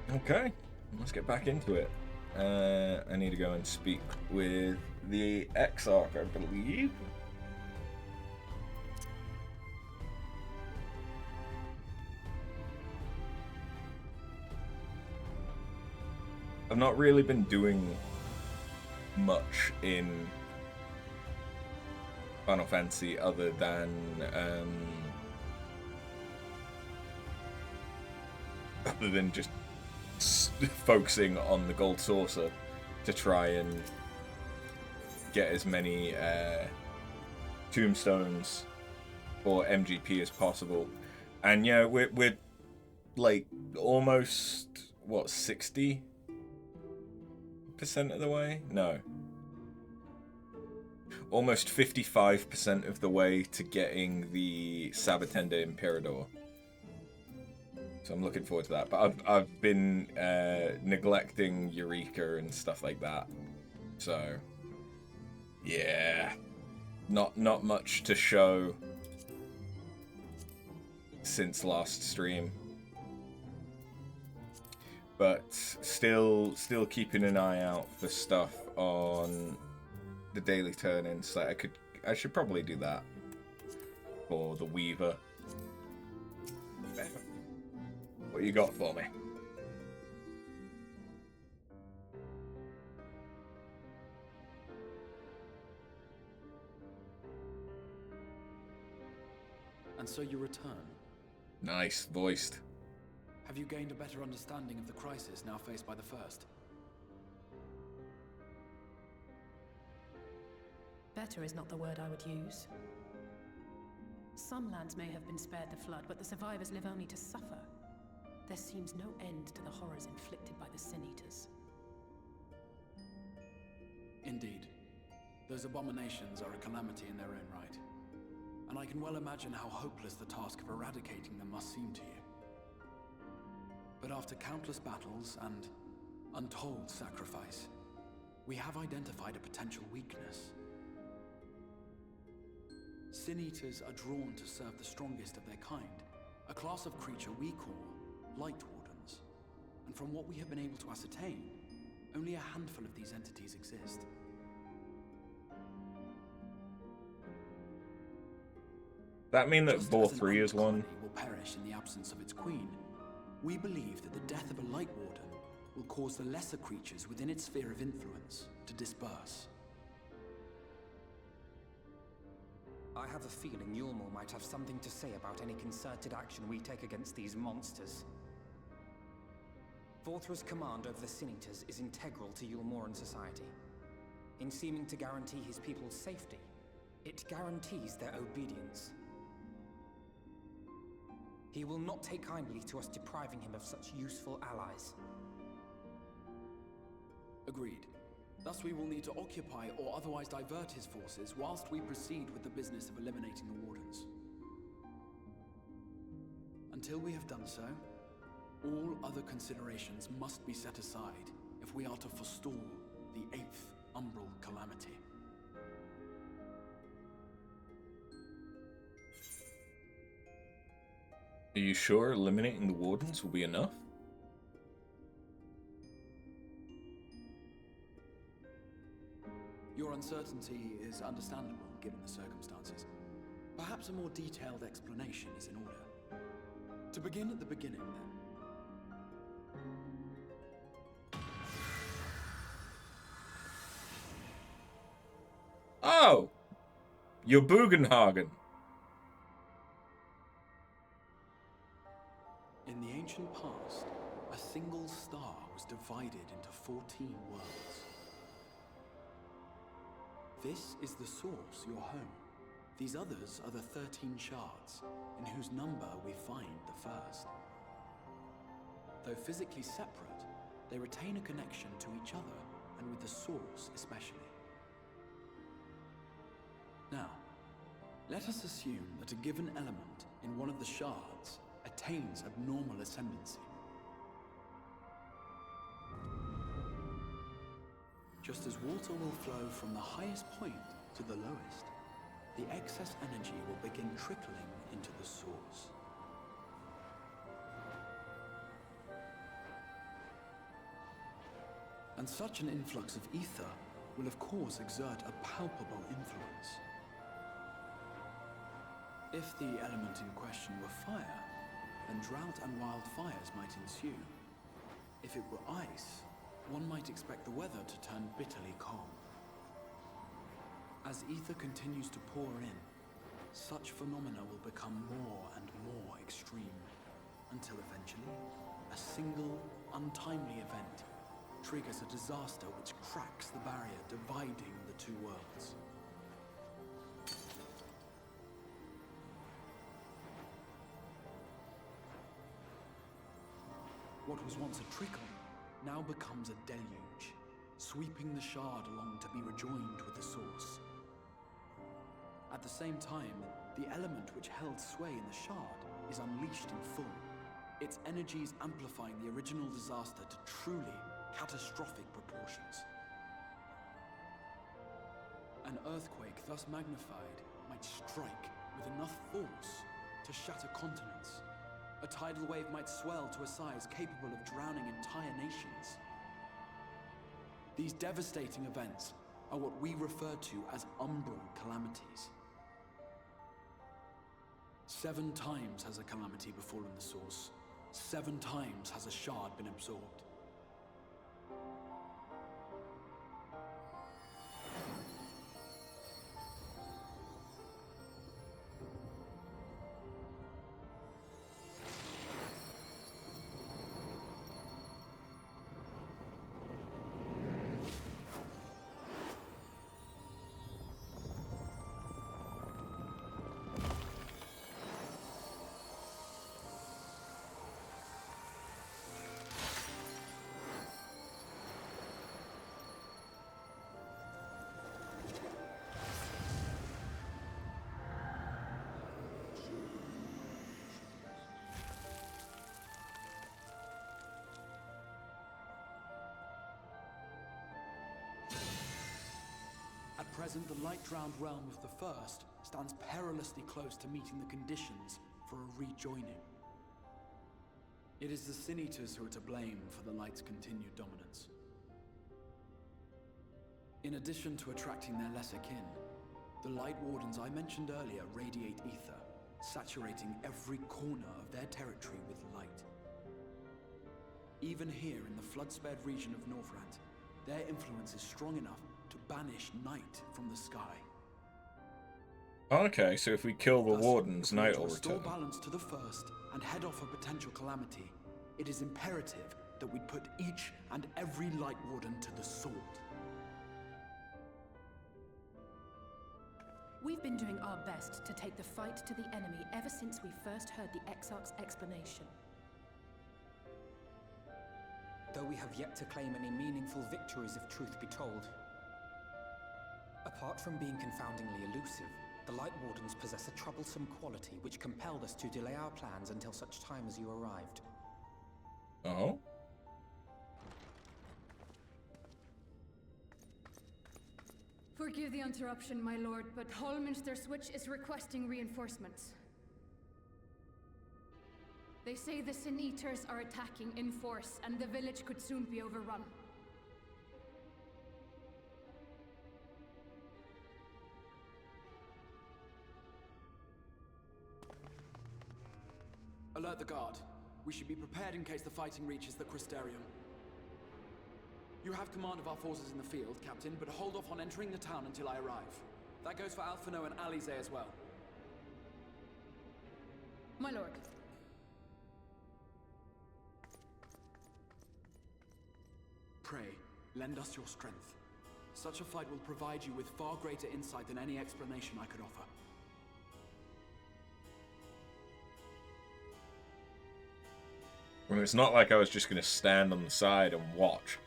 Okay, let's get back into it. I need to go and speak with the Exarch, I believe. I've not really been doing much in Final Fantasy other than just focusing on the gold saucer to try and get as many tombstones or MGP as possible. And yeah, we're like almost what 60% of the way? No. Almost 55% of the way to getting the Sabatenda Imperador. So I'm looking forward to that. But I've been neglecting Eureka and stuff like that. So yeah, not much to show since last stream. But still keeping an eye out for stuff on the daily turn-ins. Like I should probably do that for the Weaver. What you got for me? And so you return. Nice, voiced. Have you gained a better understanding of the crisis now faced by the First? Better is not the word I would use. Some lands may have been spared the flood, but the survivors live only to suffer. There seems no end to the horrors inflicted by the Sin Eaters. Indeed. Those abominations are a calamity in their own right. And I can well imagine how hopeless the task of eradicating them must seem to you. But after countless battles and untold sacrifice, we have identified a potential weakness. Sin Eaters are drawn to serve the strongest of their kind, a class of creature we call Light Wardens. And from what we have been able to ascertain, only a handful of these entities exist. That mean that Just Ball as an 3 is one? colony will perish in the absence of its queen, we believe that the death of a Light Warden will cause the lesser creatures within its sphere of influence to disperse. I have a feeling Yulmor might have something to say about any concerted action we take against these monsters. Vorthra's command over the Sin Eaters is integral to Yulmoran society. In seeming to guarantee his people's safety, it guarantees their obedience. He will not take kindly to us depriving him of such useful allies. Agreed. Thus we will need to occupy or otherwise divert his forces whilst we proceed with the business of eliminating the Wardens. Until we have done so, all other considerations must be set aside if we are to forestall the 8th Umbral Calamity. Are you sure eliminating the Wardens will be enough? Your uncertainty is understandable, given the circumstances. Perhaps a more detailed explanation is in order. To begin at the beginning, then. Oh! You're Bugenhagen. In the ancient past, a single star was divided into 14 worlds. This is the source, your home. These others are the 13 shards, in whose number we find the first. Though physically separate, they retain a connection to each other, and with the source especially. Now, let us assume that a given element in one of the shards attains abnormal ascendancy. Just as water will flow from the highest point to the lowest, the excess energy will begin trickling into the source. And such an influx of ether will of course exert a palpable influence. If the element in question were fire, then drought and wildfires might ensue. If it were ice, one might expect the weather to turn bitterly cold. As ether continues to pour in, such phenomena will become more and more extreme, until eventually, a single, untimely event triggers a disaster which cracks the barrier dividing the two worlds. What was once a trickle now becomes a deluge, sweeping the shard along to be rejoined with the source. At the same time, the element which held sway in the shard is unleashed in full, its energies amplifying the original disaster to truly catastrophic proportions. An earthquake thus magnified might strike with enough force to shatter continents. A tidal wave might swell to a size capable of drowning entire nations. These devastating events are what we refer to as umbral calamities. 7 times has a calamity befallen the source. 7 times has a shard been absorbed. At present, the light-drowned realm of the First stands perilously close to meeting the conditions for a rejoining. It is the Sin Eaters who are to blame for the Light's continued dominance. In addition to attracting their lesser kin, the Light Wardens I mentioned earlier radiate ether, saturating every corner of their territory with light. Even here in the flood-spared region of Northrant, their influence is strong enough to banish night from the sky. Okay, so if we kill the Wardens, night will restore return. balance to the First and head off a potential calamity, it is imperative that we put each and every Light Warden to the sword. We've been doing our best to take the fight to the enemy ever since we first heard the Exarch's explanation. Though we have yet to claim any meaningful victories if truth be told. Apart from being confoundingly elusive, the Light Wardens possess a troublesome quality which compelled us to delay our plans until such time as you arrived. Oh? Forgive the interruption, my lord, but Hallminster Switch is requesting reinforcements. They say the Sin Eaters are attacking in force, and the village could soon be overrun. Alert the guard. We should be prepared in case the fighting reaches the Crystarium. You have command of our forces in the field, Captain, but hold off on entering the town until I arrive. That goes for Alphino and Alize as well. My lord. Pray, lend us your strength. Such a fight will provide you with far greater insight than any explanation I could offer. Well, it's not like I was just going to stand on the side and watch.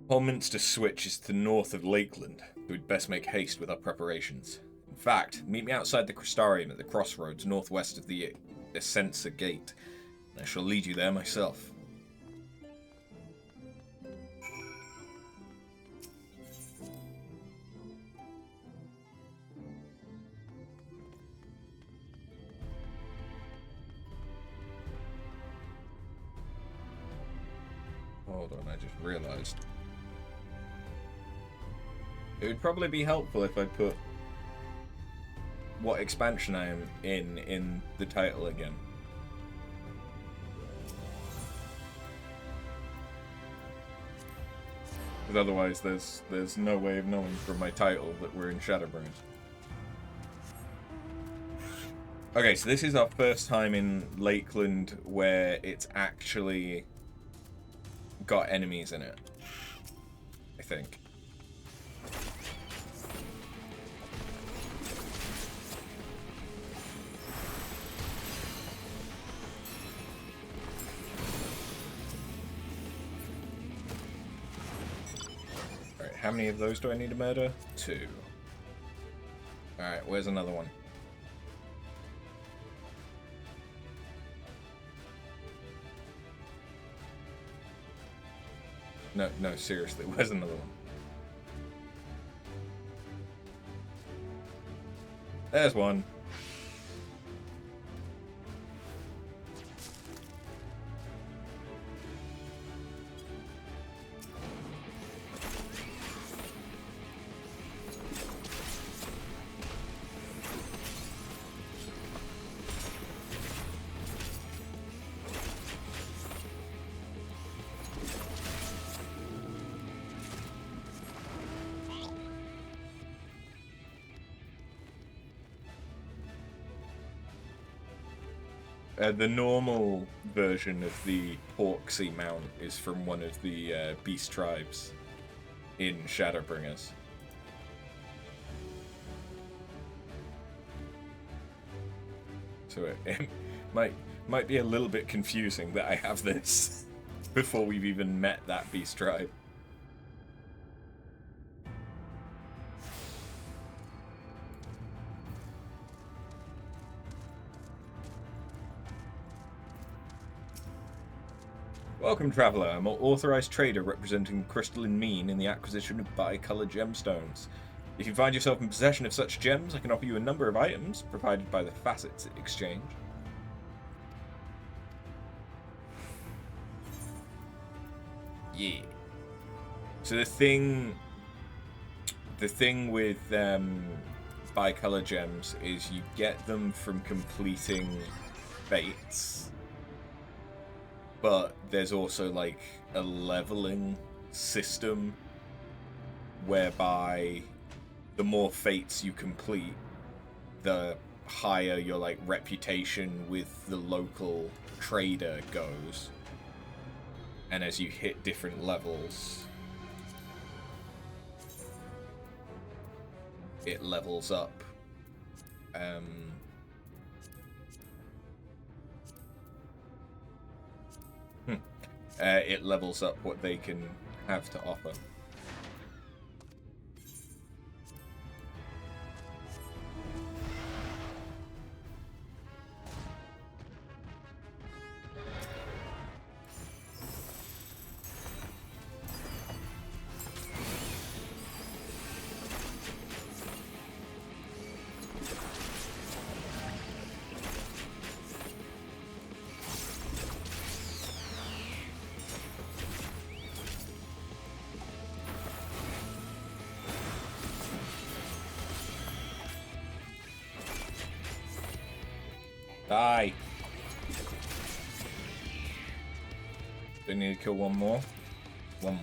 Hallminster Switch is to the north of Lakeland, so we'd best make haste with our preparations. In fact, meet me outside the Crystarium at the crossroads northwest of the Essensa Gate, and I shall lead you there myself. hold on, I just realized. It would probably be helpful if I put what expansion I am in the title again. Because otherwise there's no way of knowing from my title that we're in Shadowbringers. Okay, so this is our first time in Lakeland where it's actually got enemies in it, I think. Alright, how many of those do I need to murder? 2. Alright, where's another one? No, seriously, where's another one? There's one. The normal version of the Porksy mount is from one of the beast tribes in Shadowbringers. So it might be a little bit confusing that I have this before we've even met that beast tribe. Welcome, Traveller. I'm an authorized trader representing crystalline mean in the acquisition of bi-colored gemstones. If you find yourself in possession of such gems, I can offer you a number of items provided by the facets exchange. Yeah. So the thing with bi-color gems is you get them from completing fates. But there's also like a leveling system whereby the more fates you complete, the higher your like reputation with the local trader goes. And as you hit different levels, it levels up. It levels up what they can have to offer. Die. Do I need to kill one more? One more.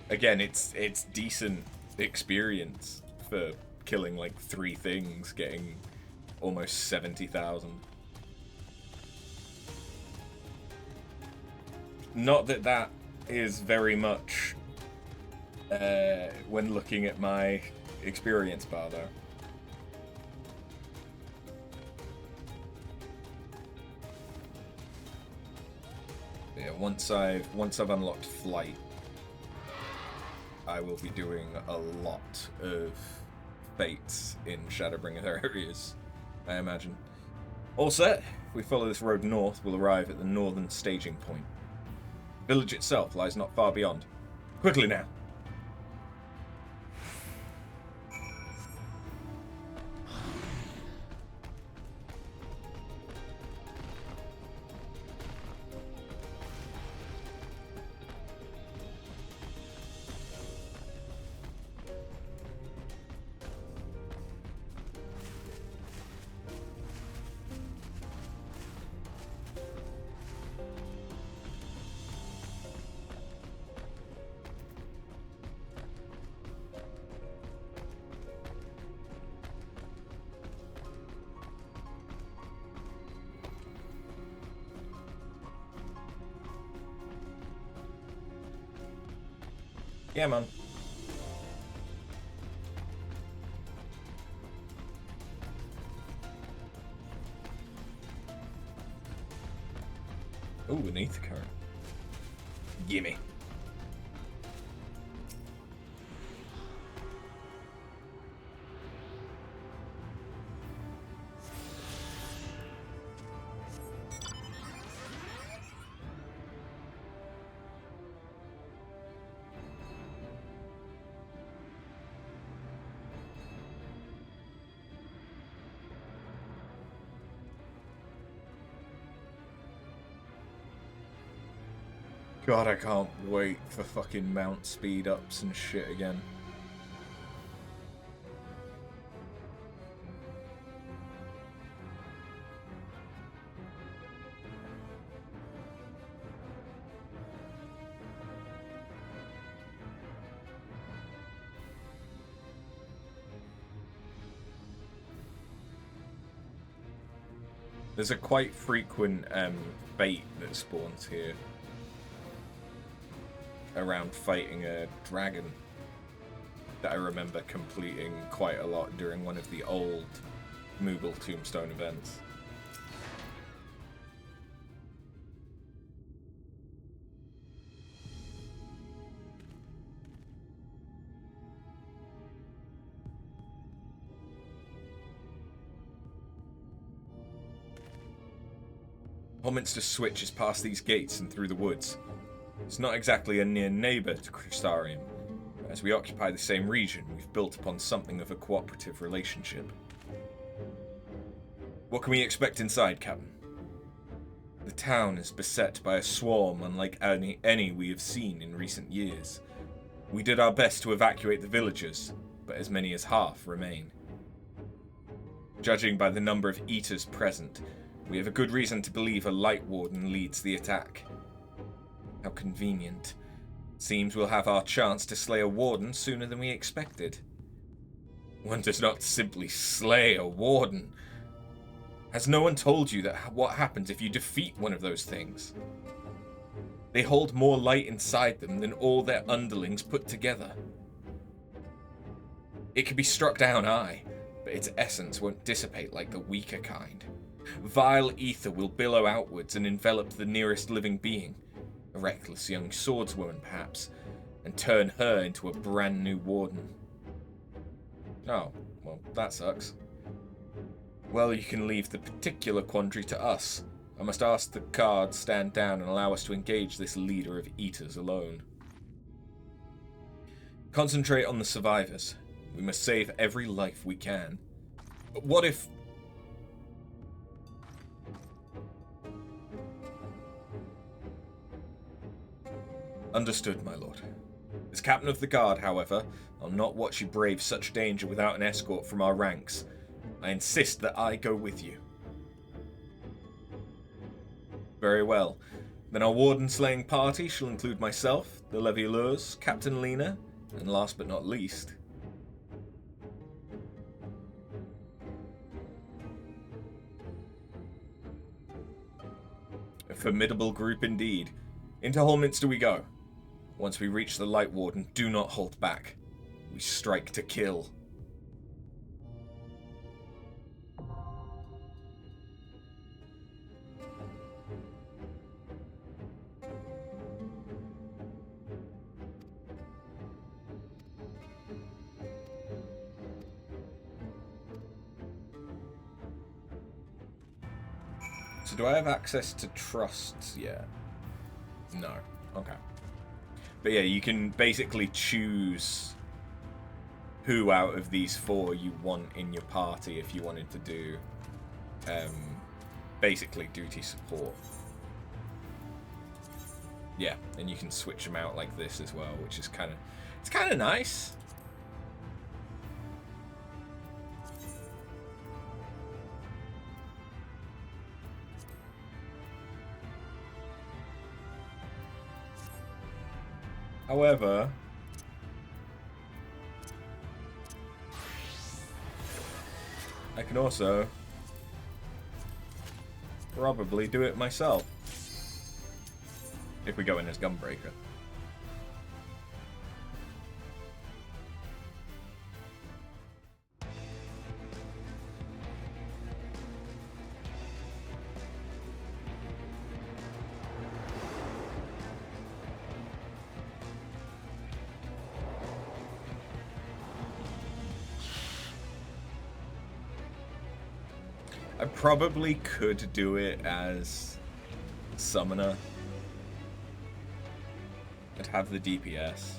Again, it's decent experience for killing like 3 things, getting almost 70,000. Not that that is very much when looking at my experience bar, though. Yeah, once I've unlocked flight, I will be doing a lot of fates in Shadowbringer areas, I imagine. All set. If we follow this road north, we'll arrive at the northern staging point. village itself lies not far beyond. Quickly now. Yeah, man. Ooh, an ether current. Gimme. God, I can't wait for fucking mount speed ups and shit again. There's a quite frequent bait that spawns here around fighting a dragon that I remember completing quite a lot during one of the old Moogle Tombstone events. Holminster Switch is past these gates and through the woods. It's not exactly a near neighbour to Crystarium, but as we occupy the same region, we've built upon something of a cooperative relationship. What can we expect inside, Captain? The town is beset by a swarm unlike any we have seen in recent years. We did our best to evacuate the villagers, but as many as half remain. Judging by the number of eaters present, we have a good reason to believe a Light Warden leads the attack. How convenient. Seems we'll have our chance to slay a warden sooner than we expected. One does not simply slay a warden. Has no one told you that what happens if you defeat one of those things? They hold more light inside them than all their underlings put together. It can be struck down, aye, but its essence won't dissipate like the weaker kind. Vile ether will billow outwards and envelop the nearest living being, a reckless young swordswoman perhaps, and turn her into a brand new warden. Oh, well, that sucks. Well, you can leave the particular quandary to us. I must ask the guards stand down and allow us to engage this leader of eaters alone. Concentrate on the survivors. We must save every life we can. But what if... Understood, my lord. As captain of the guard, however, I'll not watch you brave such danger without an escort from our ranks. I insist that I go with you. Very well. Then our warden-slaying party shall include myself, the Levieleurs, Captain Lena, and last but not least... a formidable group indeed. Into Holminster we go. Once we reach the Light Warden, do not hold back. We strike to kill. So do I have access to trusts yet? No. Okay. But yeah, you can basically choose who out of these 4 you want in your party if you wanted to do basically duty support. Yeah, and you can switch them out like this as well, which is kind of nice. However, I can also probably do it myself if we go in as Gunbreaker. I probably could do it as Summoner. I'd have the DPS.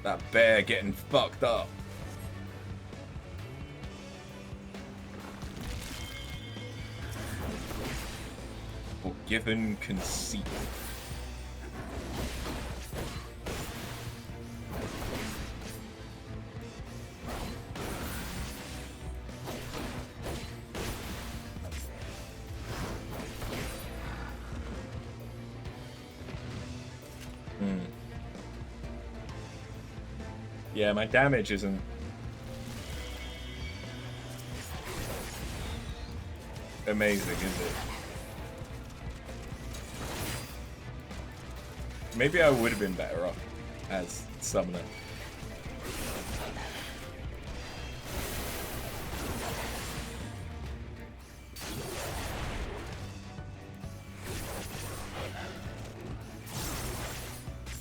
That bear getting fucked up. Forgiven conceit. Yeah, my damage isn't amazing, is it? Maybe I would have been better off as Summoner.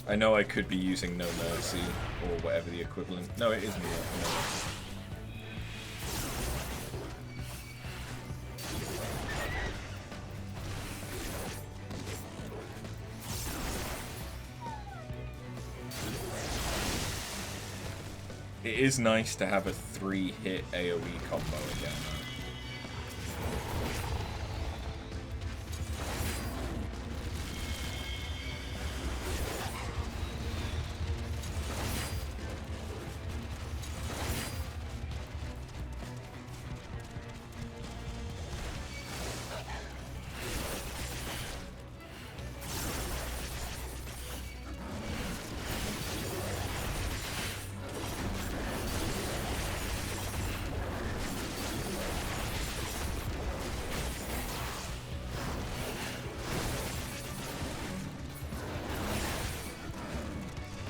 I know I could be using No Mercy, or whatever the equivalent... No, it is No Mercy. It is nice to have a 3-hit AoE combo again.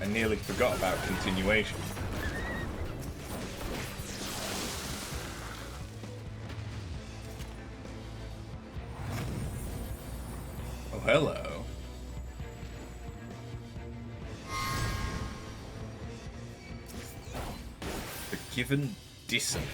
I nearly forgot about continuation. Oh, hello. Forgiven dissonance.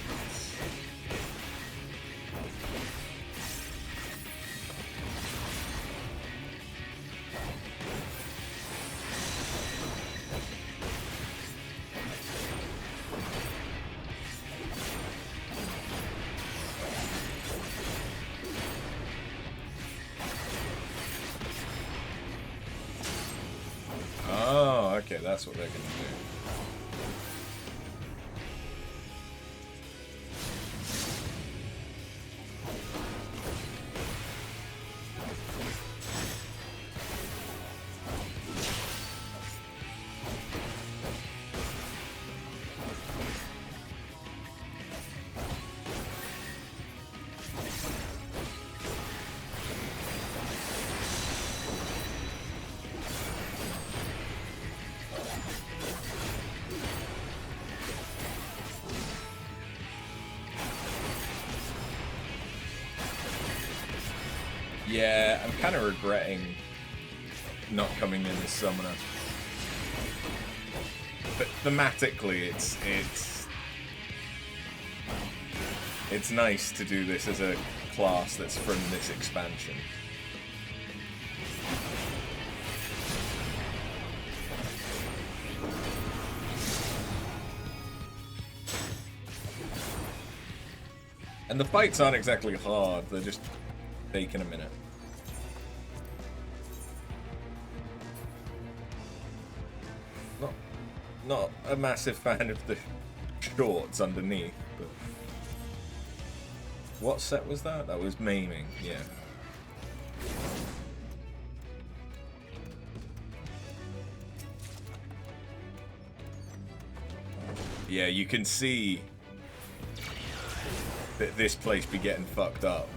Okay, that's what they're gonna do. Yeah, I'm kind of regretting not coming in as Summoner. But thematically, it's It's nice to do this as a class that's from this expansion. And the fights aren't exactly hard, they're just taking a minute. Not a massive fan of the shorts underneath, but... What set was that? That was maiming, yeah. Yeah, you can see that this place be getting fucked up.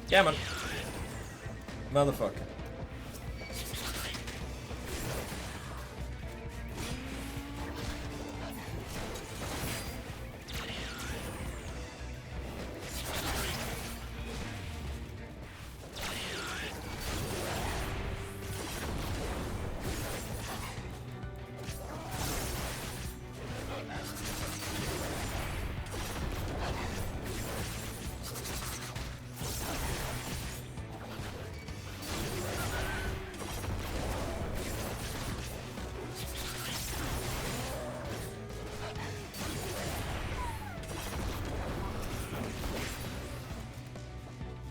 Yeah, man. Motherfucker.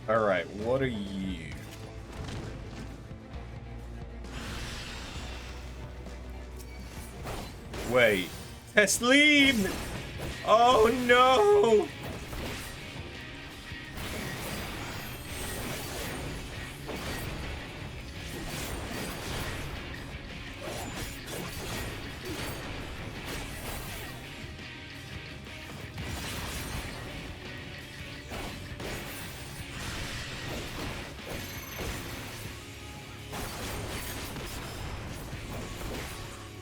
Alright, what are you? Wait. Teslim! Oh no!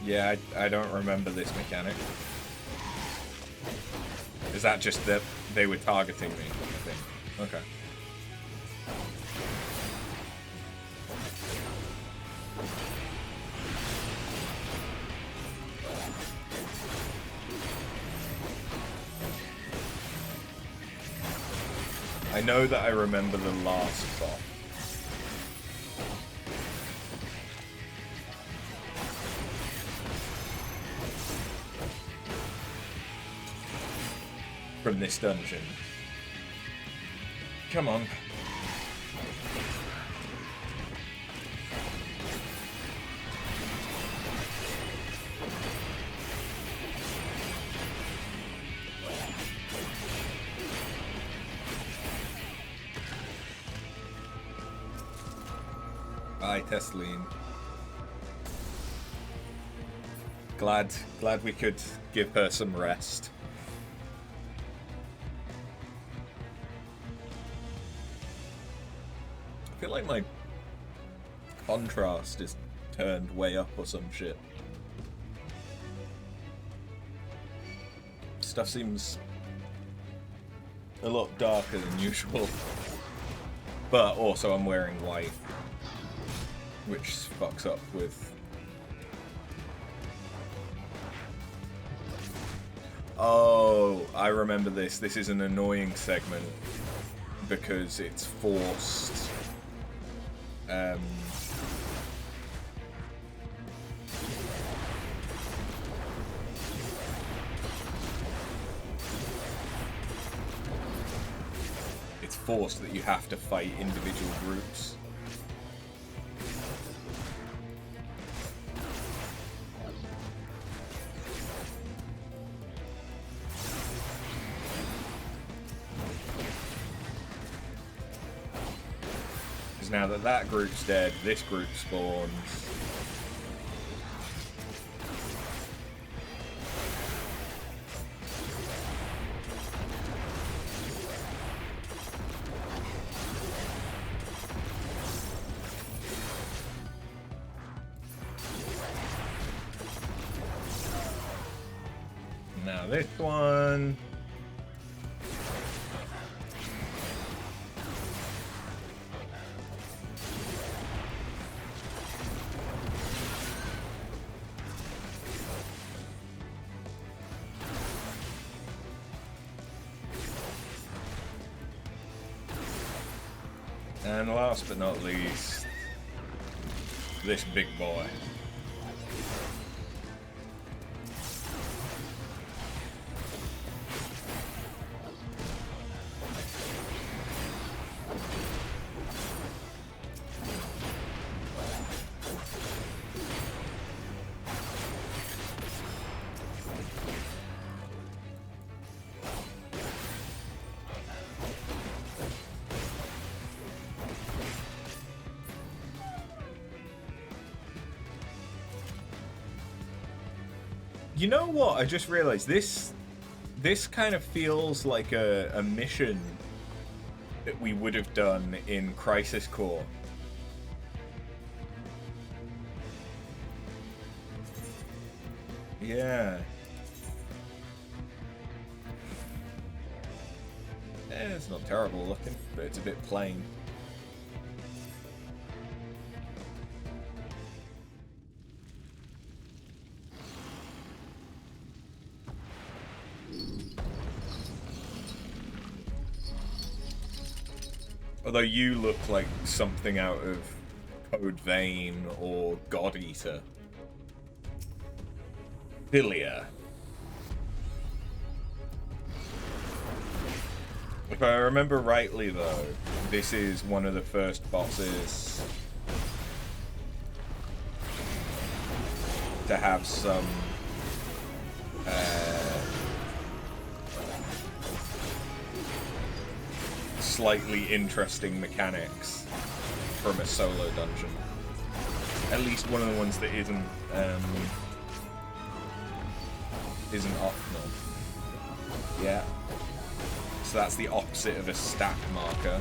Yeah, I don't remember this mechanic. Is that just that they were targeting me, I think? Okay. I know that I remember the last boss. From this dungeon. Come on. Bye, Tesleen. Glad we could give her some rest. I feel like my contrast is turned way up or some shit. Stuff seems a lot darker than usual. But also I'm wearing white, which fucks up with... Oh, I remember this. This is an annoying segment because it's forced. It's forced that you have to fight individual groups. Now that that group's dead, this group spawns. Now this one. And last but not least, this big boy. You know what? I just realized this kind of feels like a mission that we would have done in Crisis Core. Yeah. It's not terrible looking, but it's a bit plain. Although you look like something out of Code Vein or God Eater. Philia. If I remember rightly, though, this is one of the first bosses to have some slightly interesting mechanics from a solo dungeon. At least one of the ones that isn't optional. Yeah. So that's the opposite of a stat marker.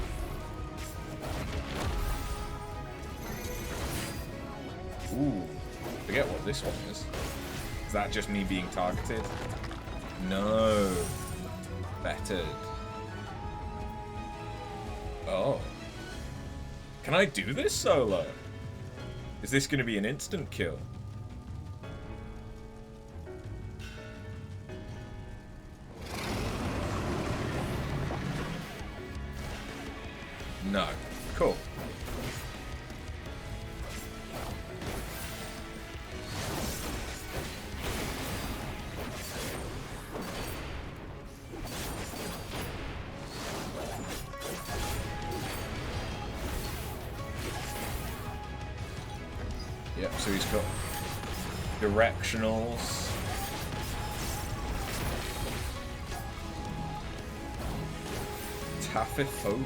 Ooh, forget what this one is. Is that just me being targeted? No. Bettered. Oh. Can I do this solo? Is this going to be an instant kill? No. Cool. Yep, so he's got directionals. Taphophobia.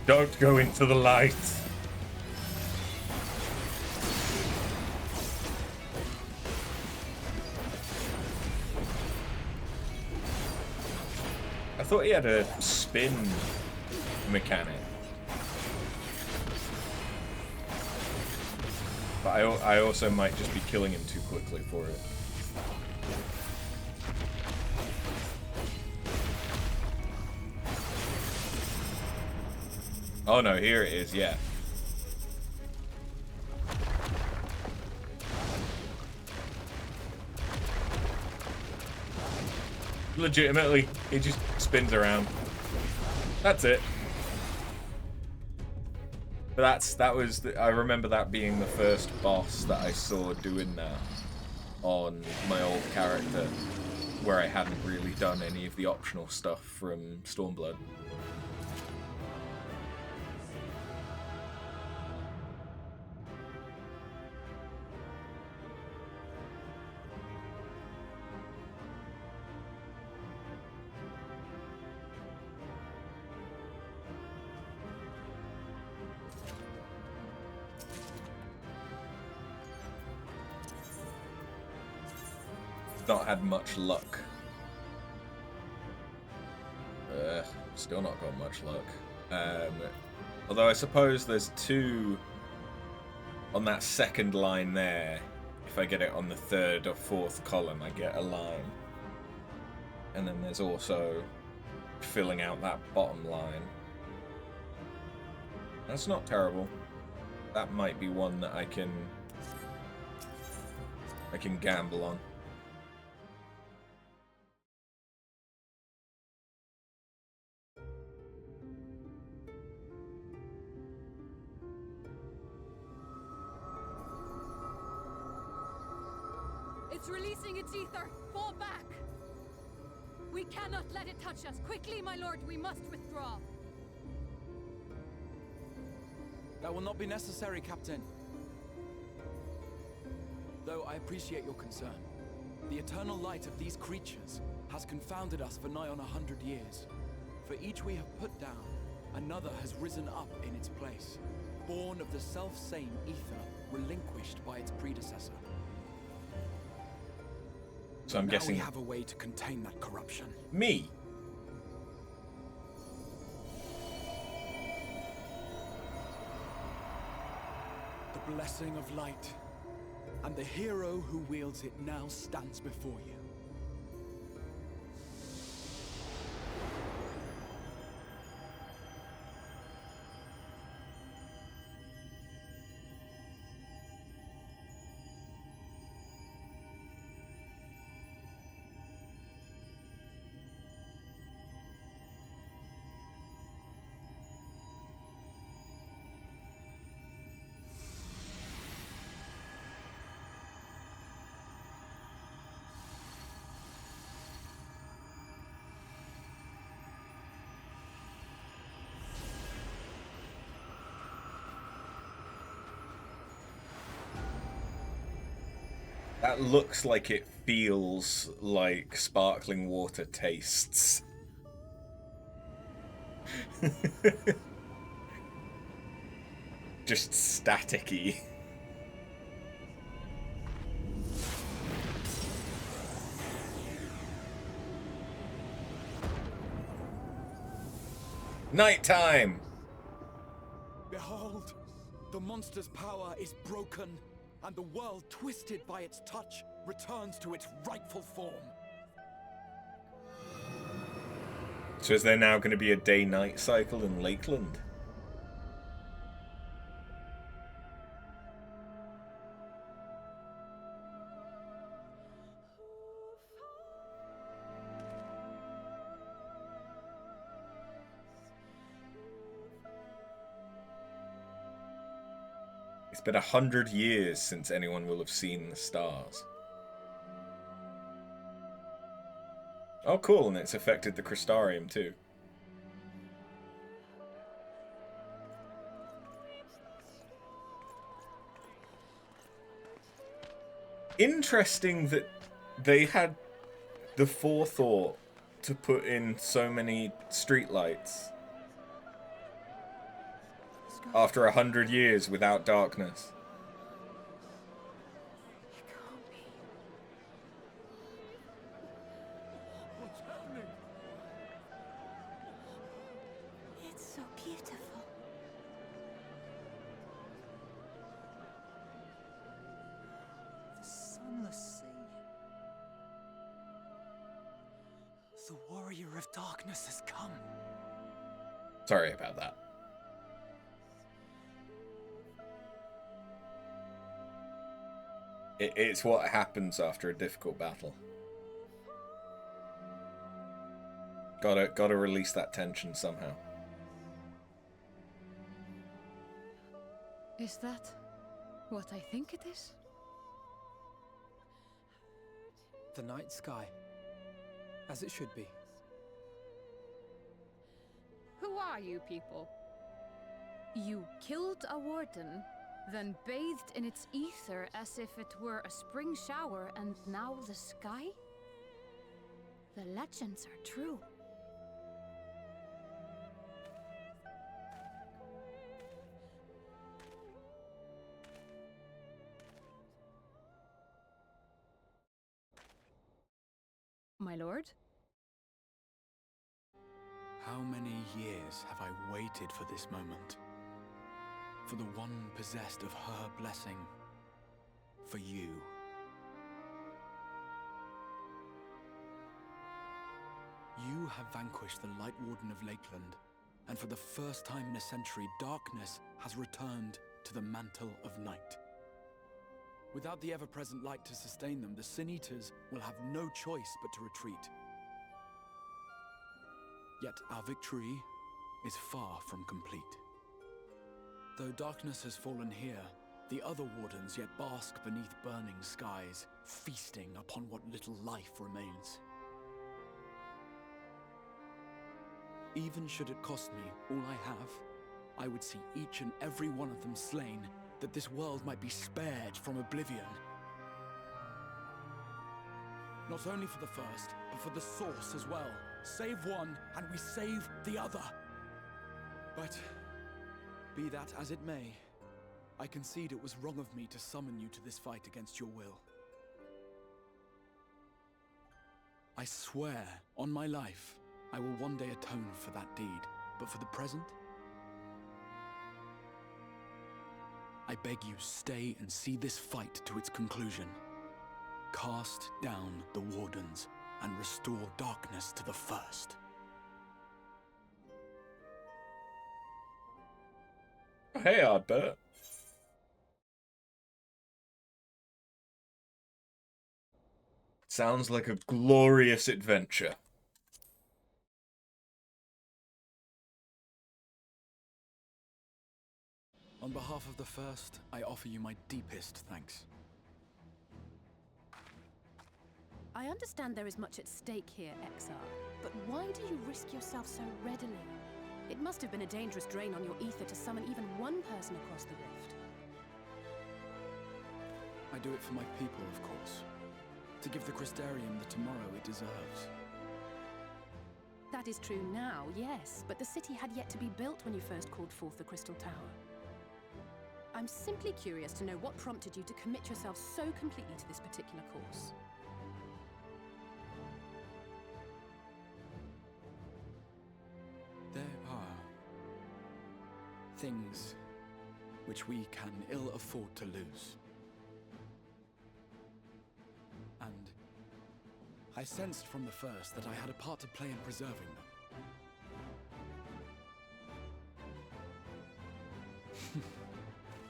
Don't go into the light. I thought he had a spin mechanic. But I also might just be killing him too quickly for it. Oh no, here it is, yeah. Legitimately, he just spins around. That's it. But I remember that being the first boss that I saw doing that on my old character, where I hadn't really done any of the optional stuff from Stormblood. not had much luck. Still not got much luck. Although I suppose there's 2 on that second line there. If I get it on the 3rd or 4th column, I get a line. And then there's also filling out that bottom line. That's not terrible. That might be one that I can gamble on. It's releasing its ether! Fall back! We cannot let it touch us! Quickly, my lord, we must withdraw! That will not be necessary, Captain. Though I appreciate your concern. The eternal light of these creatures has confounded us for nigh on 100 years. For each we have put down, another has risen up in its place, born of the self-same ether relinquished by its predecessor. So I'm guessing we have a way to contain that corruption. Me. The blessing of light, and the hero who wields it now stands before you. That looks like it feels like sparkling water tastes. Just staticky. Nighttime! Behold, the monster's power is broken, and the world, twisted by its touch, returns to its rightful form. So is there now going to be a day-night cycle in Lakeland? It's been 100 years since anyone will have seen the stars. Oh, cool, and it's affected the Crystarium too. Interesting that they had the forethought to put in so many streetlights after 100 years without darkness. It's so beautiful. The sunless sea. The warrior of darkness has come. Sorry about that. It's what happens after a difficult battle. Gotta release that tension somehow. Is that what I think it is? The night sky, as it should be. Who are you people? You killed a warden, then bathed in its ether as if it were a spring shower, and now the sky? The legends are true. lord. How many years have I waited for this moment? For the one possessed of her blessing. For you. You have vanquished the Light Warden of Lakeland, and for the first time in a century, darkness has returned to the mantle of night. Without the ever-present light to sustain them, the Sin Eaters will have no choice but to retreat. Yet our victory is far from complete. Though darkness has fallen here, the other wardens yet bask beneath burning skies, feasting upon what little life remains. Even should it cost me all I have, I would see each and every one of them slain, that this world might be spared from oblivion. Not only for the first, but for the source as well. Save one, and we save the other. But, be that as it may, I concede it was wrong of me to summon you to this fight against your will. I swear, on my life, I will one day atone for that deed, but for the present, I beg you stay and see this fight to its conclusion. Cast down the wardens and restore darkness to the first. Hey, Ardbert. Sounds like a glorious adventure. On behalf of the first, I offer you my deepest thanks. I understand there is much at stake here, Exarch, but why do you risk yourself so readily? It must have been a dangerous drain on your ether to summon even one person across the rift. I do it for my people, of course. To give the Crystarium the tomorrow it deserves. That is true now, yes, but the city had yet to be built when you first called forth the Crystal Tower. I'm simply curious to know what prompted you to commit yourself so completely to this particular course. There are things which we can ill afford to lose. And I sensed from the first that I had a part to play in preserving them.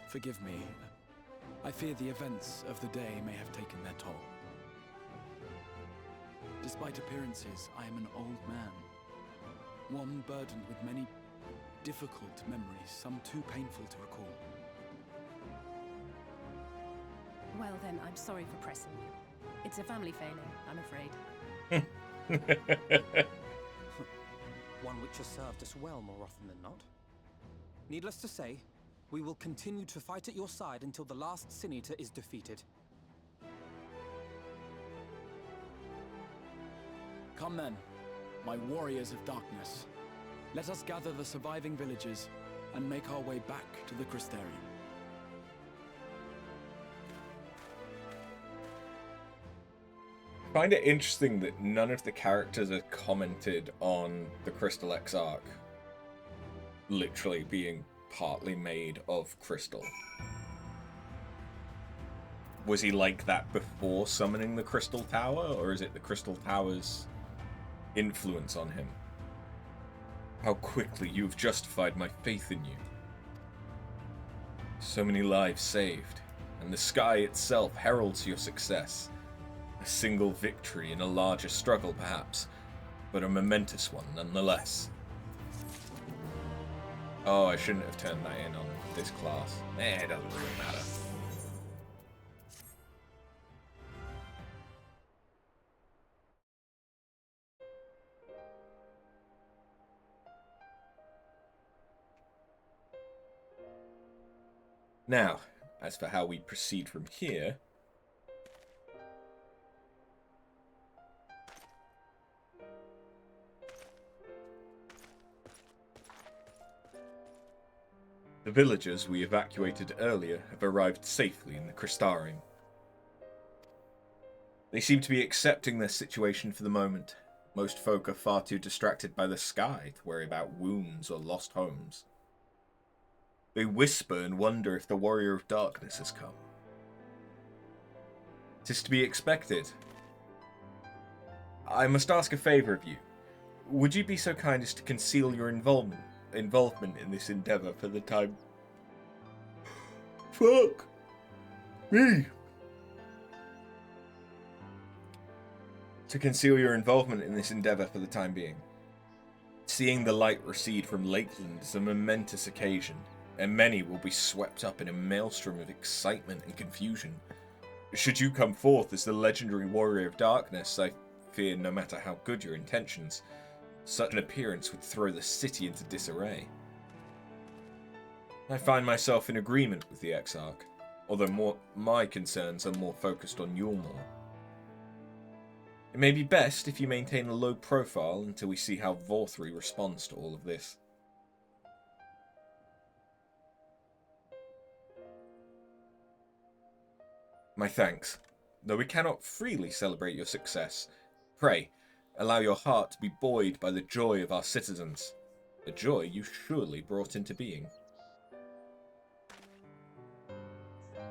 Forgive me. I fear the events of the day may have taken their toll. Despite appearances, I am an old man. One burdened with many difficult memories, some too painful to recall. Well then, I'm sorry for pressing you. It's a family failing, I'm afraid. One which has served us well more often than not. Needless to say, we will continue to fight at your side until the last Sin Eater is defeated. Come then, my warriors of darkness. Let us gather the surviving villagers and make our way back to the Crystarium. I find it interesting that none of the characters have commented on the Crystal Exarch literally being partly made of crystal. Was he like that before summoning the Crystal Tower, or is it the Crystal Tower's influence on him? How quickly you've justified my faith in you. So many lives saved, and the sky itself heralds your success. A single victory in a larger struggle, perhaps, but a momentous one nonetheless. Oh, I shouldn't have turned that in on this class. It doesn't really matter. Now, as for how we proceed from here, the villagers we evacuated earlier have arrived safely in the Crystarium. They seem to be accepting their situation for the moment. Most folk are far too distracted by the sky to worry about wounds or lost homes. They whisper and wonder if the Warrior of Darkness has come. 'Tis to be expected. I must ask a favour of you. Would you be so kind as to conceal your involvement in this endeavour for the time... Fuck me! To conceal your involvement in this endeavour for the time being. Seeing the light recede from Lakeland is a momentous occasion, and many will be swept up in a maelstrom of excitement and confusion. Should you come forth as the legendary Warrior of Darkness, I fear no matter how good your intentions, such an appearance would throw the city into disarray. I find myself in agreement with the Exarch, although my concerns are more focused on Yulmore. It may be best if you maintain a low profile until we see how Vorthri responds to all of this. My thanks. Though we cannot freely celebrate your success, pray, allow your heart to be buoyed by the joy of our citizens, a joy you surely brought into being.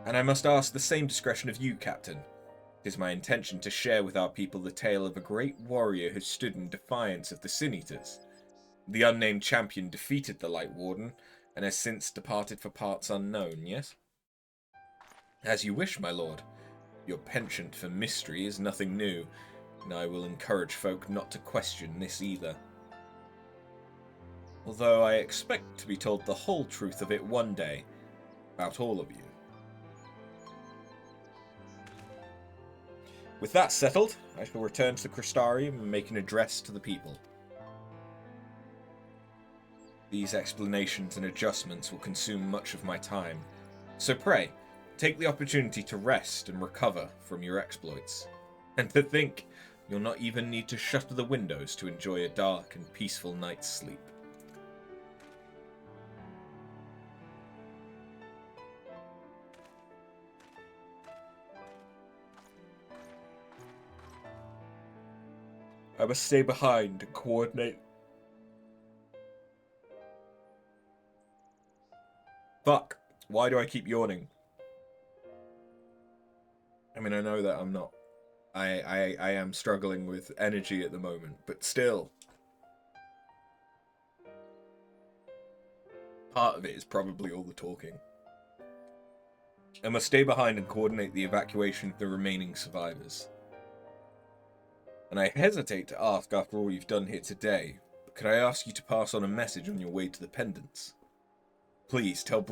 And I must ask the same discretion of you, Captain. It is my intention to share with our people the tale of a great warrior who stood in defiance of the Sin Eaters. The unnamed champion defeated the Light Warden, and has since departed for parts unknown, yes? As you wish, my lord. Your penchant for mystery is nothing new, and I will encourage folk not to question this either. Although I expect to be told the whole truth of it one day, about all of you. With that settled, I shall return to the Crystarium and make an address to the people. These explanations and adjustments will consume much of my time, so pray, take the opportunity to rest and recover from your exploits. And to think, you'll not even need to shutter the windows to enjoy a dark and peaceful night's sleep. I must stay behind and coordinate. Fuck. Why do I keep yawning? I mean, I know that I'm not. I am struggling with energy at the moment, but still. Part of it is probably all the talking. I must stay behind and coordinate the evacuation of the remaining survivors. And I hesitate to ask after all you've done here today, but could I ask you to pass on a message on your way to the pendants? Please let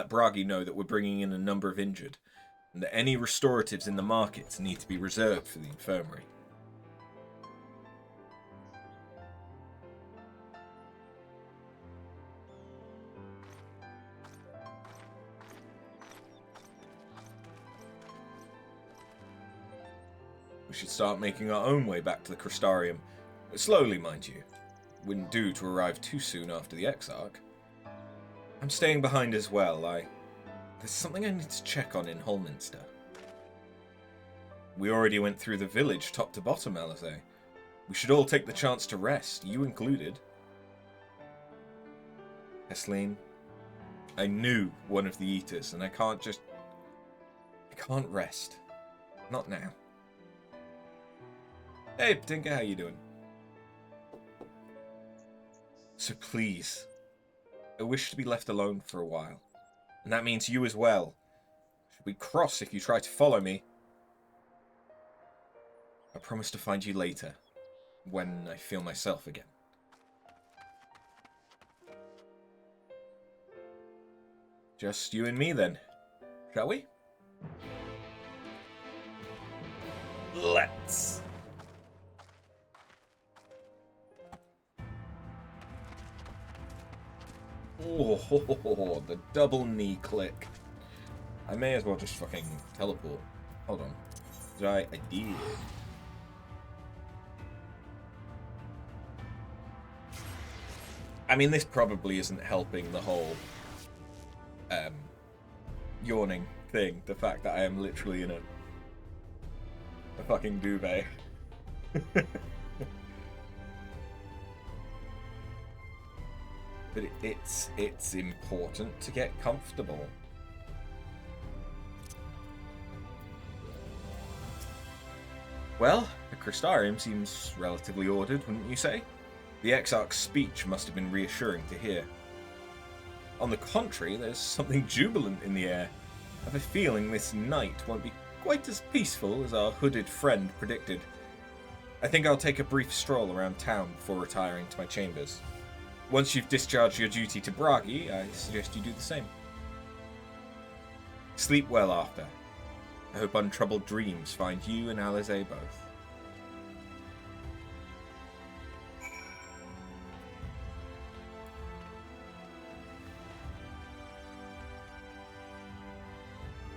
Bragi know that we're bringing in a number of injured, and that any restoratives in the markets need to be reserved for the infirmary. We should start making our own way back to the Crystarium. Slowly, mind you. Wouldn't do to arrive too soon after the Exarch. I'm staying behind as well. There's something I need to check on in Holminster. We already went through the village top to bottom, Alizé. We should all take the chance to rest, you included. Esleen, I knew one of the Eaters, and I can't rest. Not now. Hey, Patinka, how you doing? So please, I wish to be left alone for a while. And that means you as well. Should be cross if you try to follow me. I promise to find you later, when I feel myself again. Just you and me then, shall we? Let's. Oh, the double knee click. I may as well just fucking teleport. Hold on. I did. I mean, this probably isn't helping the whole yawning thing. The fact that I am literally in a A fucking duvet. But it's important to get comfortable. Well, the Crystarium seems relatively ordered, wouldn't you say? The Exarch's speech must have been reassuring to hear. On the contrary, there's something jubilant in the air. I have a feeling this night won't be quite as peaceful as our hooded friend predicted. I think I'll take a brief stroll around town before retiring to my chambers. Once you've discharged your duty to Bragi, I suggest you do the same. Sleep well after. I hope untroubled dreams find you and Alize both.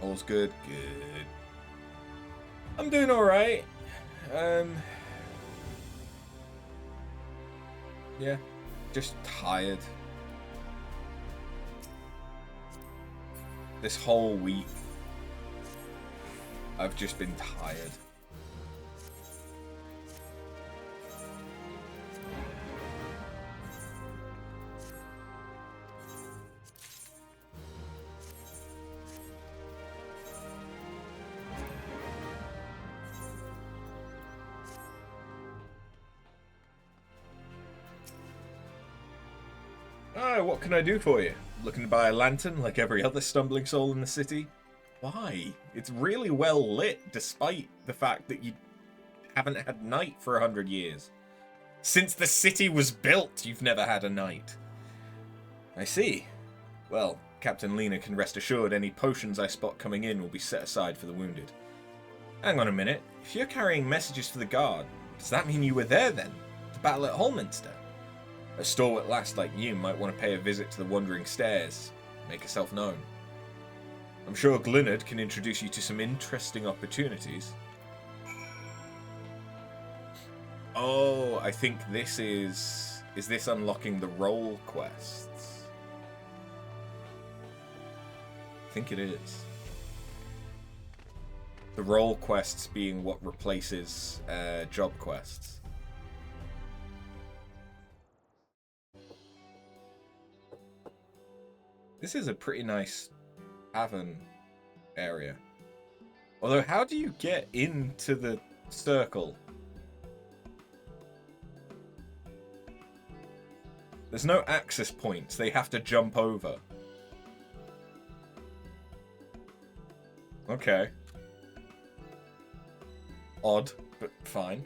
All's good? Good. I'm doing alright. Yeah, just tired. This whole week, I've just been tired. What can I do for you? Looking to buy a lantern like every other stumbling soul in the city? Why? It's really well lit, despite the fact that you haven't had night for 100 years. Since the city was built, you've never had a night. I see. Well, Captain Lena can rest assured any potions I spot coming in will be set aside for the wounded. Hang on a minute. If you're carrying messages for the guard, does that mean you were there then? To battle at Holminster? A stalwart lass like you might want to pay a visit to the Wandering Stairs. Make yourself known. I'm sure Glynard can introduce you to some interesting opportunities. Oh, I think this is... Is this unlocking the role quests? I think it is. The role quests being what replaces job quests. This is a pretty nice tavern area. Although, how do you get into the circle? There's no access points. They have to jump over. Okay. Odd, but fine.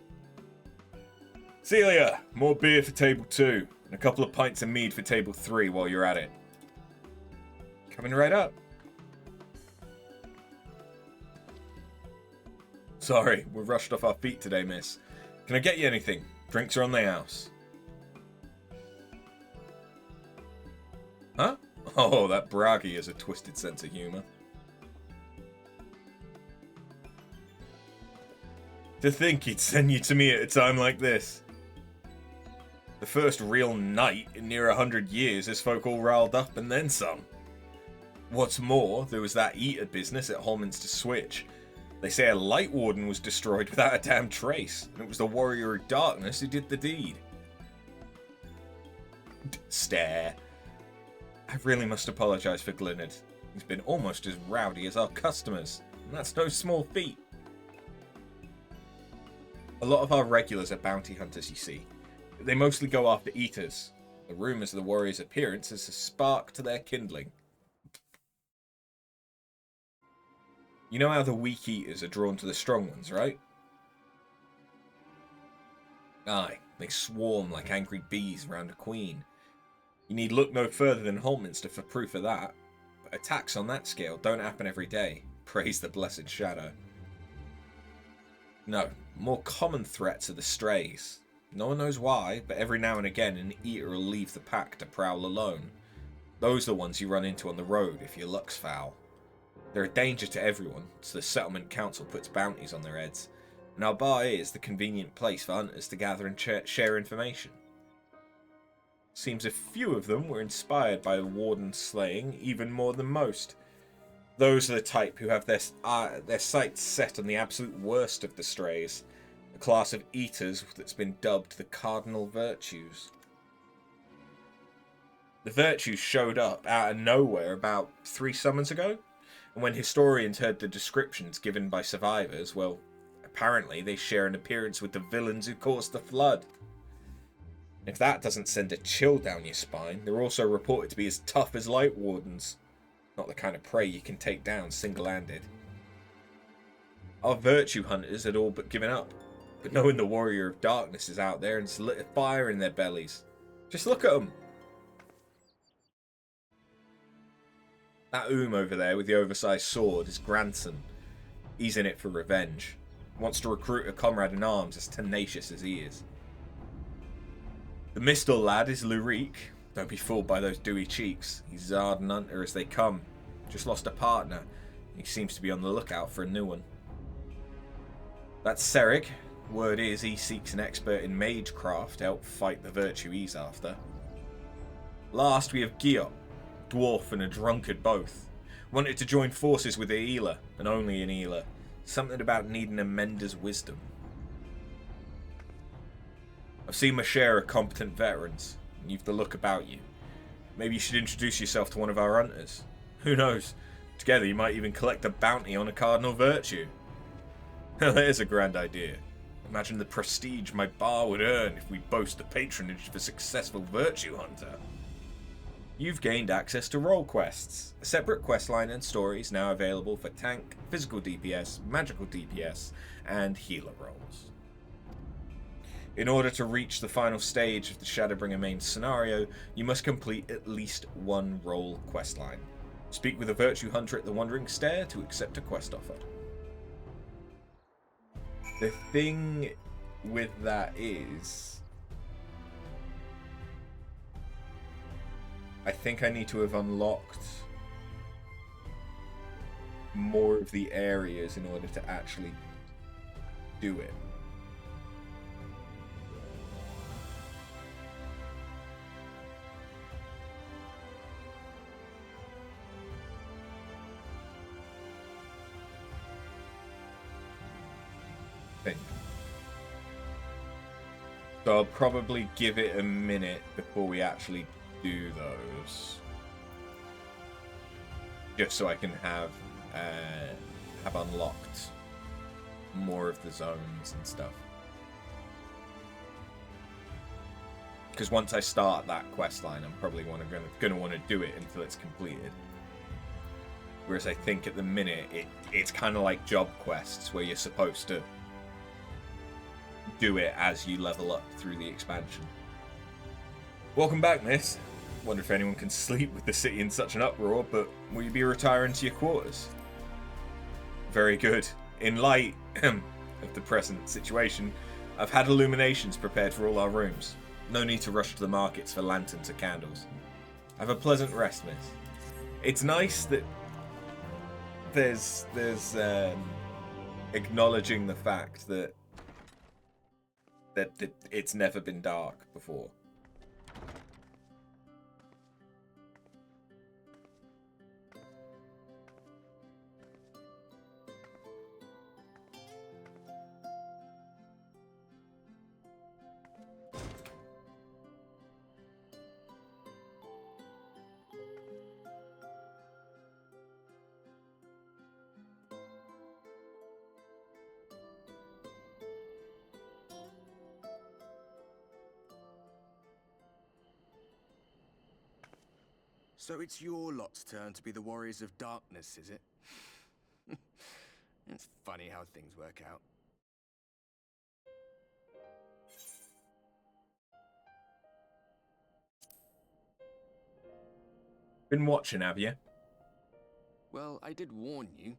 Celia, more beer for table 2. And a couple of pints of mead for table 3 while you're at it. Coming right up. Sorry, we're rushed off our feet today, miss. Can I get you anything? Drinks are on the house. Huh? Oh, that Bragi has a twisted sense of humor. To think he'd send you to me at a time like this. The first real night in near 100 years, this folk all riled up and then some. What's more, there was that eater business at Holminster Switch. They say a light warden was destroyed without a damn trace, and it was the warrior of darkness who did the deed. Stare. I really must apologise for Glynard. He's been almost as rowdy as our customers, and that's no small feat. A lot of our regulars are bounty hunters, you see. They mostly go after eaters. The rumours of the warrior's appearance is a spark to their kindling. You know how the weak eaters are drawn to the strong ones, right? Aye, they swarm like angry bees around a queen. You need look no further than Holminster for proof of that. But attacks on that scale don't happen every day. Praise the blessed shadow. No, more common threats are the strays. No one knows why, but every now and again an eater will leave the pack to prowl alone. Those are the ones you run into on the road if your luck's foul. They're a danger to everyone, so the settlement council puts bounties on their heads, and our bar is the convenient place for hunters to gather and share information. Seems a few of them were inspired by the warden's slaying even more than most. Those are the type who have their sights set on the absolute worst of the strays, a class of eaters that's been dubbed the Cardinal Virtues. The Virtues showed up out of nowhere about 3 summons ago, and when historians heard the descriptions given by survivors, well, apparently they share an appearance with the villains who caused the flood. If that doesn't send a chill down your spine, they're also reported to be as tough as Light Wardens. Not the kind of prey you can take down single-handed. Our Virtue Hunters had all but given up, but knowing the Warrior of Darkness is out there and it's lit a fire in their bellies. Just look at them. That over there with the oversized sword is Granson. He's in it for revenge. Wants to recruit a comrade in arms as tenacious as he is. The Mistal lad is Lurik. Don't be fooled by those dewy cheeks. He's Zardan Hunter as they come. Just lost a partner. He seems to be on the lookout for a new one. That's Serig. Word is he seeks an expert in magecraft to help fight the virtue he's after. Last we have Giot. Dwarf and a drunkard both. Wanted to join forces with a healer, and only an healer. Something about needing a mender's wisdom. I've seen my share of competent veterans, and you've the look about you. Maybe you should introduce yourself to one of our hunters. Who knows? Together you might even collect a bounty on a cardinal virtue. There's a grand idea. Imagine the prestige my bar would earn if we boast the patronage of a successful virtue hunter. You've gained access to role quests. A separate questline and stories now available for tank, physical DPS, magical DPS, and healer roles. In order to reach the final stage of the Shadowbringer main scenario, you must complete at least one role questline. Speak with a Virtue Hunter at the Wandering Stair to accept a quest offer. The thing with that is, I think I need to have unlocked more of the areas in order to actually do it. So I'll probably give it a minute before we actually do those, just so I can have unlocked more of the zones and stuff. Because once I start that quest line, I'm probably gonna want to do it until it's completed. Whereas I think at the minute it's kind of like job quests where you're supposed to do it as you level up through the expansion. Welcome back, miss. Wonder if anyone can sleep with the city in such an uproar, but will you be retiring to your quarters? Very good. In light of the present situation, I've had illuminations prepared for all our rooms. No need to rush to the markets for lanterns or candles. Have a pleasant rest, miss. It's nice that there's acknowledging the fact that it's never been dark before. So it's your lot's turn to be the Warriors of Darkness, is it? It's funny how things work out. Been watching, have you? Well, I did warn you.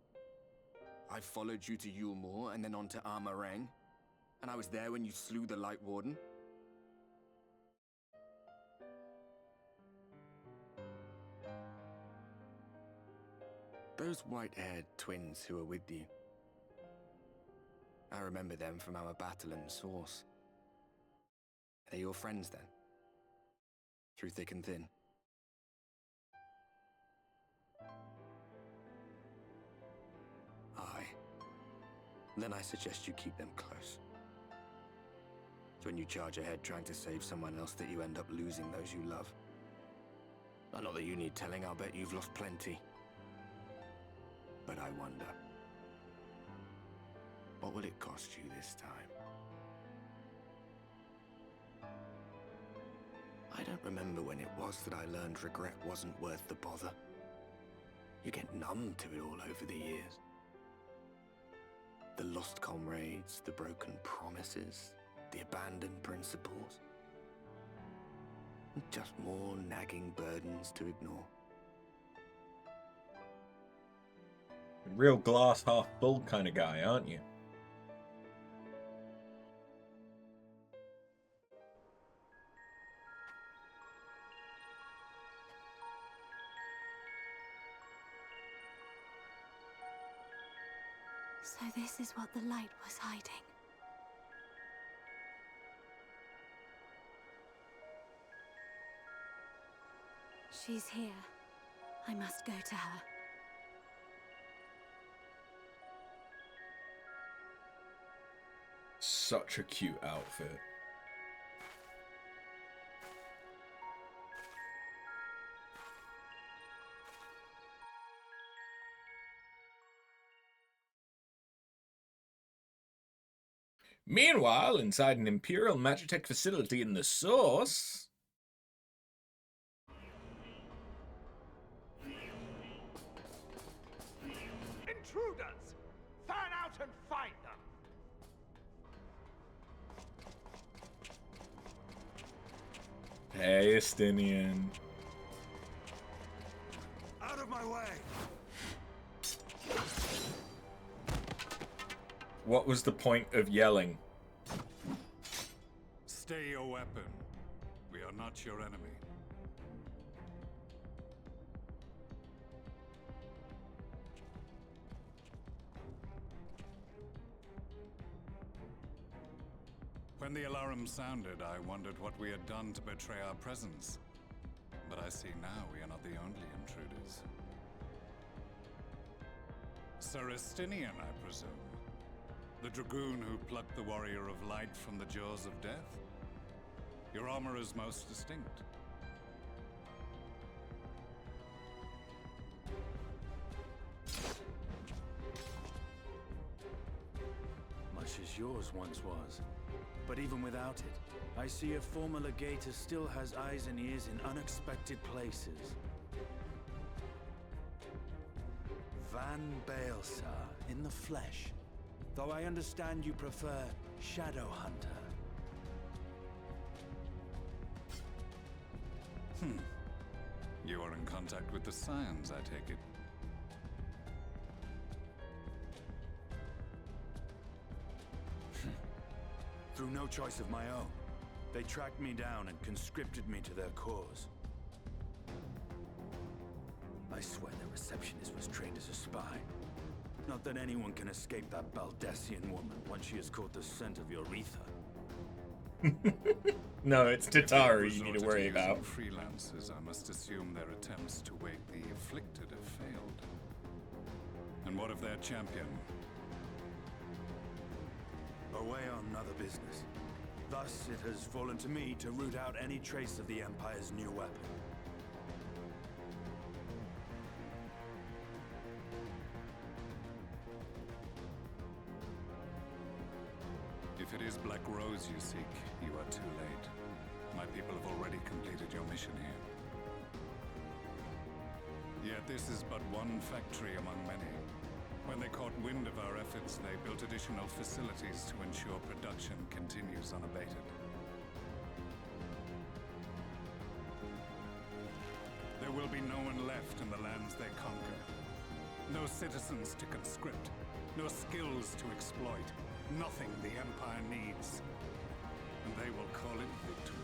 I followed you to Yulmore and then on to Armarang. And I was there when you slew the Light Warden. Those white-haired twins who were with you. I remember them from our battle in Source. Are they your friends then? Through thick and thin? then I suggest you keep them close. It's when you charge ahead trying to save someone else that you end up losing those you love. Not that you need telling, I'll bet you've lost plenty. But I wonder, what will it cost you this time? I don't remember when it was that I learned regret wasn't worth the bother. You get numb to it all over the years. The lost comrades, the broken promises, the abandoned principles. Just more nagging burdens to ignore. Real glass half full kind of guy, aren't you? So this is what the light was hiding. She's here. I must go to her. Such a cute outfit. Meanwhile, inside an Imperial Magitech facility in the Source... Intruders! Fan out and find them! Hey, Estinian. Out of my way! What was the point of yelling? Stay your weapon. We are not your enemy. When the alarm sounded, I wondered what we had done to betray our presence. But I see now we are not the only intruders. Sir Estinian, I presume. The dragoon who plucked the warrior of light from the jaws of death? Your armor is most distinct. Much as yours once was. But even without it, I see a former legator still has eyes and ears in unexpected places. Van Baelsar, in the flesh. Though I understand you prefer Shadowhunter. You are in contact with the Scions, I take it. Through no choice of my own, they tracked me down and conscripted me to their cause. I swear the receptionist was trained as a spy. Not that anyone can escape that Baldessian woman once she has caught the scent of your ether. No, it's Tataru you need to worry about. Freelancers, I must assume their attempts to wake the afflicted have failed. And what of their champion? Away on other business. Thus, it has fallen to me to root out any trace of the Empire's new weapon. If it is Black Rose you seek, you are too late. My people have already completed your mission here. Yet this is but one factory among many. When they caught wind of our efforts, they built additional facilities to ensure production continues unabated. There will be no one left in the lands they conquer. No citizens to conscript. No skills to exploit. Nothing the Empire needs. And they will call it victory.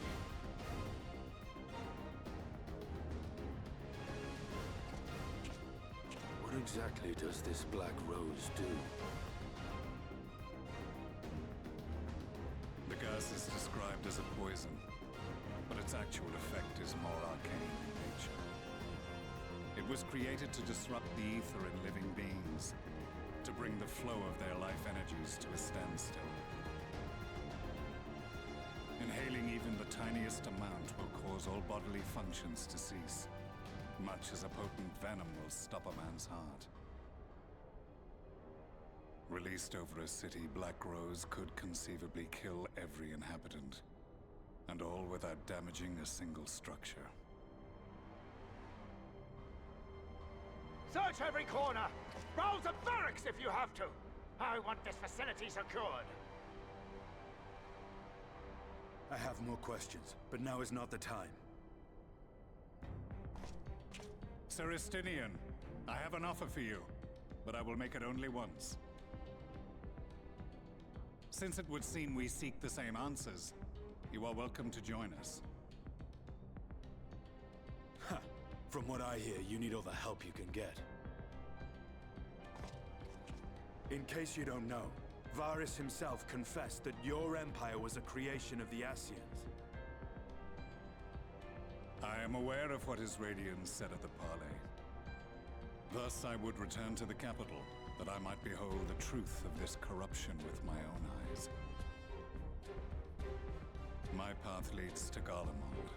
What exactly does this Black Rose do? The gas is described as a poison, but its actual effect is more arcane in nature. It was created to disrupt the ether in living beings, to bring bring the flow of their life energies to a standstill. Inhaling even the tiniest amount will cause all bodily functions to cease, much as a potent venom will stop a man's heart. Released over a city, Black Rose could conceivably kill every inhabitant, and all without damaging a single structure. Search every corner! Rouse the barracks if you have to! I want this facility secured! I have more questions, but now is not the time. Sir Estinian, I have an offer for you, but I will make it only once. Since it would seem we seek the same answers, you are welcome to join us. Ha! From what I hear, you need all the help you can get. In case you don't know, Varys himself confessed that your empire was a creation of the Ascians. I am aware of what his Radiance said at the parley. Thus I would return to the capital, that I might behold the truth of this corruption with my own eyes. My path leads to Garlemald.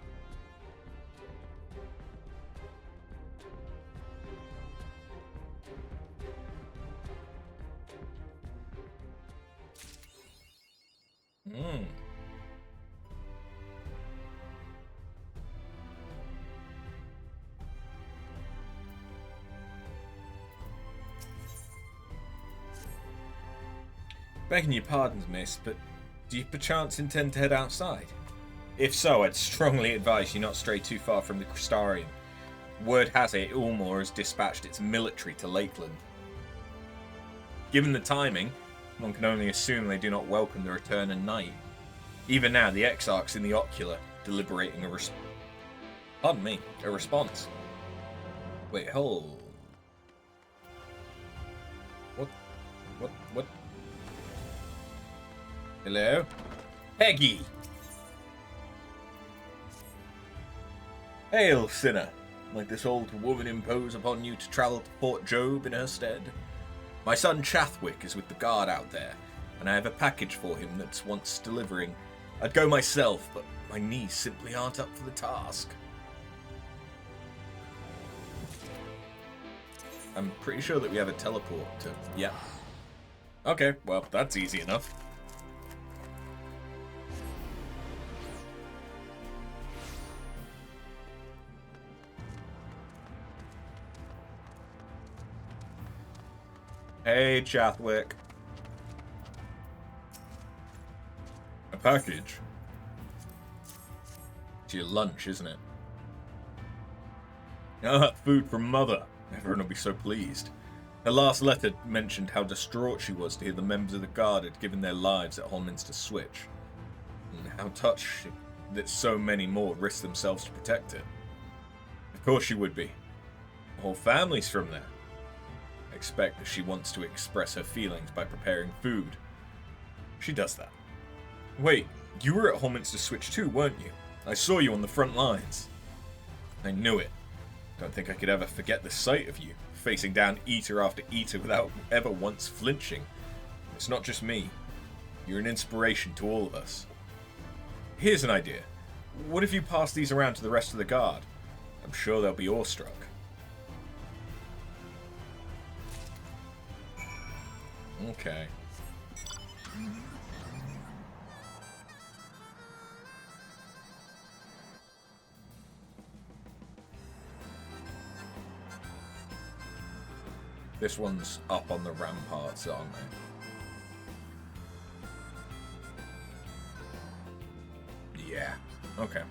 Begging your pardons, miss, but do you perchance intend to head outside? If so, I'd strongly advise you not stray too far from the Crystarium. Word has it Ulmor has dispatched its military to Lakeland. Given the timing, one can only assume they do not welcome the return of night. Even now, the Exarch's in the Ocular, deliberating a response. Wait, hold. What? Hello? Peggy! Hail, sinner. Might this old woman impose upon you to travel to Port Job in her stead? My son Chathwick is with the guard out there, and I have a package for him that's wants delivering. I'd go myself, but my knees simply aren't up for the task. I'm pretty sure that we have a teleport to... Yeah. Okay, well, that's easy enough. Hey, Chathwick. A package? It's your lunch, isn't it? Ah, food from Mother. Everyone will be so pleased. Her last letter mentioned how distraught she was to hear the members of the Guard had given their lives at Holminster Switch, and how touched that so many more risked themselves to protect it. Of course she would be. The whole family's from there. I expect that she wants to express her feelings by preparing food. She does that. Wait, you were at Holminster Switch too, weren't you? I saw you on the front lines. I knew it. Don't think I could ever forget the sight of you, facing down eater after eater without ever once flinching. It's not just me. You're an inspiration to all of us. Here's an idea. What if you pass these around to the rest of the Guard? I'm sure they'll be awestruck. Okay. This one's up on the ramparts, aren't they? Yeah. Okay.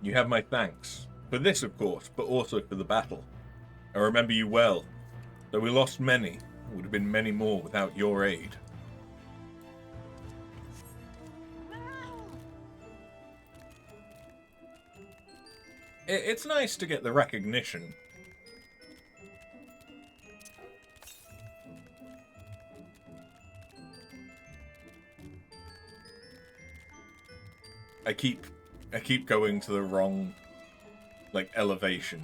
You have my thanks. For this, of course, but also for the battle. I remember you well. Though we lost many, there would have been many more without your aid. It's nice to get the recognition. I keep going to the wrong, like, elevation.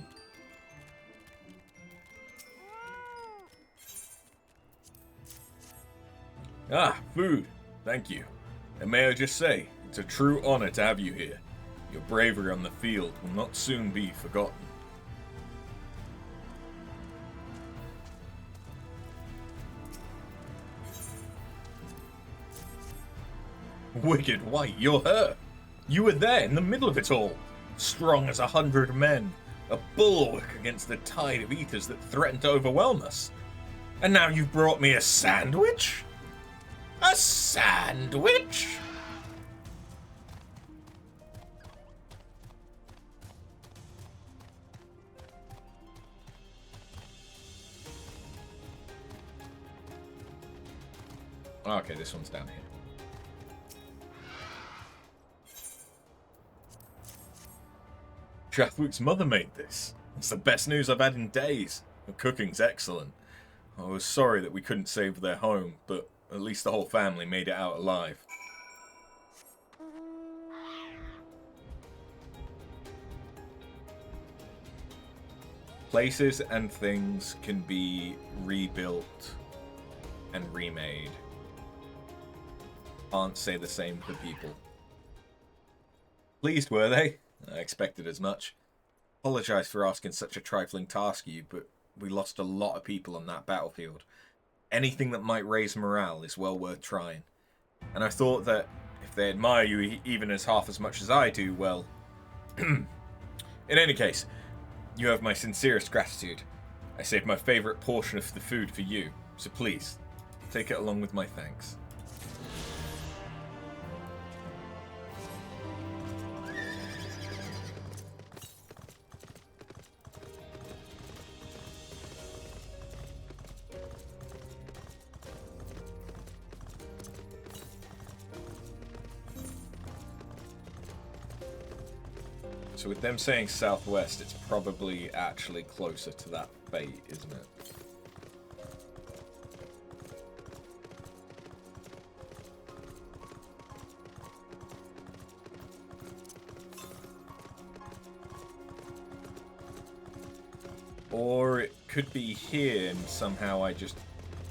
Ah, food. Thank you. And may I just say, it's a true honor to have you here. Your bravery on the field will not soon be forgotten. Wicked White, you're her. You were there in the middle of it all, strong as 100 men, a bulwark against the tide of eaters that threatened to overwhelm us. And now you've brought me a sandwich? A sandwich? Okay, this one's down here. Trathwick's mother made this. It's the best news I've had in days. The cooking's excellent. I was sorry that we couldn't save their home, but at least the whole family made it out alive. Places and things can be rebuilt and remade. Can't say the same for people. Pleased, were they? I expected as much. Apologise for asking such a trifling task of you, but we lost a lot of people on that battlefield. Anything that might raise morale is well worth trying. And I thought that if they admire you even as half as much as I do, well... In any case, you have my sincerest gratitude. I saved my favourite portion of the food for you, so please, take it along with my thanks. So with them saying southwest, it's probably actually closer to that fate, isn't it? Or it could be here and somehow I just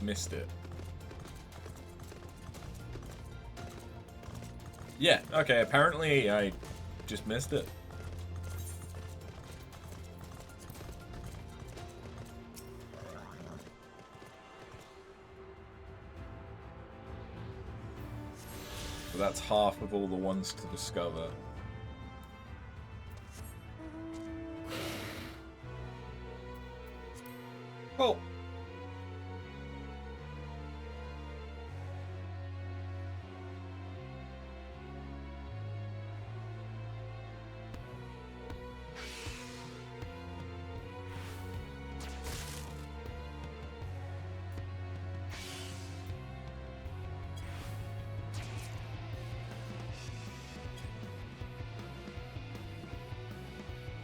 missed it. Yeah, okay, apparently I just missed it. So that's half of all the ones to discover. Oh.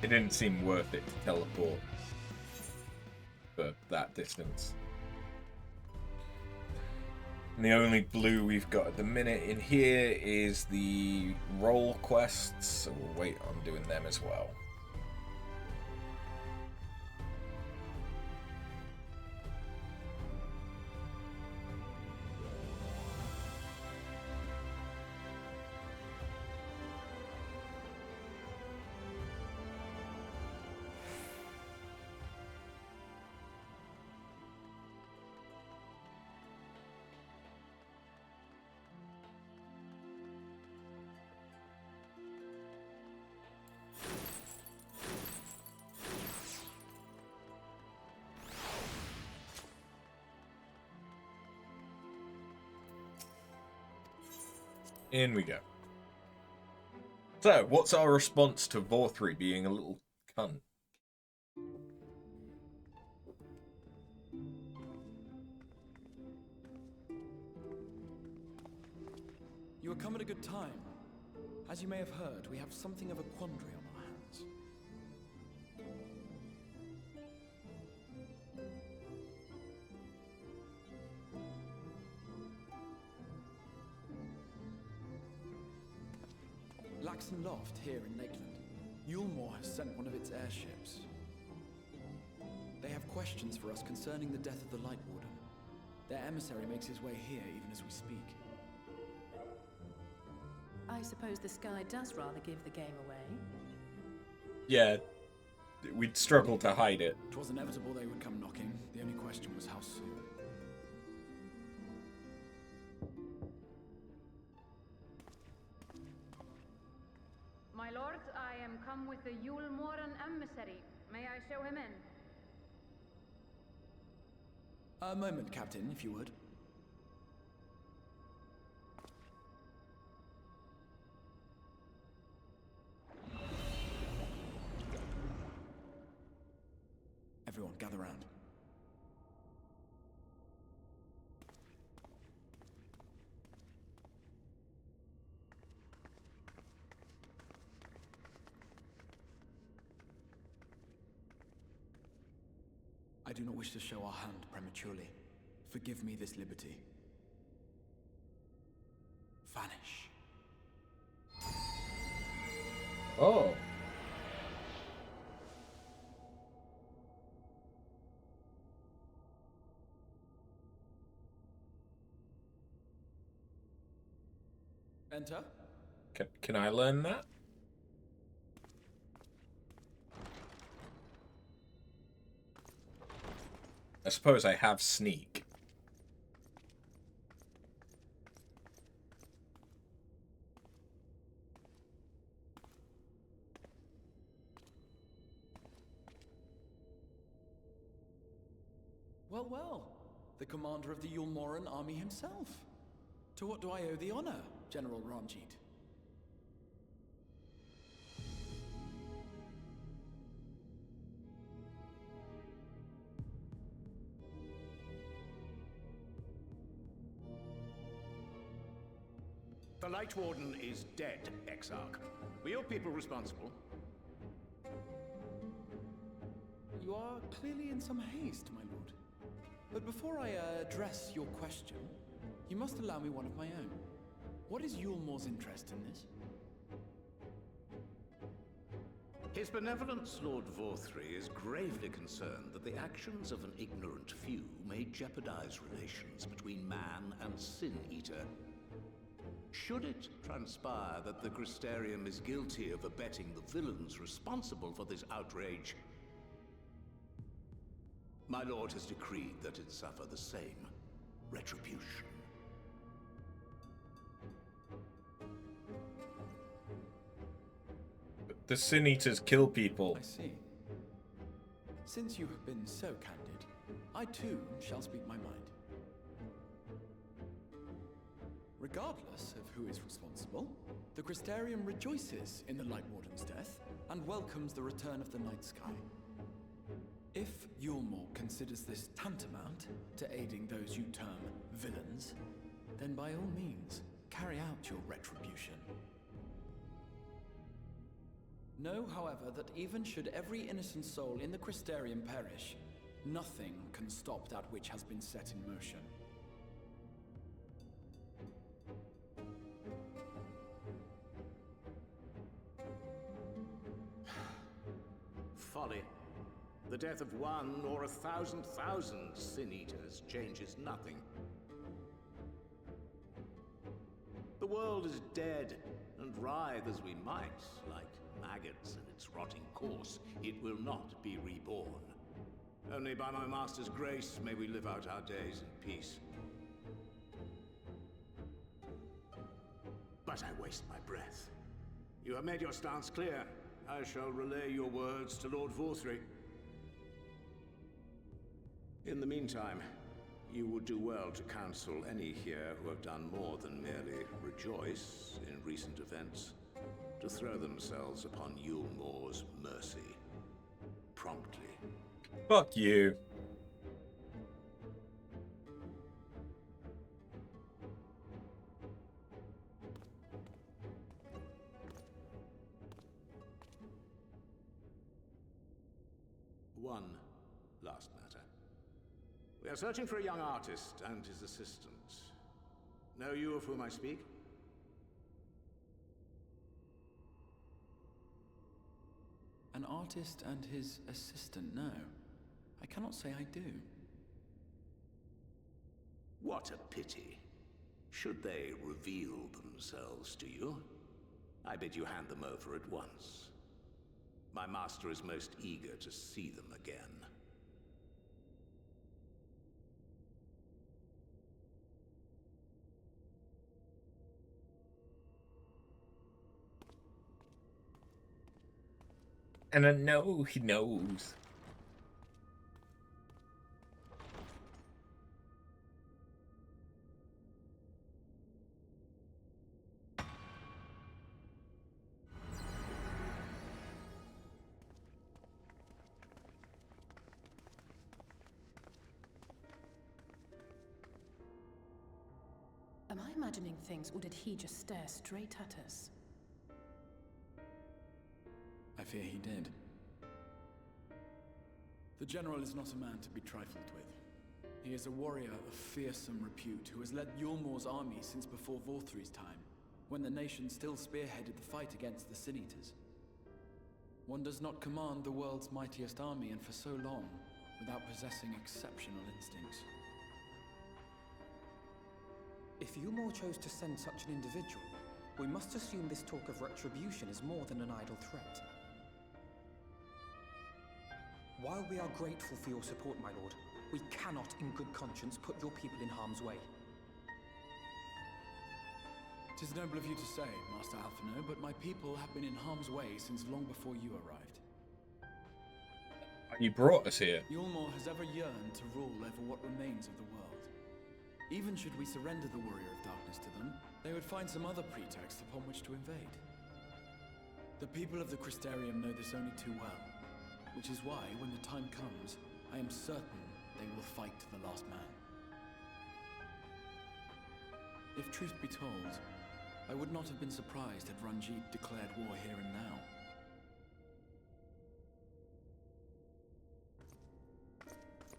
It didn't seem worth it to teleport for that distance. And the only blue we've got at the minute in here is the role quests, so we'll wait on doing them as well. In we go. So, what's our response to Vorthri being a little cunt? You have come at a good time. As you may have heard, we have something of a quandary on our hands. Flaxen Loft here in Lakeland. Yulmore has sent one of its airships. They have questions for us concerning the death of the Light Warden. Their emissary makes his way here even as we speak. I suppose the sky does rather give the game away. Yeah, we'd struggle to hide it. It was inevitable they would come knocking. The only question was how soon. My lord, I am come with the Yulmoran emissary. May I show him in? A moment, Captain, if you would. Everyone, gather round. I do not wish to show our hand prematurely. Forgive me this liberty. Vanish. Oh. Enter. Can I learn that? I suppose I have sneak. Well, well. The commander of the Yulmoran army himself. To what do I owe the honor, General Ranjit? The Light Warden is dead, Exarch. Were your people responsible? You are clearly in some haste, my lord. But before I address your question, you must allow me one of my own. What is Yulmore's interest in this? His benevolence, Lord Vorthry, is gravely concerned that the actions of an ignorant few may jeopardize relations between man and Sin-Eater. Should it transpire that the Crystarium is guilty of abetting the villains responsible for this outrage, my lord has decreed that it suffer the same retribution. The Sin Eaters kill people. I see. Since you have been so candid, I too shall speak my mind. Regardless of who is responsible, the Crystarium rejoices in the Light Warden's death and welcomes the return of the night sky. If Yulmore considers this tantamount to aiding those you term villains, then by all means, carry out your retribution. Know, however, that even should every innocent soul in the Crystarium perish, nothing can stop that which has been set in motion. Folly. The death of one or 1,000,000 Sin-Eaters changes nothing. The world is dead, and writhe as we might, like maggots in its rotting corpse, it will not be reborn. Only by my master's grace may we live out our days in peace. But I waste my breath. You have made your stance clear. I shall relay your words to Lord Vorthry. In the meantime, you would do well to counsel any here who have done more than merely rejoice in recent events, to throw themselves upon Yulmore's mercy. Promptly. Fuck you. One last matter. We are searching for a young artist and his assistant. Know you of whom I speak? An artist and his assistant, no. I cannot say I do. What a pity. Should they reveal themselves to you, I bid you hand them over at once. My master is most eager to see them again. And I know he knows. Am I imagining things, or did he just stare straight at us? I fear he did. The General is not a man to be trifled with. He is a warrior of fearsome repute who has led Yulmor's army since before Vorthri's time, when the nation still spearheaded the fight against the Sin Eaters. One does not command the world's mightiest army, and for so long, without possessing exceptional instincts. If Yulmor chose to send such an individual, we must assume this talk of retribution is more than an idle threat. While we are grateful for your support, my lord, we cannot in good conscience put your people in harm's way. 'Tis noble of you to say, Master Alphino, but my people have been in harm's way since long before you arrived. You brought us here. Yulmor has ever yearned to rule over what remains of the world. Even should we surrender the Warrior of Darkness to them, they would find some other pretext upon which to invade. The people of the Crystarium know this only too well, which is why, when the time comes, I am certain they will fight to the last man. If truth be told, I would not have been surprised had Ranjit declared war here and now.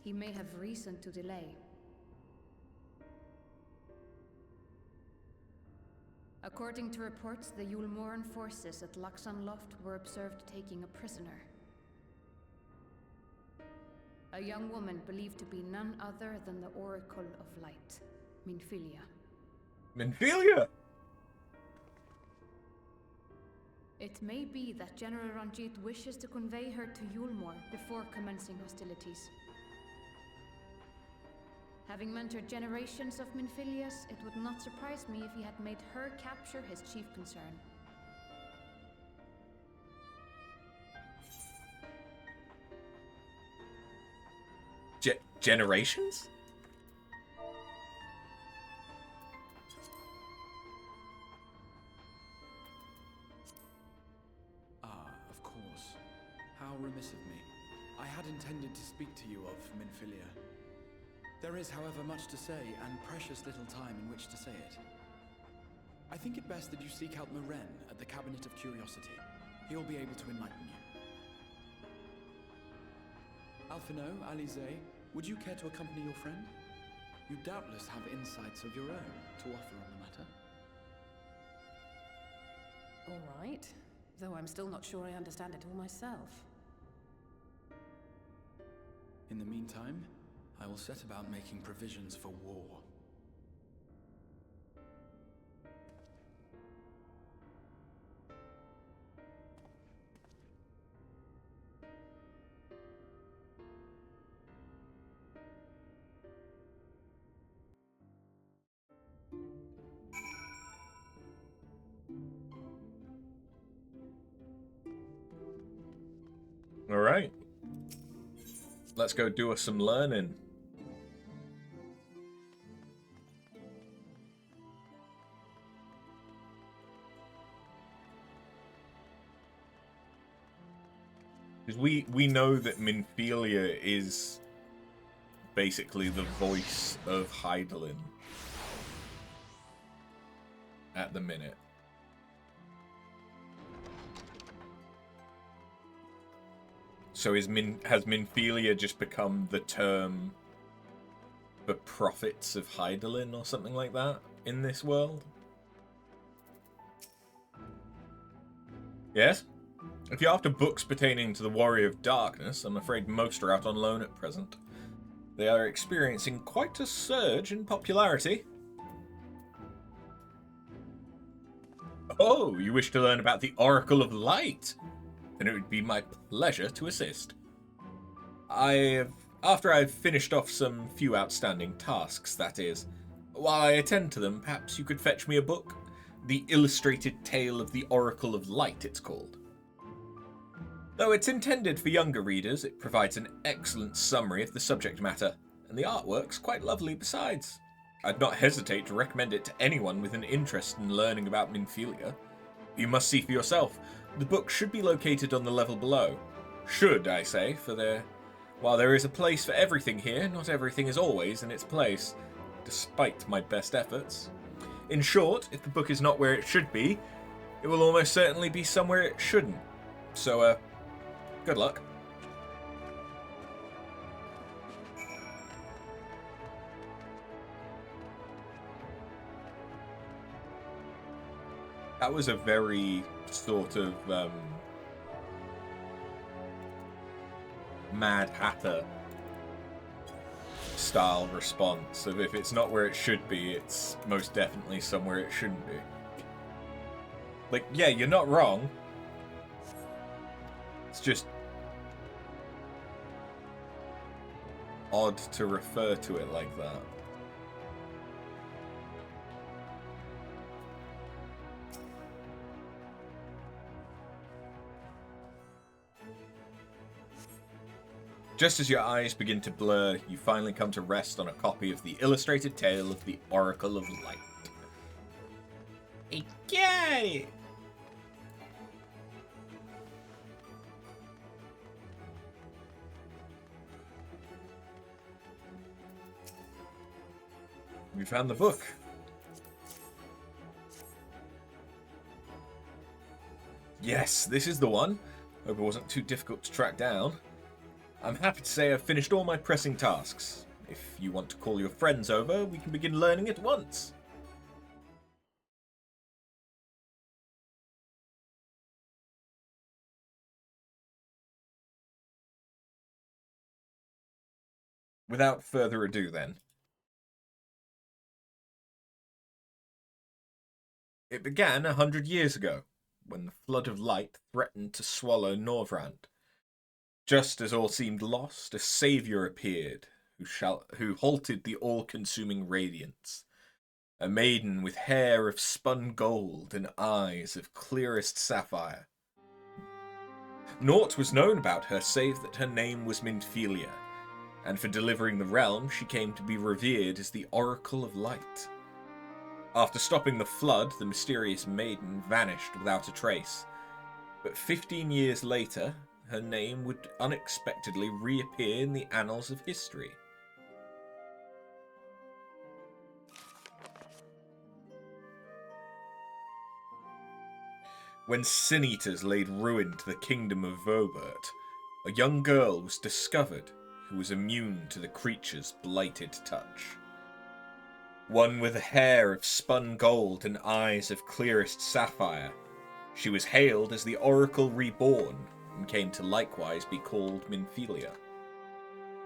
He may have reason to delay. According to reports, the Yulmoran forces at Laxan Loft were observed taking a prisoner. A young woman believed to be none other than the Oracle of Light, Minfilia. Minfilia? It may be that General Ranjit wishes to convey her to Yulmor before commencing hostilities. Having mentored generations of Minfilias, it would not surprise me if he had made her capture his chief concern. Generations? Of course. How remiss of me. I had intended to speak to you of Minfilia. There is, however, much to say, and precious little time in which to say it. I think it best that you seek out Meren at the Cabinet of Curiosity. He'll be able to enlighten you. Alphino, Alize, would you care to accompany your friend? You doubtless have insights of your own to offer on the matter. All right, though I'm still not sure I understand it all myself. In the meantime, I will set about making provisions for war. All right. Let's go do us some learning. Because we know that Minfilia is basically the voice of Hydaelyn at the minute. So has Minfilia just become the term for prophets of Hydaelyn or something like that in this world? Yes? If you're after books pertaining to the Warrior of Darkness, I'm afraid most are out on loan at present. They are experiencing quite a surge in popularity. Oh, you wish to learn about the Oracle of Light? Then it would be my pleasure to assist. After I've finished off some few outstanding tasks, that is, while I attend to them, perhaps you could fetch me a book? The Illustrated Tale of the Oracle of Light, it's called. Though it's intended for younger readers, it provides an excellent summary of the subject matter, and the artwork's quite lovely besides. I'd not hesitate to recommend it to anyone with an interest in learning about Minfilia. You must see for yourself. The book should be located on the level below. Should, I say, while there is a place for everything here, not everything is always in its place, despite my best efforts. In short, if the book is not where it should be, it will almost certainly be somewhere it shouldn't. So, good luck. That was a very sort of Mad Hatter style response of if it's not where it should be, it's most definitely somewhere it shouldn't be. Like, yeah, you're not wrong. It's just odd to refer to it like that. Just as your eyes begin to blur, you finally come to rest on a copy of the Illustrated Tale of the Oracle of Light. I got it! We found the book. Yes, this is the one. Hope it wasn't too difficult to track down. I'm happy to say I've finished all my pressing tasks. If you want to call your friends over, we can begin learning at once. Without further ado, then. It began 100 years ago, when the flood of light threatened to swallow Norvrand. Just as all seemed lost, a saviour appeared, who halted the all-consuming radiance. A maiden with hair of spun gold and eyes of clearest sapphire. Naught was known about her save that her name was Minfilia, and for delivering the realm she came to be revered as the Oracle of Light. After stopping the flood, the mysterious maiden vanished without a trace. But 15 years later, her name would unexpectedly reappear in the annals of history. When sin-eaters laid ruin to the kingdom of Vobert, a young girl was discovered who was immune to the creature's blighted touch. One with hair of spun gold and eyes of clearest sapphire, she was hailed as the Oracle Reborn, and came to likewise be called Minfilia.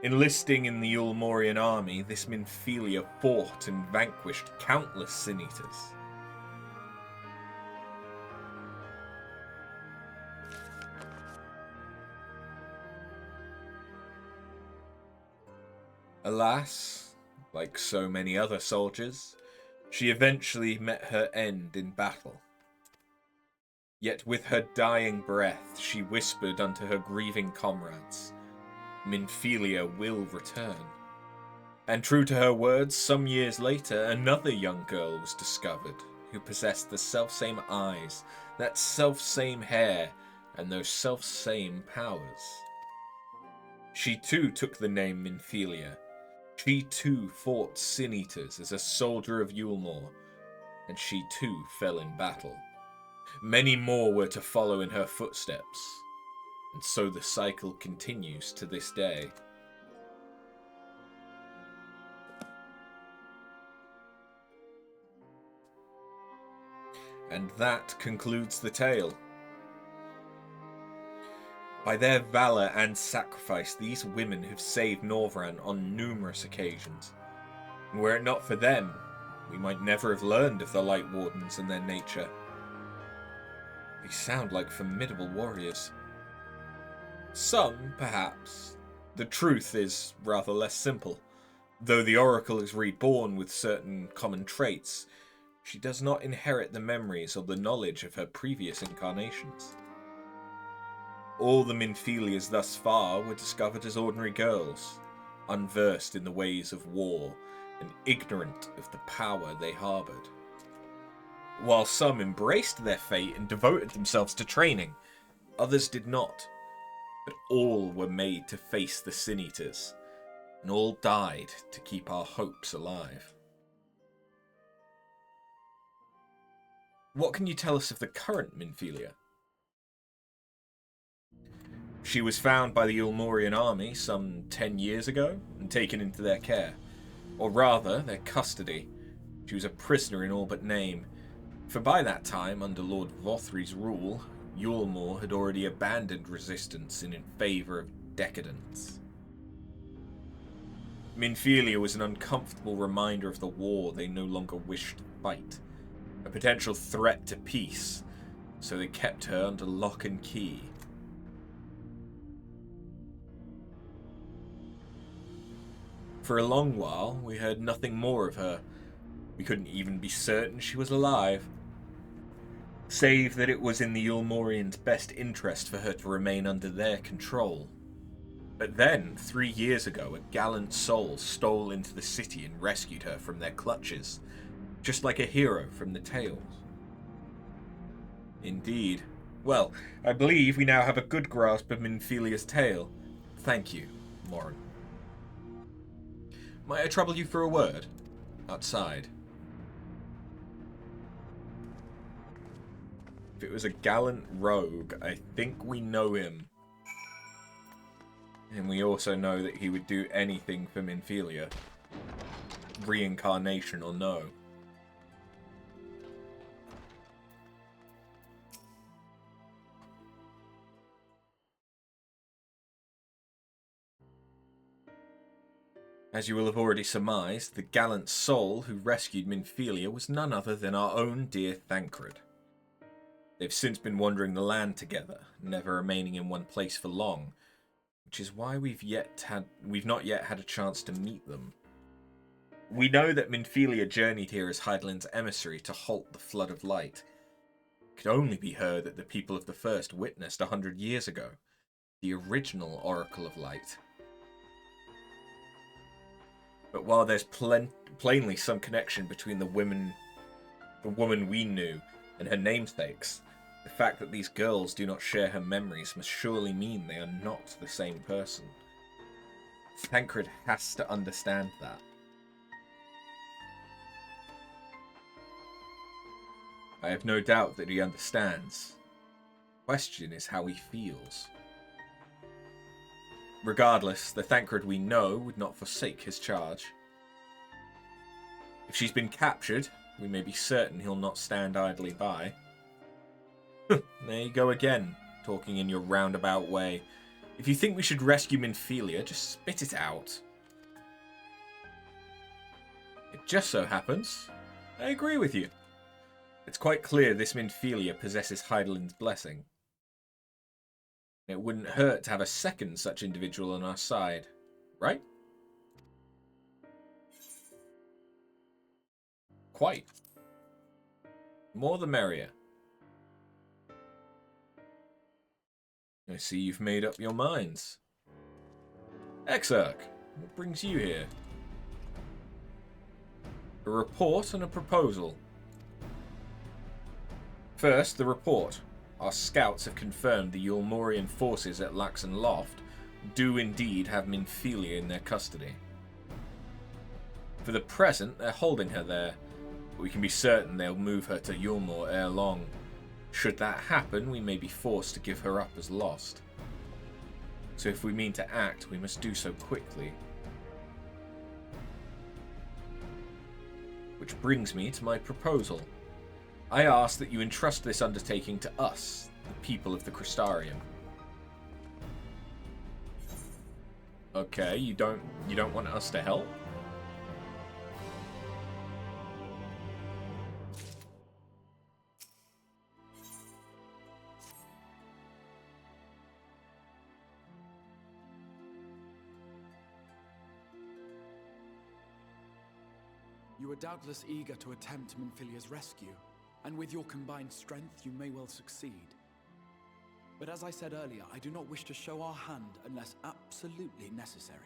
Enlisting in the Ulmorian army, this Minfilia fought and vanquished countless sin-eaters. Alas, like so many other soldiers, she eventually met her end in battle. Yet with her dying breath, she whispered unto her grieving comrades, Minfilia will return. And true to her words, some years later, another young girl was discovered, who possessed the selfsame eyes, that selfsame hair, and those selfsame powers. She too took the name Minfilia. She too fought sin-eaters as a soldier of Yulmore, and she too fell in battle. Many more were to follow in her footsteps, and so the cycle continues to this day. And that concludes the tale. By their valor and sacrifice, these women have saved Norvran on numerous occasions. And were it not for them, we might never have learned of the Light Wardens and their nature. They sound like formidable warriors. Some, perhaps. The truth is rather less simple. Though the Oracle is reborn with certain common traits, she does not inherit the memories or the knowledge of her previous incarnations. All the Minfilias thus far were discovered as ordinary girls, unversed in the ways of war and ignorant of the power they harboured. While some embraced their fate and devoted themselves to training, others did not. But all were made to face the Sin Eaters, and all died to keep our hopes alive. What can you tell us of the current Minfilia? She was found by the Ulmorian army some 10 years ago and taken into their care. Or rather, their custody. She was a prisoner in all but name, for by that time, under Lord Vothri's rule, Yulmor had already abandoned resistance in favour of decadence. Minfilia was an uncomfortable reminder of the war they no longer wished to fight, a potential threat to peace, so they kept her under lock and key. For a long while, we heard nothing more of her. We couldn't even be certain she was alive, save that it was in the Ulmorians' best interest for her to remain under their control. But then, 3 years ago, a gallant soul stole into the city and rescued her from their clutches, just like a hero from the tales. Indeed. Well, I believe we now have a good grasp of Minfilia's tale. Thank you, Morin. Might I trouble you for a word? Outside. If it was a gallant rogue, I think we know him. And we also know that he would do anything for Minfilia. Reincarnation or no. As you will have already surmised, the gallant soul who rescued Minfilia was none other than our own dear Thancred. They've since been wandering the land together, never remaining in one place for long, which is why we've not yet had a chance to meet them. We know that Minfilia journeyed here as Hydaelyn's emissary to halt the flood of light. It could only be her that the people of the First witnessed 100 years ago, the original Oracle of Light. But while there's plainly some connection between the woman we knew and her namesakes, the fact that these girls do not share her memories must surely mean they are not the same person. Thancred has to understand that. I have no doubt that he understands. The question is how he feels. Regardless, the Thancred we know would not forsake his charge. If she's been captured, we may be certain he'll not stand idly by. There you go again, talking in your roundabout way. If you think we should rescue Minfilia, just spit it out. It just so happens, I agree with you. It's quite clear this Minfilia possesses Hydaelyn's blessing. It wouldn't hurt to have a second such individual on our side, right? Quite. More the merrier. I see you've made up your minds. Emet-Selch, what brings you here? A report and a proposal. First, the report. Our scouts have confirmed the Ulmorian forces at Laxon Loft do indeed have Minfilia in their custody. For the present, they're holding her there, but we can be certain they'll move her to Yulmor ere long. Should that happen, we may be forced to give her up as lost. So if we mean to act, we must do so quickly. Which brings me to my proposal. I ask that you entrust this undertaking to us, the people of the Crystarium. Okay, you don't want us to help? You are doubtless eager to attempt Minfilia's rescue, and with your combined strength, you may well succeed. But as I said earlier, I do not wish to show our hand unless absolutely necessary.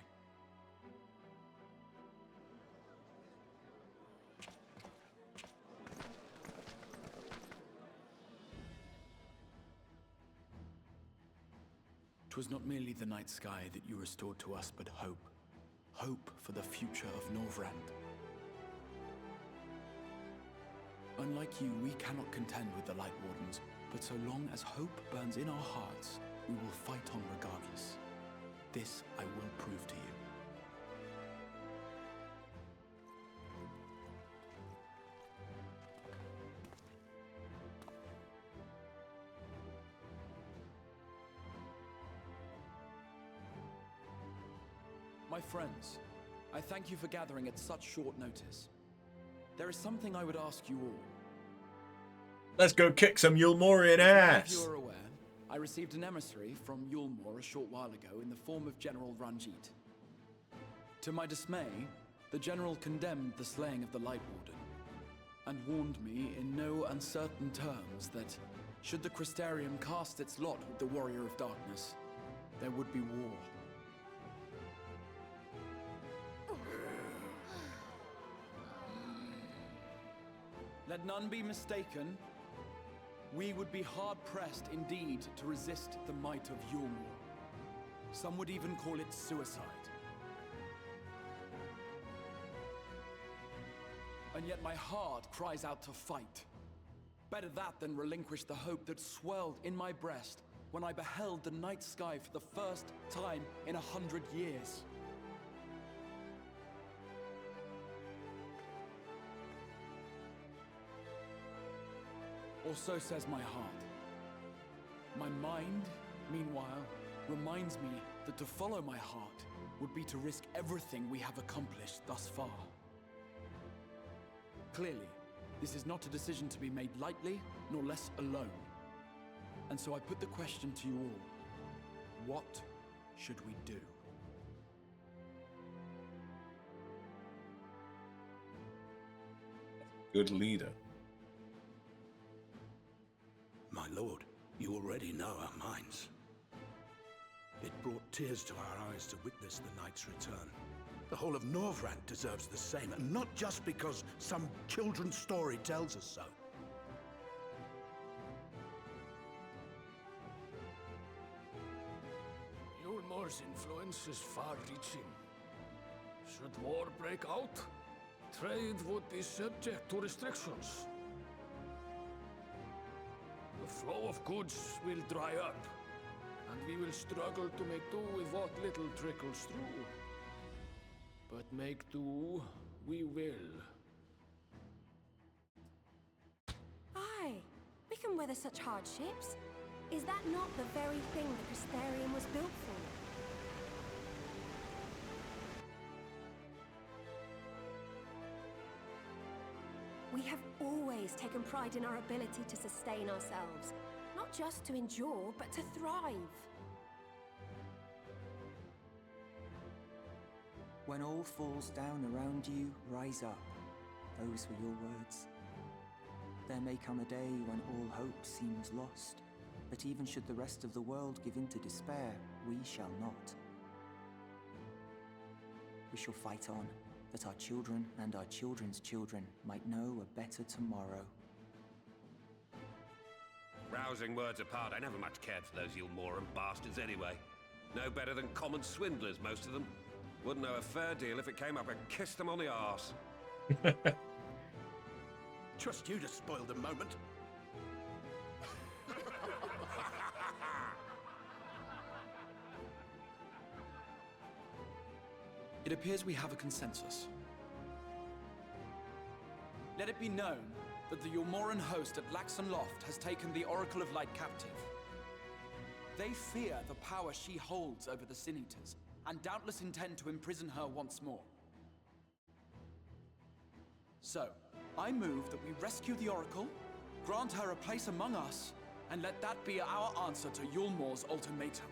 Twas not merely the night sky that you restored to us, but hope. Hope for the future of Norvrand. Unlike you, we cannot contend with the Light Wardens, but so long as hope burns in our hearts, we will fight on regardless. This I will prove to you. My friends, I thank you for gathering at such short notice. There is something I would ask you all. Let's go kick some Yulmorian ass! If you are aware, I received an emissary from Yulmor a short while ago in the form of General Ranjit. To my dismay, the General condemned the slaying of the Light Warden, and warned me in no uncertain terms that, should the Crystarium cast its lot with the Warrior of Darkness, there would be war. Let none be mistaken. We would be hard-pressed indeed to resist the might of Yulmor. Some would even call it suicide. And yet my heart cries out to fight. Better that than relinquish the hope that swelled in my breast when I beheld the night sky for the first time in 100 years. Or so says my heart. My mind, meanwhile, reminds me that to follow my heart would be to risk everything we have accomplished thus far. Clearly, this is not a decision to be made lightly, nor less alone. And so I put the question to you all. What should we do? Good leader. My lord, you already know our minds. It brought tears to our eyes to witness the knight's return. The whole of Norvrand deserves the same, and not just because some children's story tells us so. Yulmor's influence is far-reaching. Should war break out, trade would be subject to restrictions. The flow of goods will dry up, and we will struggle to make do with what little trickles through. But make do, we will. Aye, we can weather such hardships. Is that not the very thing the Crystarium was built for? We have always taken pride in our ability to sustain ourselves. Not just to endure, but to thrive. When all falls down around you, rise up. Those were your words. There may come a day when all hope seems lost, but even should the rest of the world give in to despair, we shall not. We shall fight on, that our children and our children's children might know a better tomorrow. Rousing words apart, I never much cared for those Yulmoran bastards anyway. No better than common swindlers, most of them. Wouldn't know a fair deal if it came up and kissed them on the arse. Trust you to spoil the moment. It appears we have a consensus. Let it be known that the Yulmoran host at Laxon Loft has taken the Oracle of Light captive. They fear the power she holds over the Sin Eaters, and doubtless intend to imprison her once more. So, I move that we rescue the Oracle, grant her a place among us, and let that be our answer to Yulmor's ultimatum.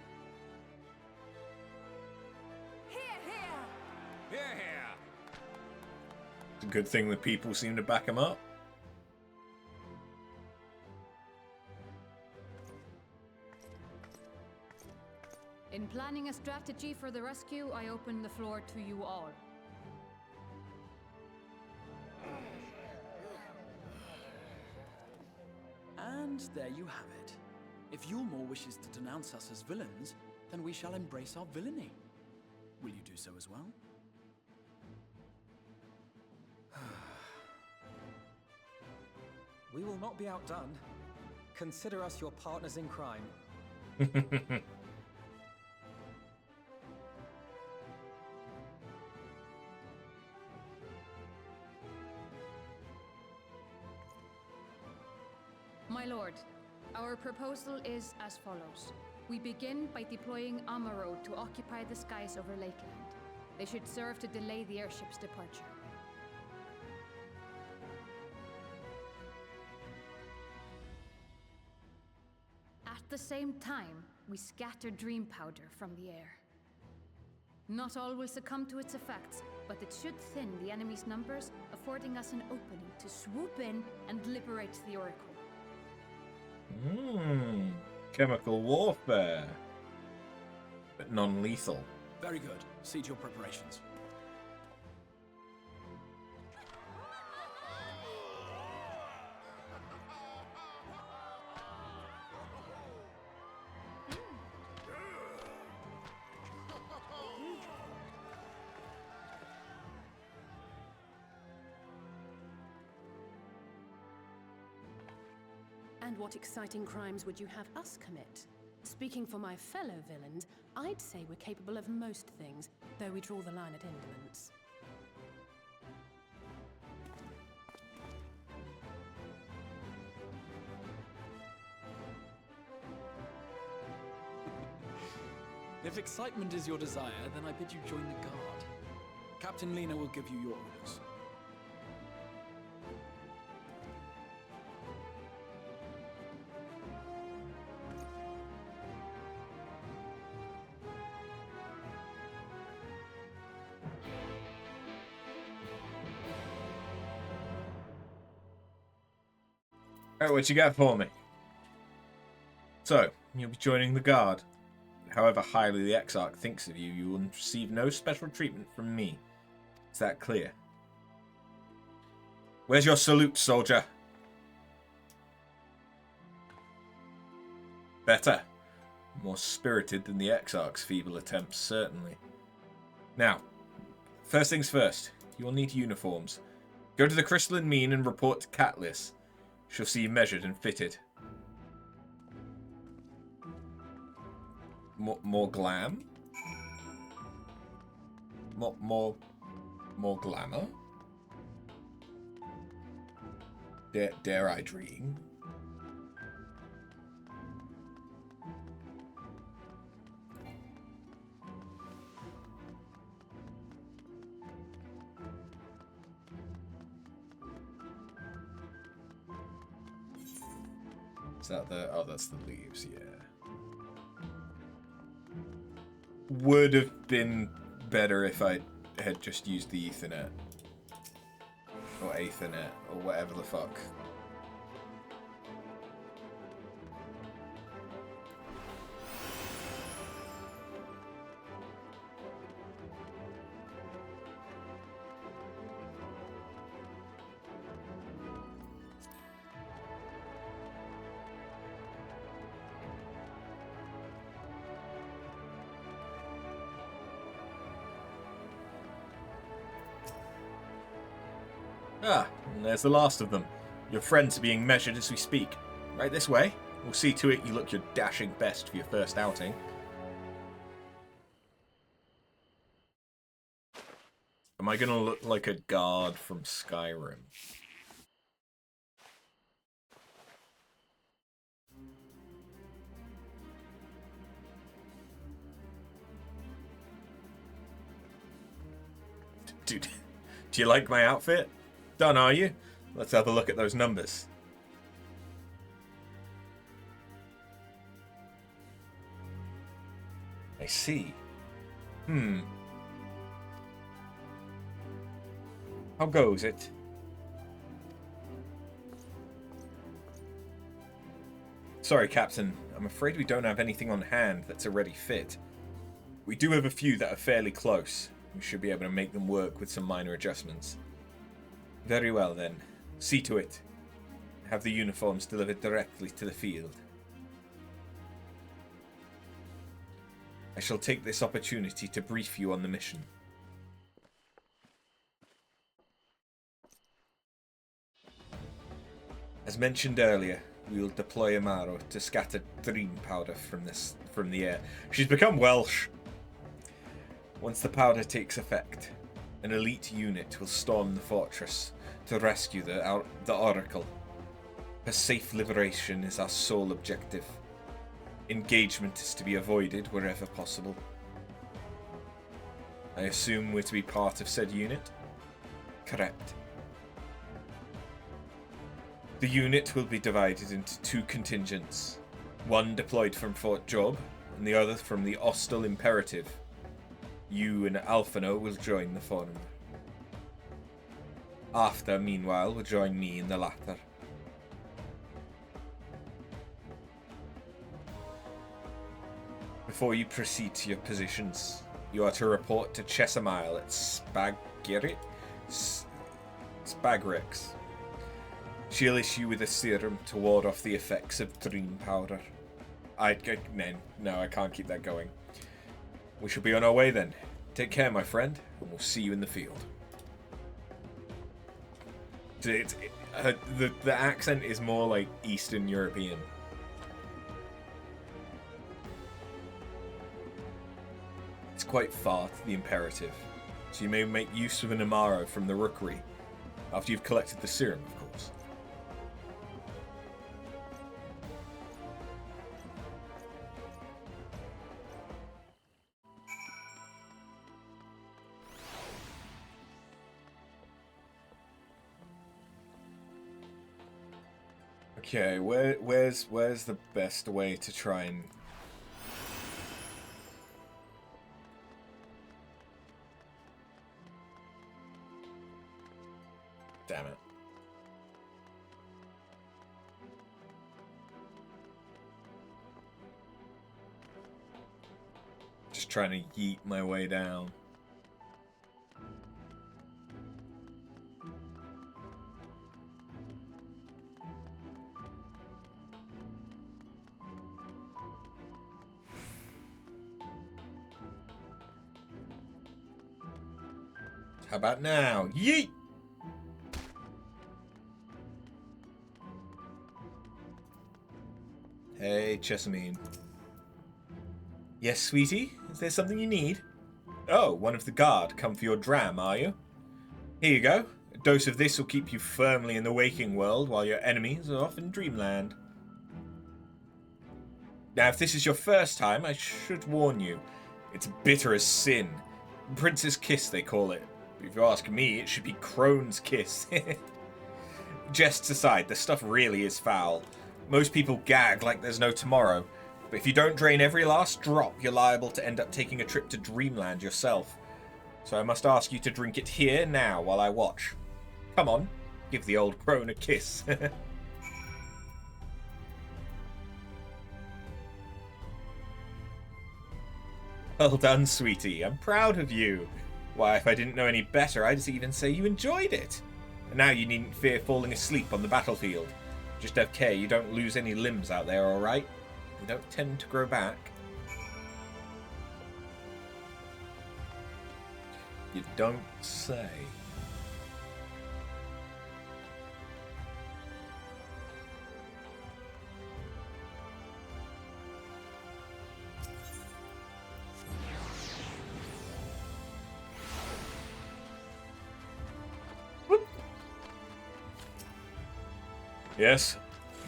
Hear, hear! Here, here! It's a good thing the people seem to back him up. In planning a strategy for the rescue, I open the floor to you all. And there you have it. If Yulmor wishes to denounce us as villains, then we shall embrace our villainy. Will you do so as well? We will not be outdone. Consider us your partners in crime. My lord, our proposal is as follows. We begin by deploying Amarode to occupy the skies over Lakeland. They should serve to delay the airship's departure. At the same time, we scatter dream powder from the air. Not all will succumb to its effects, but it should thin the enemy's numbers, affording us an opening to swoop in and liberate the Oracle. Chemical warfare. But non-lethal. Very good. See to your preparations. And what exciting crimes would you have us commit? Speaking for my fellow villains, I'd say we're capable of most things, though we draw the line at indolence. If excitement is your desire, then I bid you join the guard. Captain Lena will give you your orders. Alright, what you got for me? So, you'll be joining the guard. However highly the Exarch thinks of you, you will receive no special treatment from me. Is that clear? Where's your salute, soldier? Better. More spirited than the Exarch's feeble attempts, certainly. Now, first things first, you will need uniforms. Go to the Crystalline Mean and report to Catlis. She'll see you measured and fitted. More glam? More glamour? Dare I dream? Is that the... Oh, that's the leaves, yeah. Would have been better if I had just used the Ethernet. Or Aethernet, or whatever the fuck. Ah, and there's the last of them. Your friends are being measured as we speak. Right this way. We'll see to it you look your dashing best for your first outing. Am I gonna look like a guard from Skyrim? Dude, do you like my outfit? Done, are you? Let's have a look at those numbers. I see. How goes it? Sorry, Captain. I'm afraid we don't have anything on hand that's a ready fit. We do have a few that are fairly close. We should be able to make them work with some minor adjustments. Very well, then. See to it. Have the uniforms delivered directly to the field. I shall take this opportunity to brief you on the mission. As mentioned earlier, we will deploy Amaro to scatter dream powder from the air. She's become Welsh. Once the powder takes effect, an elite unit will storm the fortress to rescue the Oracle. Her safe liberation is our sole objective. Engagement is to be avoided wherever possible. I assume we're to be part of said unit? Correct. The unit will be divided into two contingents. One deployed from Fort Job, and the other from the Hostile Imperative. You and Alphino will join the former. After, meanwhile, will join me in the latter. Before you proceed to your positions, you are to report to Chesamile at Spagrex. She'll issue with a serum to ward off the effects of dream powder. No, I can't keep that going. We shall be on our way then. Take care, my friend, and we'll see you in the field. The accent is more like Eastern European. It's quite far to the Imperative, so you may make use of an Amaro from the Rookery, after you've collected the serum, of course. Okay, where's the best way to try and... Damn it. Just trying to yeet my way down. How about now? Yeet! Hey, Chesamine. Yes, sweetie? Is there something you need? Oh, one of the guard. Come for your dram, are you? Here you go. A dose of this will keep you firmly in the waking world while your enemies are off in dreamland. Now, if this is your first time, I should warn you. It's bitter as sin. Prince's Kiss, they call it. If you ask me, it should be Crone's Kiss. Jests aside, the stuff really is foul. Most people gag like there's no tomorrow. But if you don't drain every last drop, you're liable to end up taking a trip to Dreamland yourself. So I must ask you to drink it here, now, while I watch. Come on, give the old crone a kiss. Well done, sweetie. I'm proud of you. Why, if I didn't know any better, I'd even say you enjoyed it. And now you needn't fear falling asleep on the battlefield. Just have care you don't lose any limbs out there, alright? They don't tend to grow back. You don't say. Yes?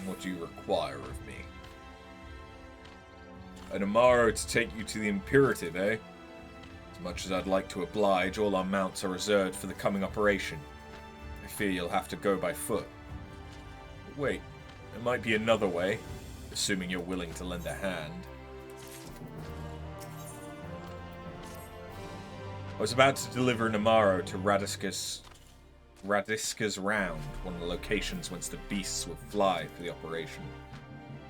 What do you require of me? An Amaro to take you to the Imperative, eh? It's Much as I'd like to oblige, all our mounts are reserved for the coming operation. I fear you'll have to go by foot. But wait, there might be another way, assuming you're willing to lend a hand. I was about to deliver an Amaro to Radiska's Round, one of the locations whence the beasts will fly for the operation.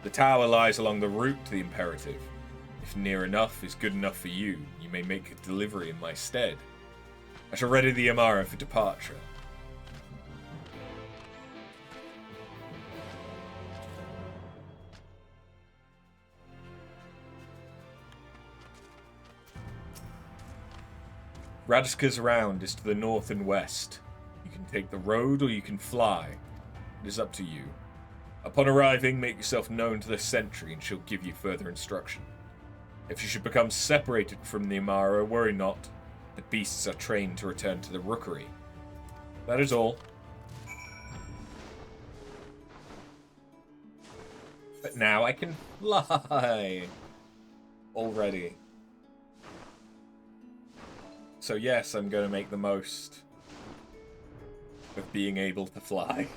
The tower lies along the route to the Imperative. If near enough is good enough for you, you may make a delivery in my stead. I shall ready the Amaro for departure. Radiska's Round is to the north and west. You can take the road or you can fly. It is up to you. Upon arriving, make yourself known to the sentry and she'll give you further instruction. If you should become separated from the Amaro, worry not. The beasts are trained to return to the rookery. That is all. But now I can fly. Already. So yes, I'm going to make the most of being able to fly.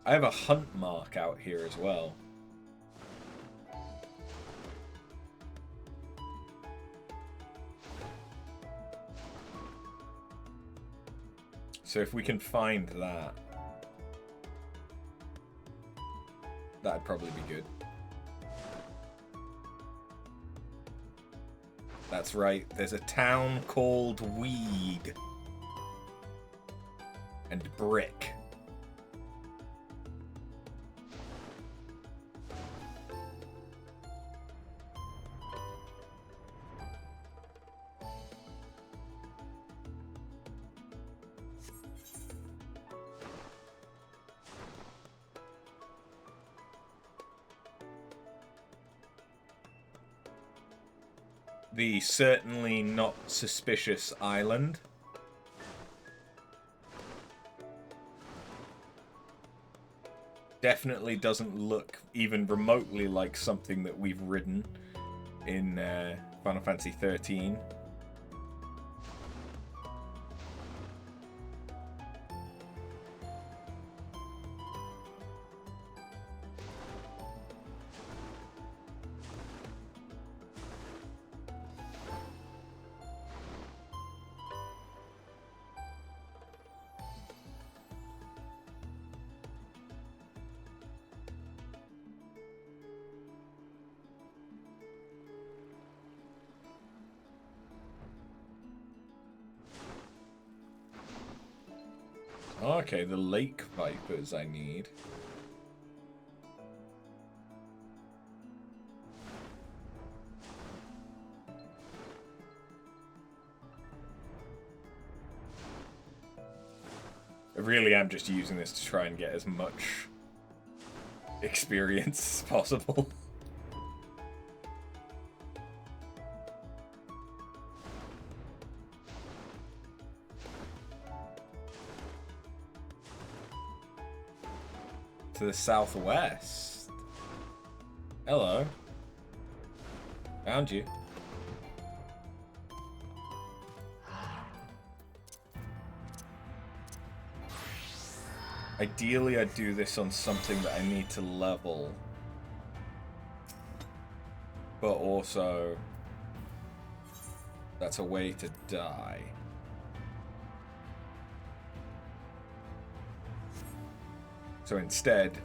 I have a hunt mark out here as well. So if we can find that, that'd probably be good. That's right, there's a town called Weed. And Brick. The certainly not suspicious island. Definitely doesn't look even remotely like something that we've ridden in Final Fantasy XIII. Okay, the lake vipers I need. I really am just using this to try and get as much experience as possible. To the southwest. Hello. Found you. Ideally, I'd do this on something that I need to level. But also, that's a way to die. So instead,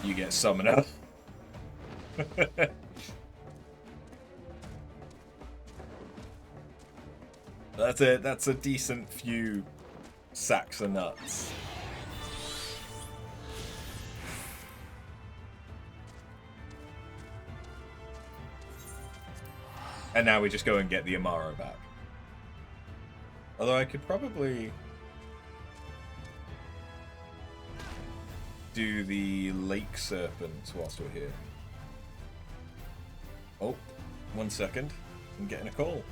you get summoner. That's it. That's a decent few sacks of nuts. And now we just go and get the Amaro back. Although I could probably do the lake serpents whilst we're here. Oh, 1 second. I'm getting a call.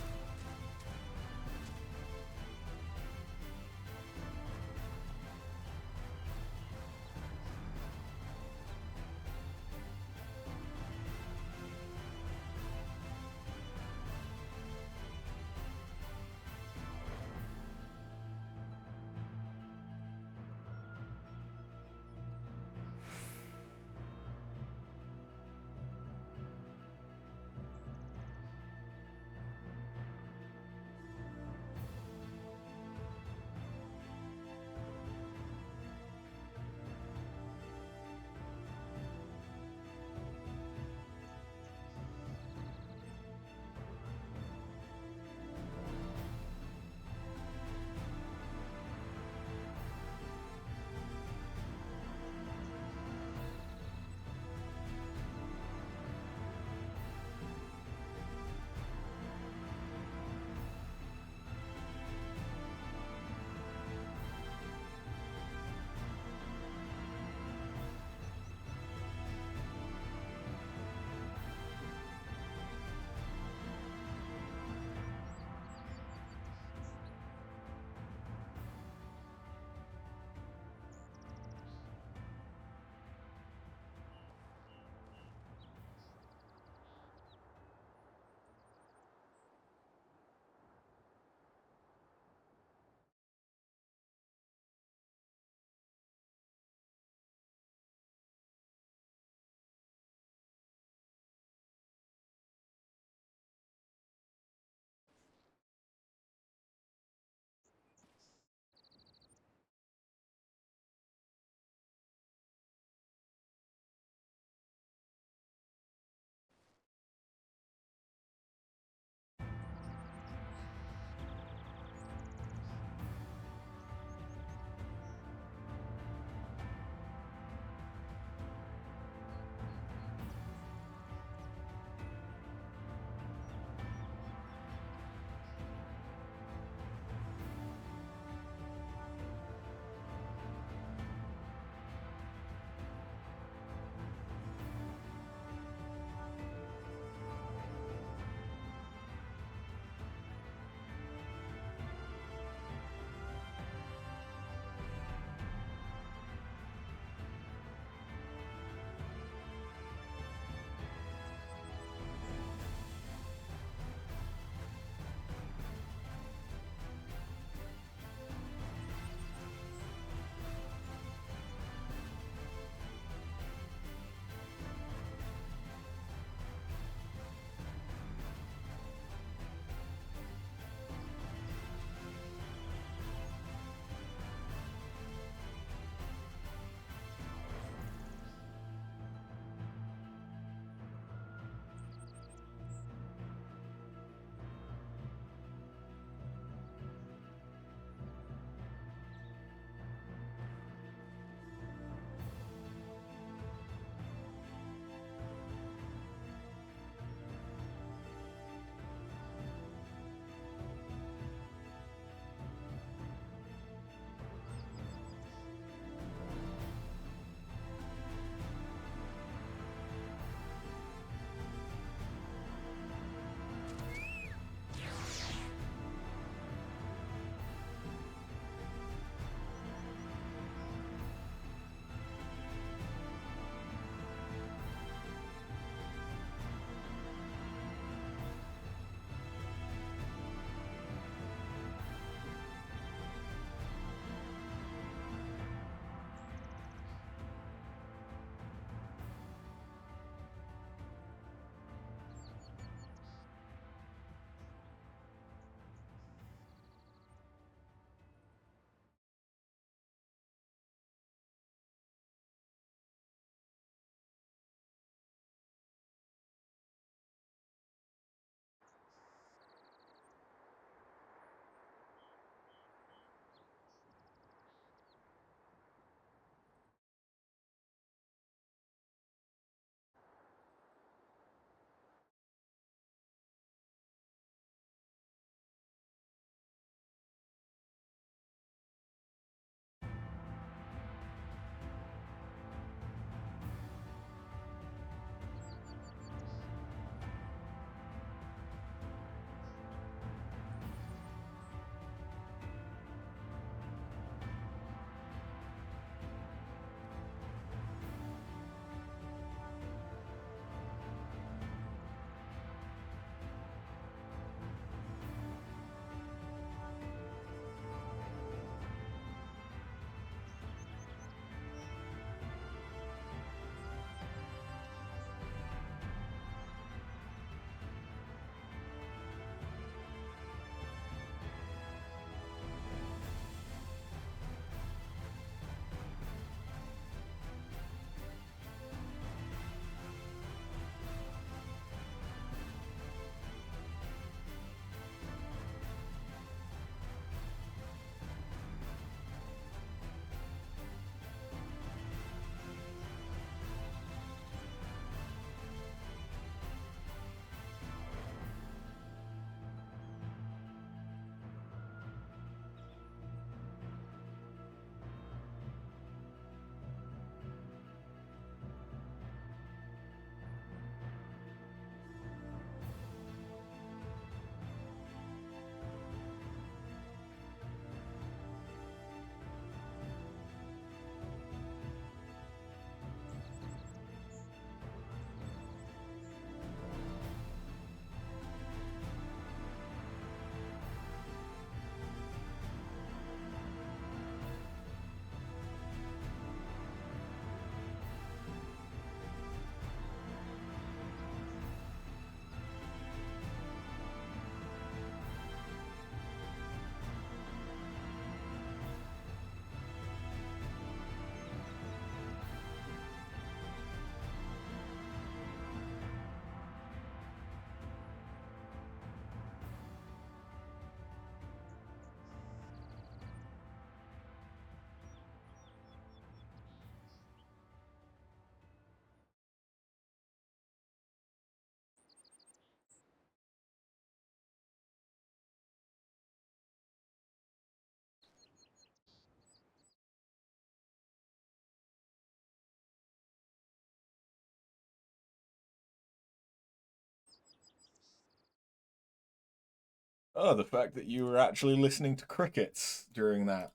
Oh, the fact that you were actually listening to crickets during that.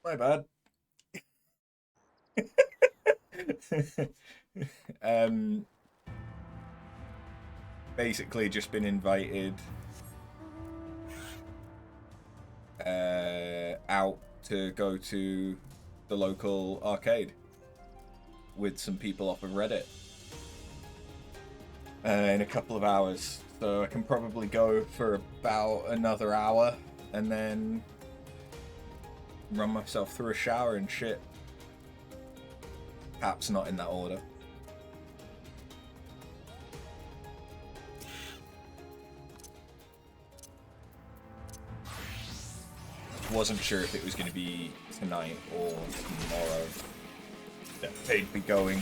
My bad. Basically just been invited out to go to the local arcade with some people off of Reddit in a couple of hours. So I can probably go for about another hour and then run myself through a shower and shit. Perhaps not in that order. Wasn't sure if it was going to be tonight or tomorrow that they'd be going.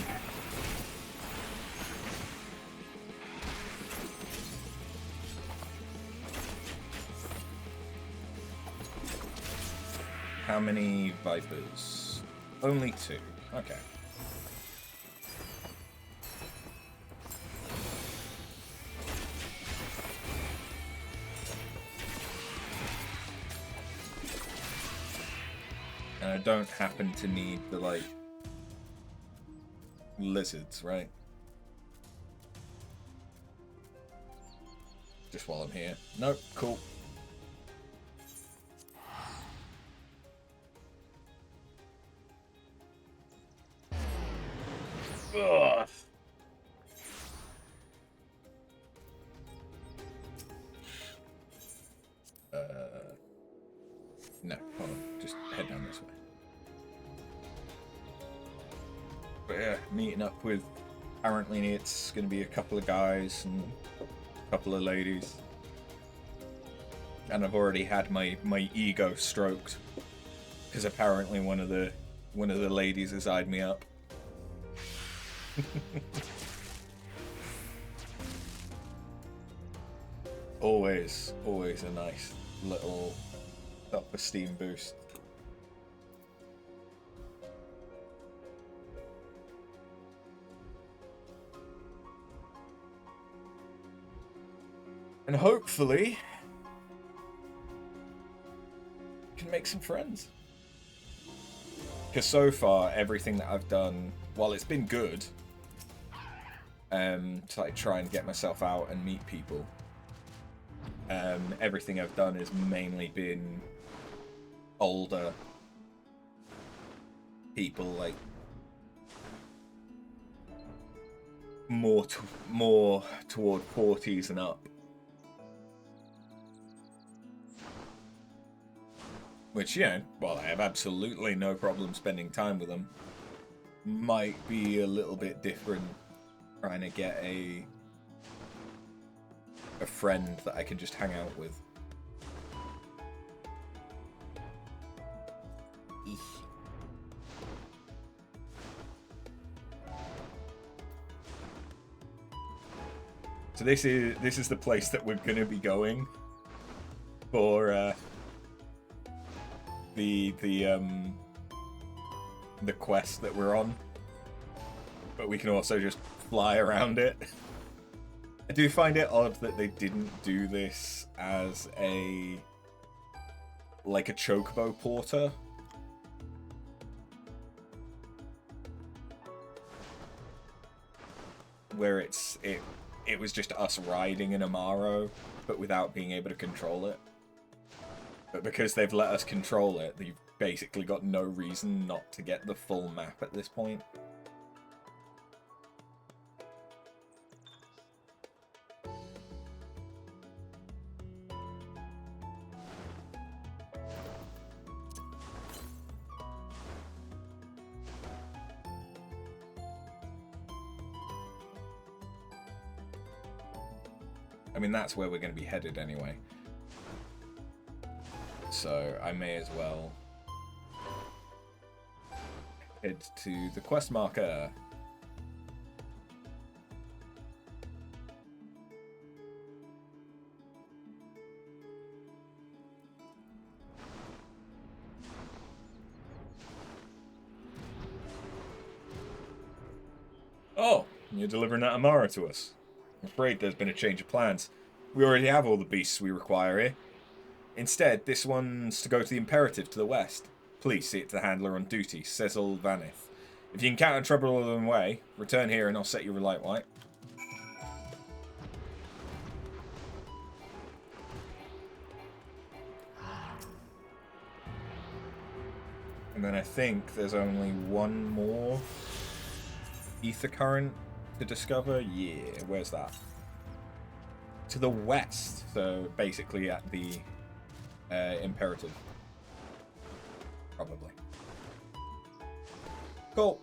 How many Vipers? Only 2. Okay. And I don't happen to need the, like, lizards, right? Just while I'm here. Nope, cool. Ugh. No, hold on. Just head down this way. But yeah, meeting up with, apparently it's going to be a couple of guys and a couple of ladies. And I've already had my ego stroked. Because apparently one of the ladies has eyed me up. always a nice little self-esteem boost. And hopefully can make some friends. Because so far everything that I've done, while it's been good, to like try and get myself out and meet people, everything I've done has mainly been older people, like more toward 40s and up. Which, yeah, well, I have absolutely no problem spending time with them. Might be a little bit different trying to get a friend that I can just hang out with. Eek. So this is the place that we're gonna be going for the quest that we're on, but we can also just fly around it. I do find it odd that they didn't do this as a chocobo porter. Where it was just us riding an Amaro, but without being able to control it. But because they've let us control it, they've basically got no reason not to get the full map at this point. I mean, that's where we're going to be headed anyway. So I may as well head to the quest marker. Oh, you're delivering that Amara to us. I'm afraid there's been a change of plans. We already have all the beasts we require here. Instead, this one's to go to the Imperative to the west. Please see it to the handler on duty, Cecil Vanith. If you encounter trouble along the way, return here and I'll set you a light white. And then I think there's only one more ether current to discover. Yeah, where's that? To the west, so basically at the Imperative. Probably. Cool.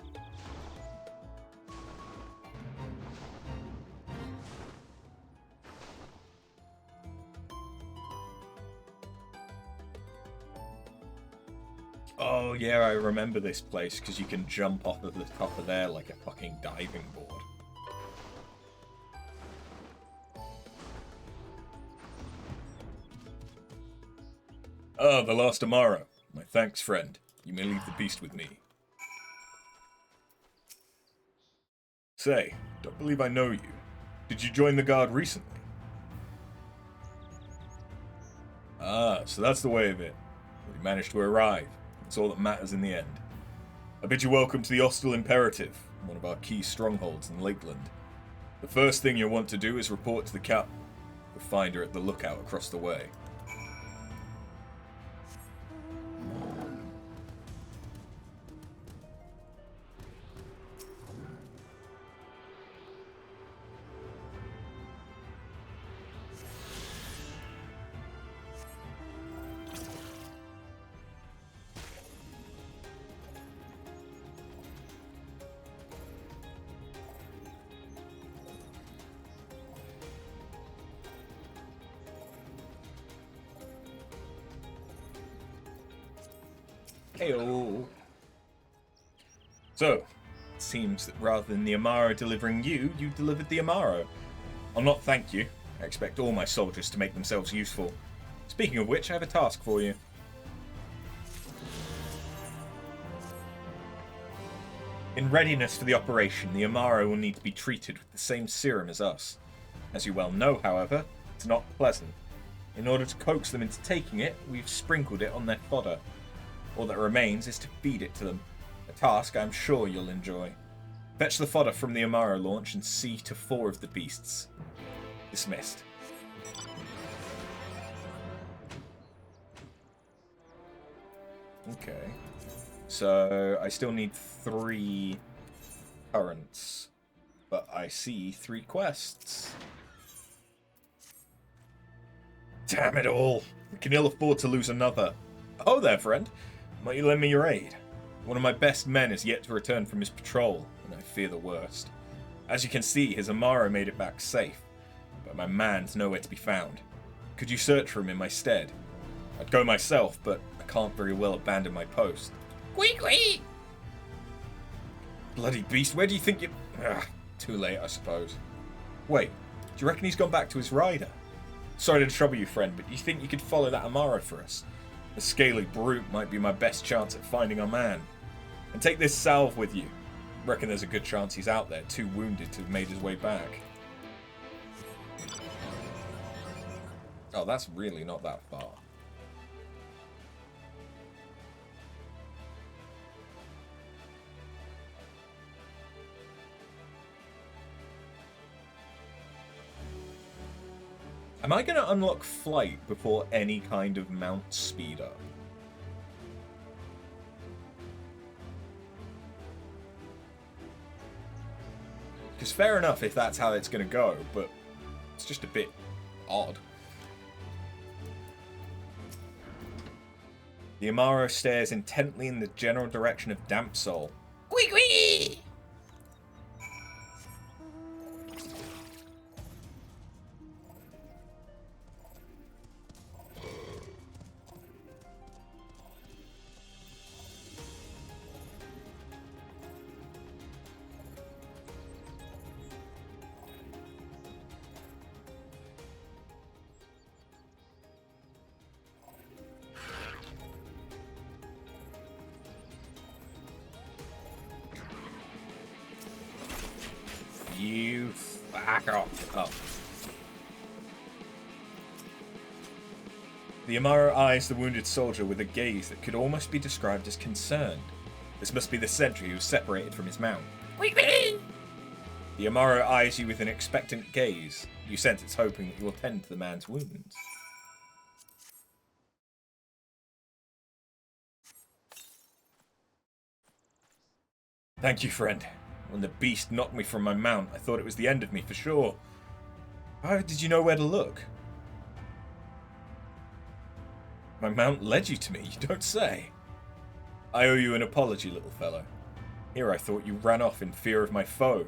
Oh yeah, I remember this place because you can jump off of the top of there like a fucking diving board. Ah, the last Amaro. My thanks, friend. You may leave the beast with me. Say, don't believe I know you. Did you join the guard recently? Ah, so that's the way of it. We managed to arrive. That's all that matters in the end. I bid you welcome to the Hostile Imperative, one of our key strongholds in Lakeland. The first thing you'll want to do is report to the Cap. You'll find her at the lookout across the way. Heyo. So, it seems that rather than the Amaro delivering you, you delivered the Amaro. I'll not thank you. I expect all my soldiers to make themselves useful. Speaking of which, I have a task for you. In readiness for the operation, the Amaro will need to be treated with the same serum as us. As you well know, however, it's not pleasant. In order to coax them into taking it, we've sprinkled it on their fodder. All that remains is to feed it to them, a task I'm sure you'll enjoy. Fetch the fodder from the Amaro launch and see to 4 of the beasts. Dismissed. Okay. So, I still need 3 currents, but I see 3 quests. Damn it all! We can ill afford to lose another. Oh there, friend. Might you lend me your aid? One of my best men is yet to return from his patrol, and I fear the worst. As you can see, his Amaro made it back safe, but my man's nowhere to be found. Could you search for him in my stead? I'd go myself, but I can't very well abandon my post. Quee! Bloody beast, where do you think you... Too late, I suppose. Wait, do you reckon he's gone back to his rider? Sorry to trouble you, friend, but do you think you could follow that Amaro for us? A scaly brute might be my best chance at finding our man. And take this salve with you. Reckon there's a good chance he's out there, too wounded to have made his way back. Oh, that's really not that far. Am I going to unlock flight before any kind of mount speed up? Because fair enough if that's how it's going to go, but it's just a bit odd. The Amaro stares intently in the general direction of Damp Soul. Quee! You fuck off. Oh. The Amaro eyes the wounded soldier with a gaze that could almost be described as concerned. This must be the sentry who was separated from his mount. The Amaro eyes you with an expectant gaze. You sense it's hoping that you will tend to the man's wounds. Thank you, friend. When the beast knocked me from my mount, I thought it was the end of me for sure. How did you know where to look? My mount led you to me, you don't say. I owe you an apology, little fellow. Here I thought you ran off in fear of my foe.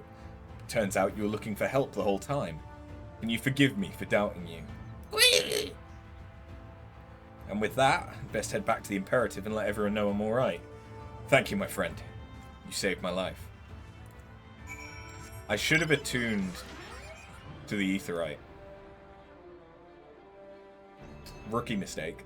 Turns out you were looking for help the whole time. Can you forgive me for doubting you? And with that, I'd best head back to the Imperative and let everyone know I'm alright. Thank you, my friend. You saved my life. I should have attuned to the Aetheryte. Rookie mistake.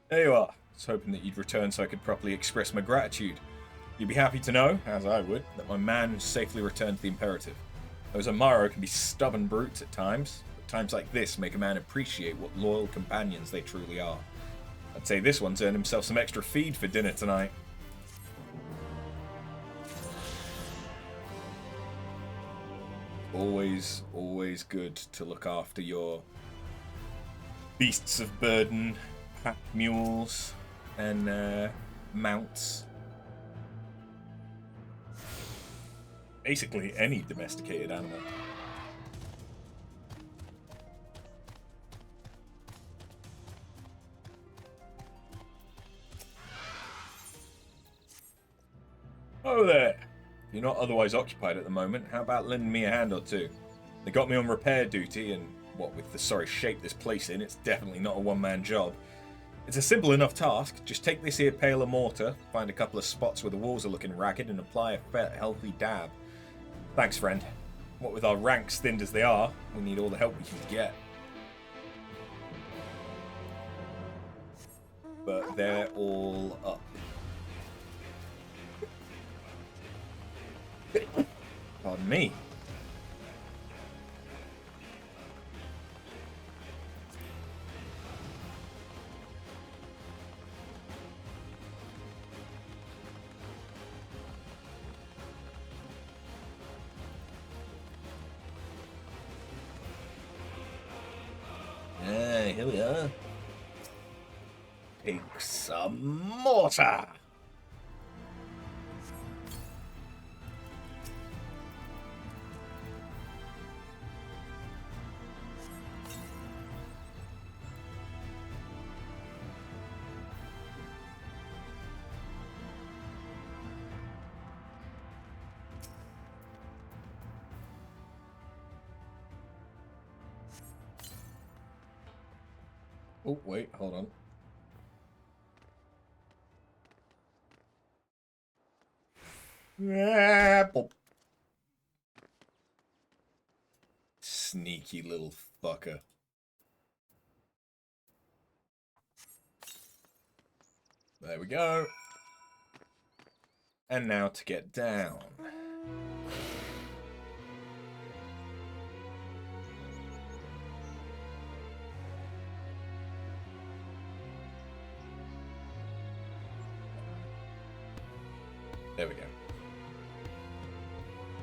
There you are. I was hoping that you'd return so I could properly express my gratitude. You'd be happy to know, as I would, that my man safely returned to the Imperative. Those Amaro can be stubborn brutes at times, but times like this make a man appreciate what loyal companions they truly are. I'd say this one's earned himself some extra feed for dinner tonight. Always, always good to look after your beasts of burden, pack mules, and mounts. Basically any domesticated animal. Oh there! If you're not otherwise occupied at the moment, how about lending me a hand or two? They got me on repair duty, and what with the sorry shape this place in, it's definitely not a one-man job. It's a simple enough task. Just take this here pail of mortar, find a couple of spots where the walls are looking ragged, and apply a fair, healthy dab. Thanks, friend. What with our ranks thinned as they are, we need all the help we can get. But they're all up. Pardon me. Here we are. Take some mortar. Oh, wait, hold on. Sneaky little fucker. There we go. And now to get down. There we go.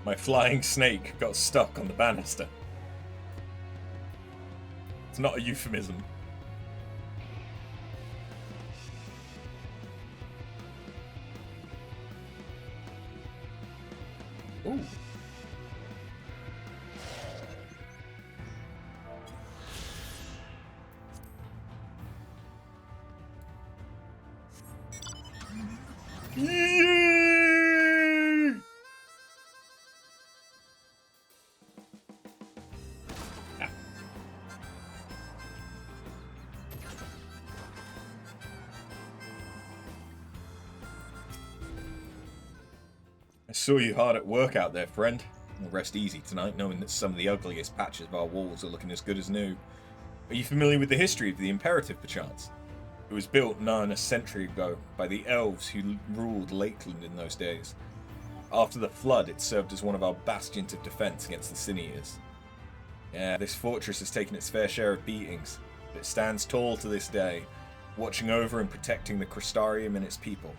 My flying snake got stuck on the banister. It's not a euphemism. Ooh. Yay! I saw you hard at work out there, friend. I'll rest easy tonight, knowing that some of the ugliest patches of our walls are looking as good as new. Are you familiar with the history of the Imperative, perchance? It was built nigh on a century ago by the elves who ruled Lakeland in those days. After the flood, it served as one of our bastions of defense against the Sin Eaters. Yeah, this fortress has taken its fair share of beatings, but it stands tall to this day, watching over and protecting the Crystarium and its people.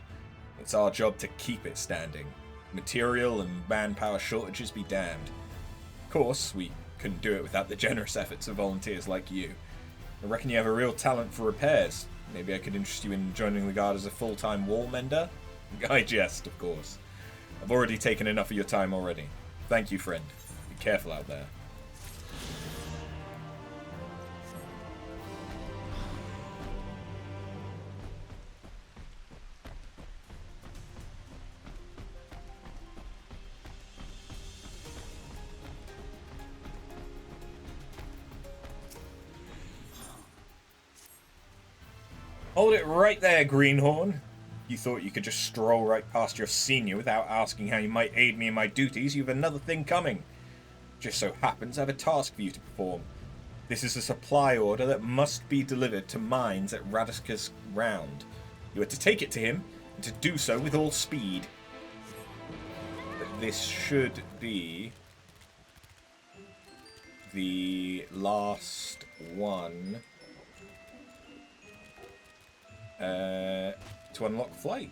It's our job to keep it standing. Material and manpower shortages be damned. Of course, we couldn't do it without the generous efforts of volunteers like you. I reckon you have a real talent for repairs. Maybe I could interest you in joining the guard as a full-time wall mender? I jest, of course. I've already taken enough of your time already. Thank you, friend. Be careful out there. Hold it right there, Greenhorn. You thought you could just stroll right past your senior without asking how you might aid me in my duties. You've another thing coming. Just so happens I have a task for you to perform. This is a supply order that must be delivered to mines at Radiska's Round. You are to take it to him, and to do so with all speed. But this should be the last one to unlock flight.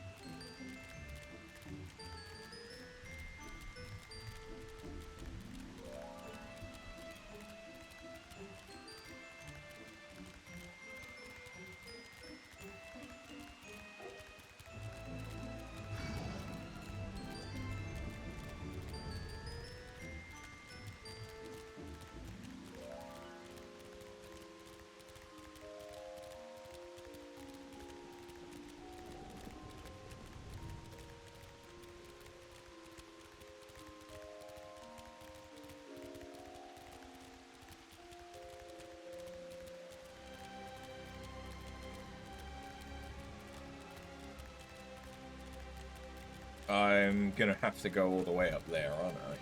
I'm gonna have to go all the way up there, aren't I?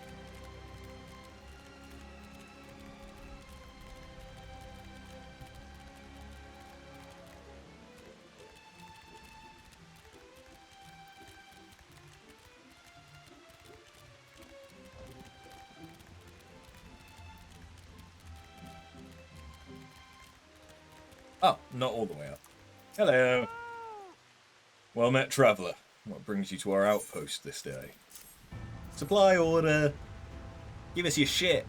Oh, not all the way up. Hello. Well met, traveller. What brings you to our outpost this day? Supply order. Give us your shit.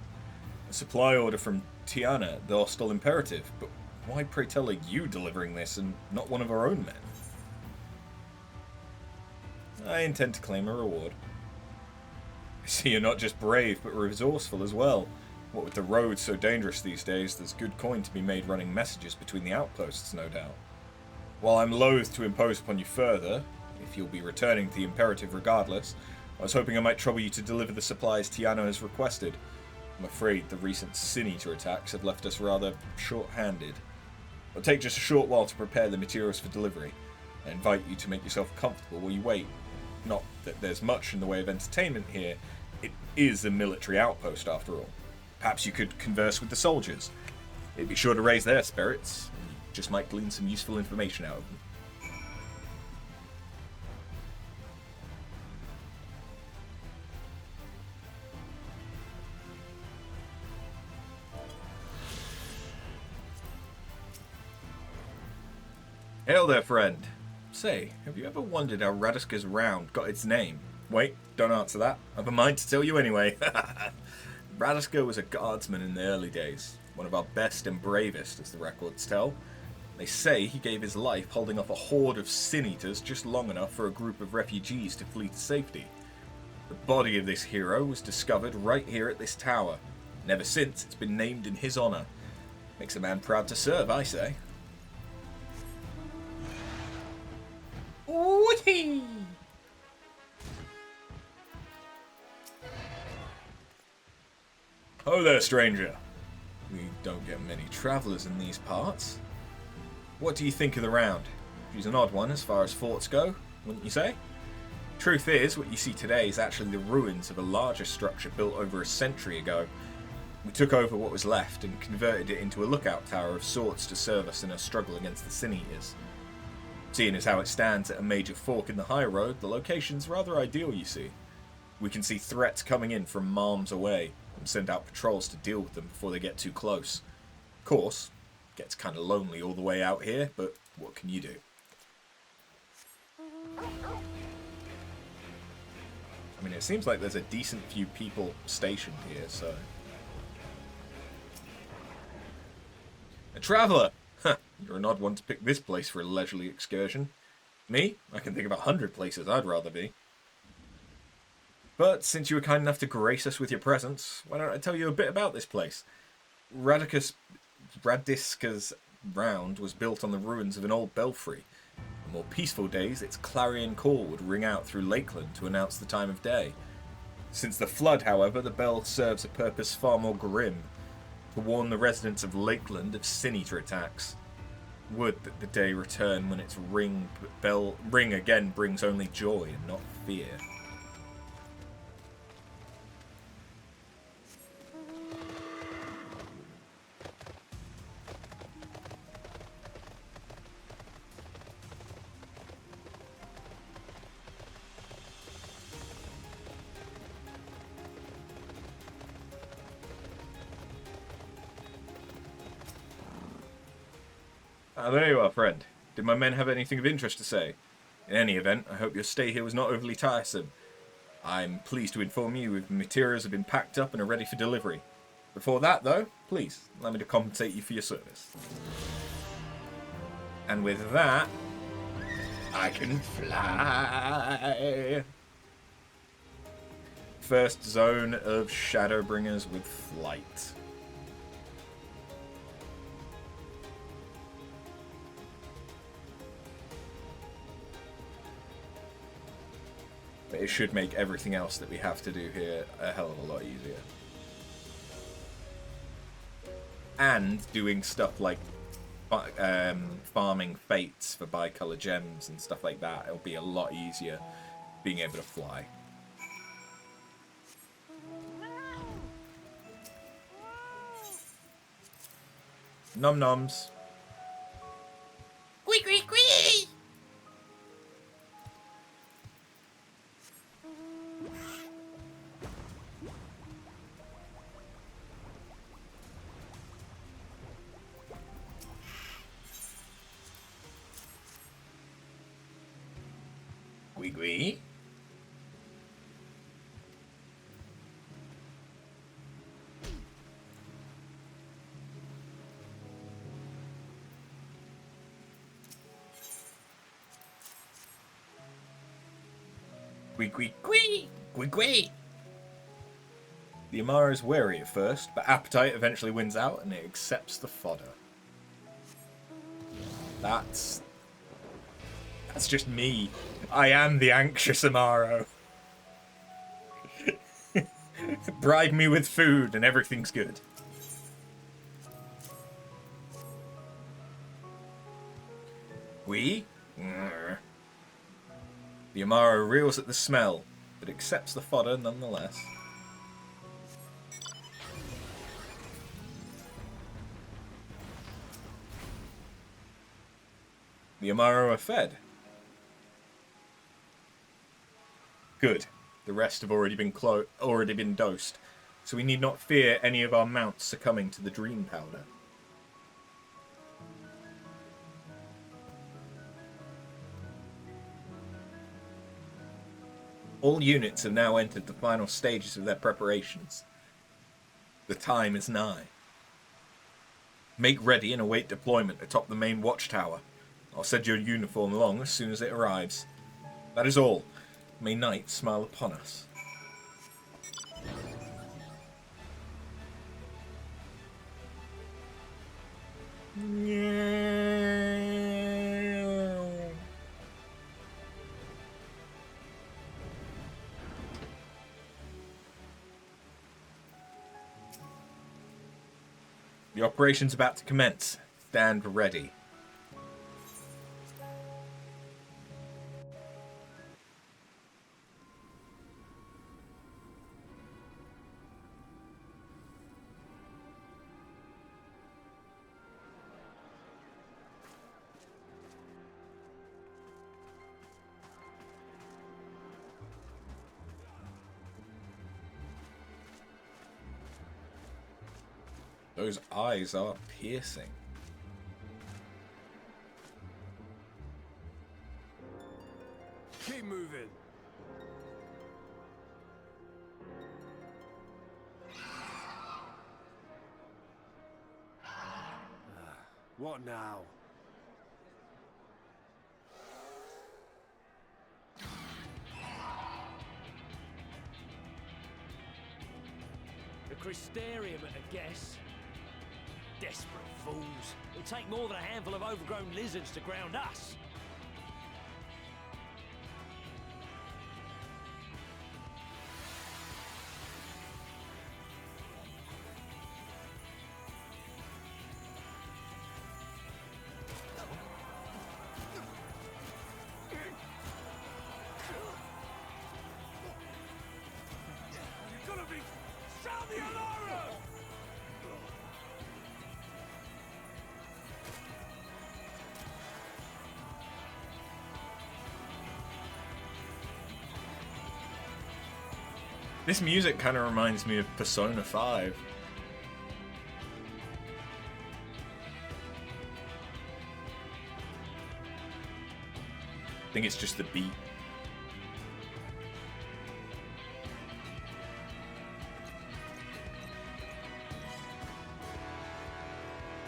A supply order from Tiana, the hostile imperative. But why, pray tell, are you delivering this and not one of our own men? I intend to claim a reward. I see you're not just brave, but resourceful as well. What with the roads so dangerous these days, there's good coin to be made running messages between the outposts, no doubt. While I'm loath to impose upon you further, if you'll be returning to the Imperative regardless, I was hoping I might trouble you to deliver the supplies Tiana has requested. I'm afraid the recent Sin Eater attacks have left us rather short-handed. It'll take just a short while to prepare the materials for delivery. I invite you to make yourself comfortable while you wait. Not that there's much in the way of entertainment here. It is a military outpost, after all. Perhaps you could converse with the soldiers. It'd be sure to raise their spirits. You just might glean some useful information out of them. Hail there, friend. Say, have you ever wondered how Radiska's Round got its name? Wait, don't answer that. I've a mind to tell you anyway. Radiska was a guardsman in the early days, one of our best and bravest, as the records tell. They say he gave his life holding off a horde of Sin Eaters just long enough for a group of refugees to flee to safety. The body of this hero was discovered right here at this tower, and ever since it's been named in his honor. Makes a man proud to serve, I say. Whee! Oh there, stranger. We don't get many travellers in these parts. What do you think of the round? She's an odd one as far as forts go, wouldn't you say? Truth is, what you see today is actually the ruins of a larger structure built over a century ago. We took over what was left and converted it into a lookout tower of sorts to serve us in our struggle against the Sin Eaters. Seeing as how it stands at a major fork in the high road, the location's rather ideal, you see. We can see threats coming in from miles away and send out patrols to deal with them before they get too close. Of course, it gets kind of lonely all the way out here, but what can you do? I mean, it seems like there's a decent few people stationed here, so... A traveller! Huh, you're an odd one to pick this place for a leisurely excursion. Me? I can think of 100 places I'd rather be. But since you were kind enough to grace us with your presence, why don't I tell you a bit about this place? Radiska's Round was built on the ruins of an old belfry. In more peaceful days, its clarion call would ring out through Lakeland to announce the time of day. Since the flood, however, the bell serves a purpose far more grim, to warn the residents of Lakeland of Sin Eater attacks. Would that the day return when its ring again brings only joy and not fear. Ah, there you are, friend. Did my men have anything of interest to say? In any event, I hope your stay here was not overly tiresome. I'm pleased to inform you the materials have been packed up and are ready for delivery. Before that, though, please, allow me to compensate you for your service. And with that, I can fly. First zone of Shadowbringers with flight. But it should make everything else that we have to do here a hell of a lot easier. And doing stuff like farming fates for bicolor gems and stuff like that, it'll be a lot easier being able to fly. Nom noms. Squeak, squeak, squeak! Gwee. Gwee. The Amara is wary at first, but appetite eventually wins out and it accepts the fodder. That's just me. I am the anxious Amaro. Bribe me with food and everything's good. We? The Amaro reels at the smell, but accepts the fodder nonetheless. The Amaro are fed. Good. The rest have already been dosed, so we need not fear any of our mounts succumbing to the dream powder. All units have now entered the final stages of their preparations. The time is nigh. Make ready and await deployment atop the main watchtower. I'll send your uniform along as soon as it arrives. That is all. May night smile upon us. The operation's about to commence. Stand ready. Those eyes are piercing. Keep moving. What now? The Crystarium at a guess. Desperate fools. It'd take more than a handful of overgrown lizards to ground us. You're gonna be... Sound the alarm! This music kind of reminds me of Persona 5. I think it's just the beat.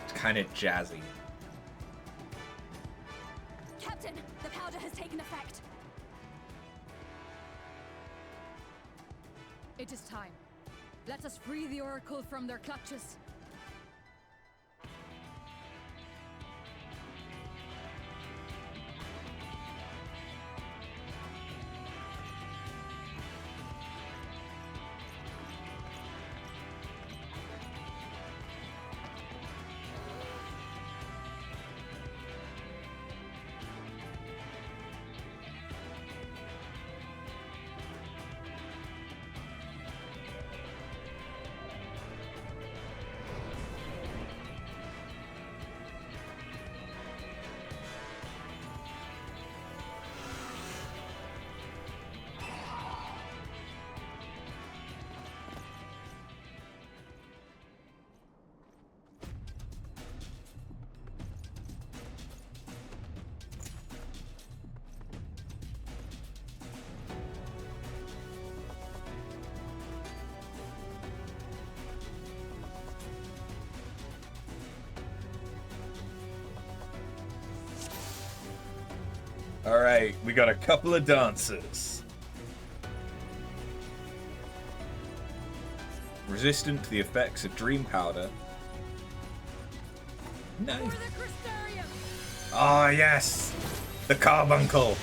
It's kind of jazzy. Captain, the powder has taken effect. It is time. Let us free the Oracle from their clutches. Alright, we got a couple of dancers. Resistant to the effects of dream powder. No. Ah, yes! The carbuncle!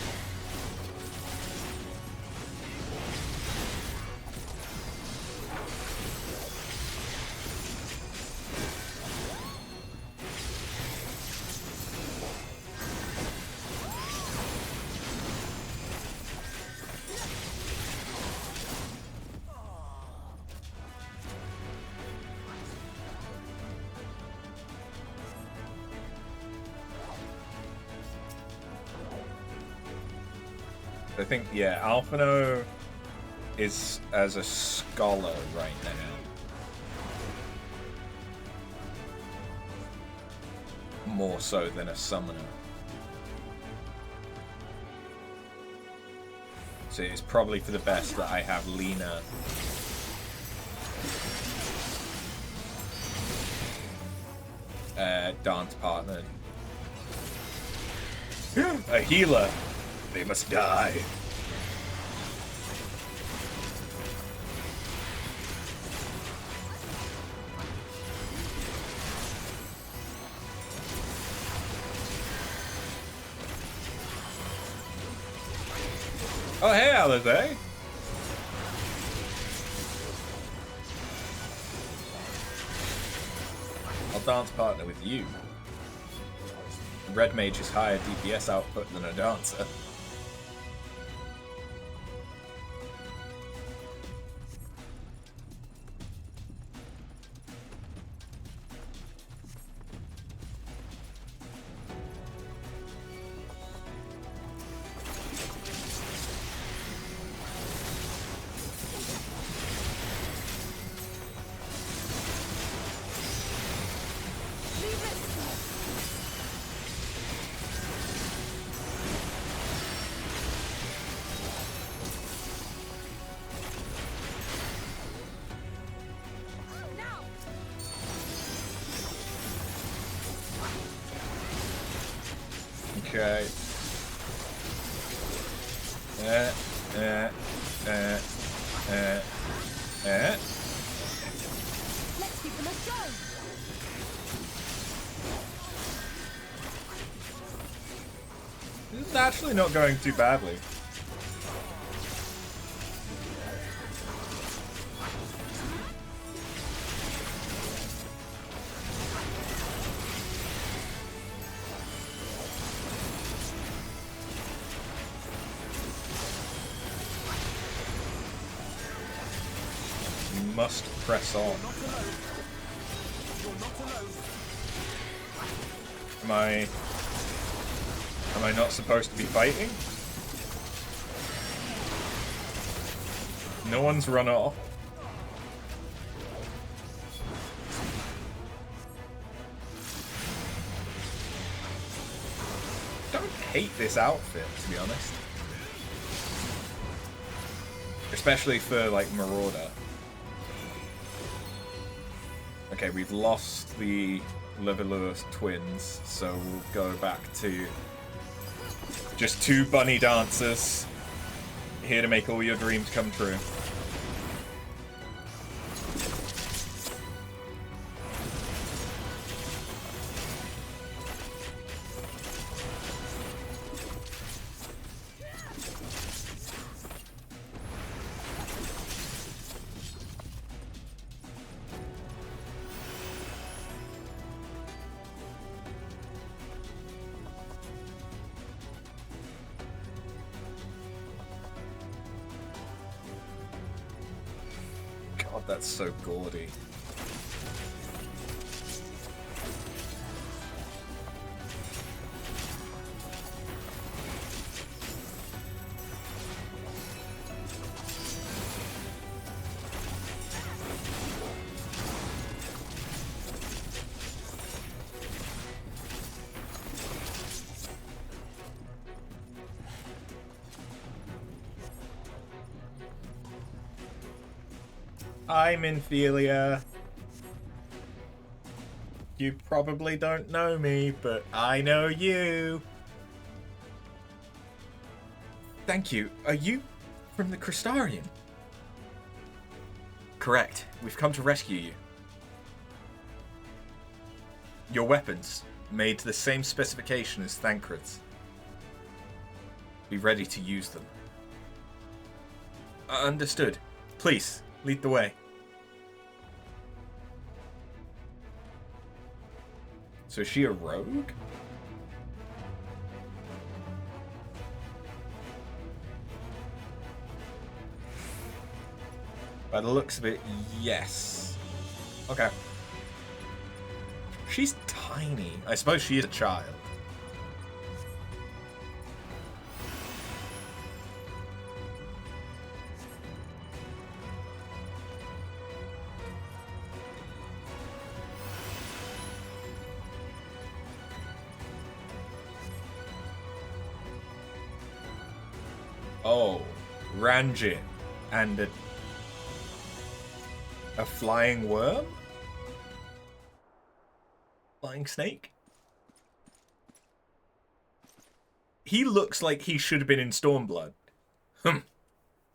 I think, yeah, Alphino is as a scholar right now. More so than a summoner. So it's probably for the best that I have Lena dance partner. A healer. They must die. Oh, hey, Alize. I'll dance partner with you. Red mage is higher DPS output than a dancer. Okay. Let's give them a go. This is actually not going too badly. Must press on. Am I not supposed to be fighting? No one's run off. Don't hate this outfit, to be honest. Especially for, like, Marauder. Okay, we've lost the Levelur's twins, so we'll go back to just 2 bunny dancers here to make all your dreams come true. God, that's so gaudy. I'm Infelia. You probably don't know me, but I know you. Thank you. Are you from the Crystarian? Correct. We've come to rescue you. Your weapons, made to the same specification as Thancred's. Be ready to use them. Understood. Please, lead the way. So is she a rogue? By the looks of it, yes. Okay. She's tiny. I suppose she is a child. Oh, Ranjit and a flying worm? Flying snake? He looks like he should have been in Stormblood.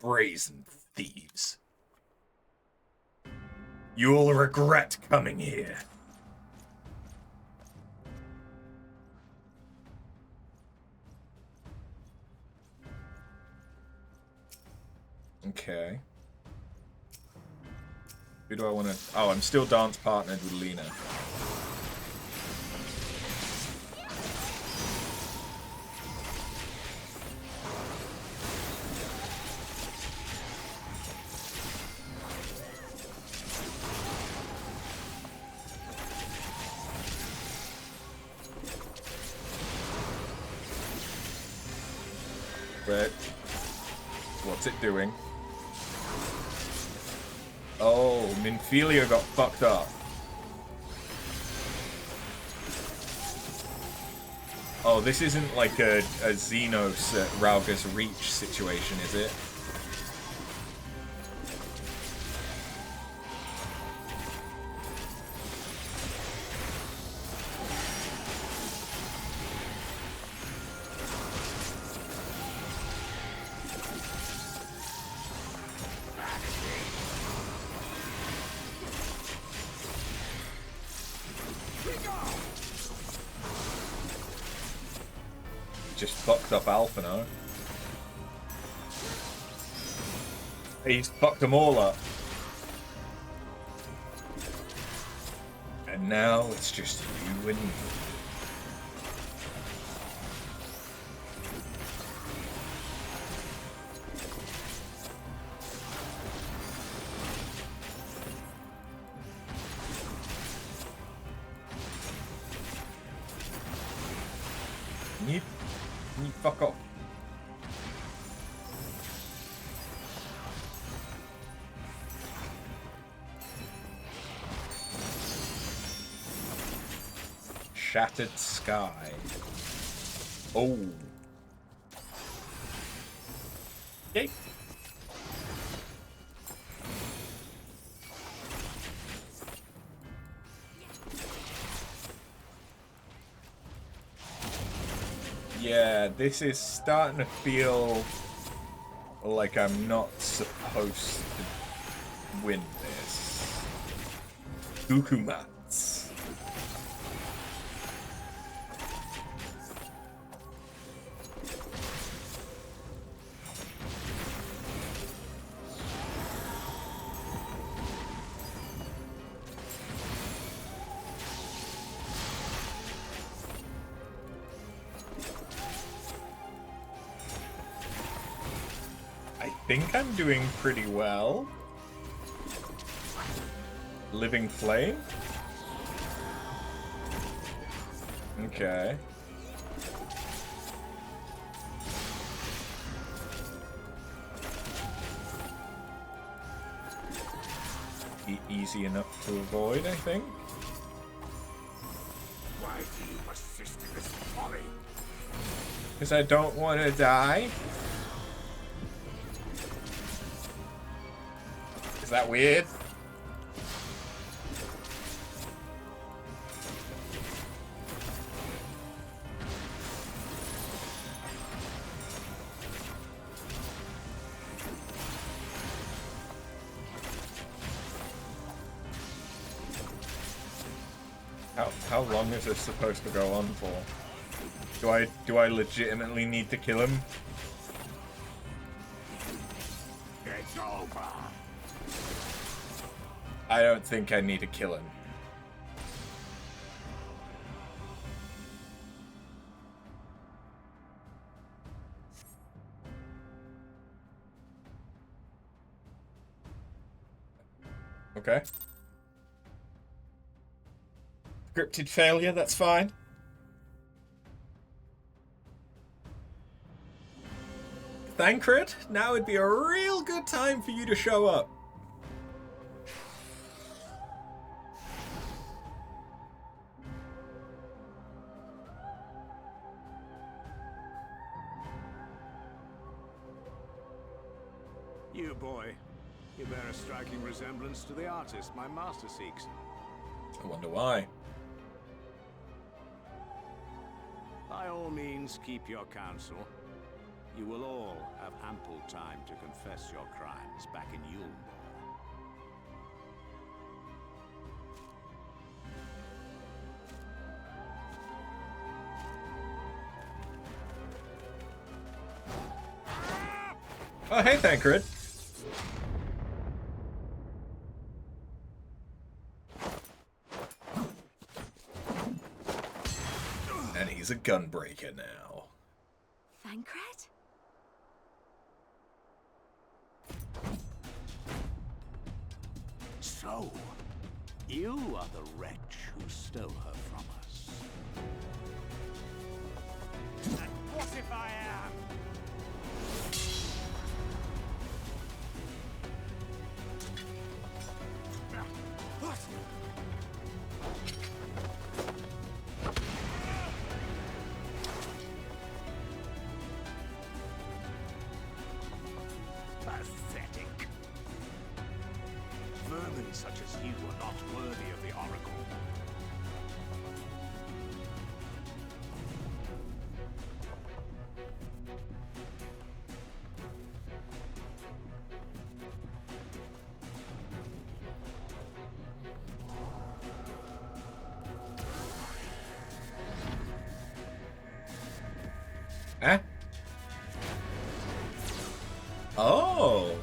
Brazen thieves. You'll regret coming here. Okay. Who do I want to... Oh, I'm still dance partnered with Lena. Red. What's it doing? Oh, Minfilia got fucked up. Oh, this isn't like a Xenos at Rauga's Reach situation, is it? Just fucked up Alpha now. He's fucked them all up. And now it's just you and me. You fuck off. Shattered sky. Oh. Yay. Yeah, this is starting to feel like I'm not supposed to win this. Gukumats. I think I'm doing pretty well. Living Flame? Okay. Easy enough to avoid, I think. Why do you persist in this folly? Because I don't want to die. Is that weird? How long is this supposed to go on for? Do I legitimately need to kill him? It's over. I don't think I need to kill him. Okay. Scripted failure, that's fine. Thancred, now would be a real good time for you to show up. You, boy. You bear a striking resemblance to the artist my master seeks. I wonder why. By all means, keep your counsel. You will all have ample time to confess your crimes back in Yulmore. Oh, hey, Thancred. And he's a gunbreaker now. Thancred? So, you are the wretch who stole her from us. And what if I am? such as you are not worthy of the Oracle. Eh? Oh.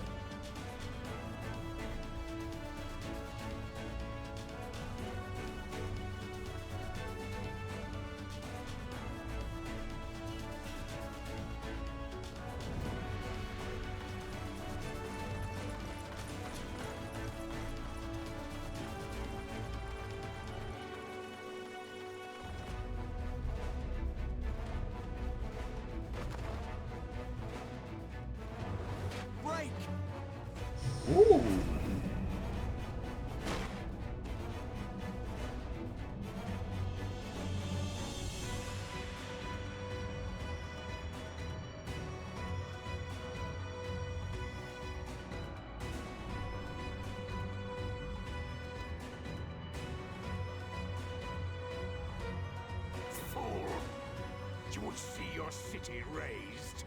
Break! Ooh. Fool! You would see your city razed?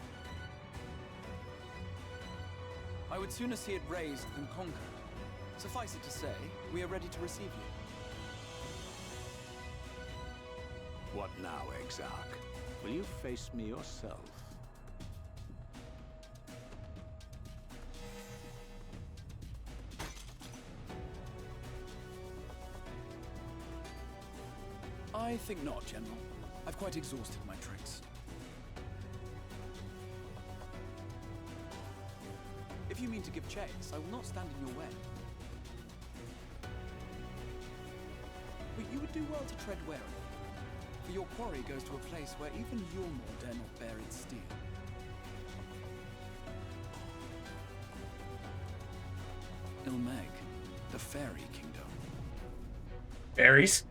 I would sooner see it razed than conquered. Suffice it to say, we are ready to receive you. What now, Exarch? Will you face me yourself? I think not, General. I've quite exhausted my tricks. If you mean to give chase, I will not stand in your way. But you would do well to tread warily, for your quarry goes to a place where even Yulmor dare not bear its steel. Ilmeg, the Fairy Kingdom. Fairies?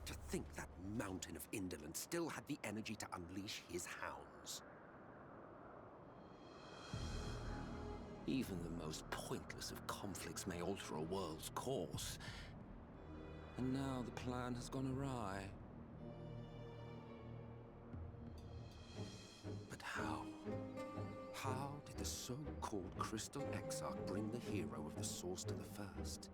To think that mountain of indolence still had the energy to unleash his hounds. Even the most pointless of conflicts may alter a world's course. And now the plan has gone awry. But how? How did the so-called Crystal Exarch bring the hero of the source to the first?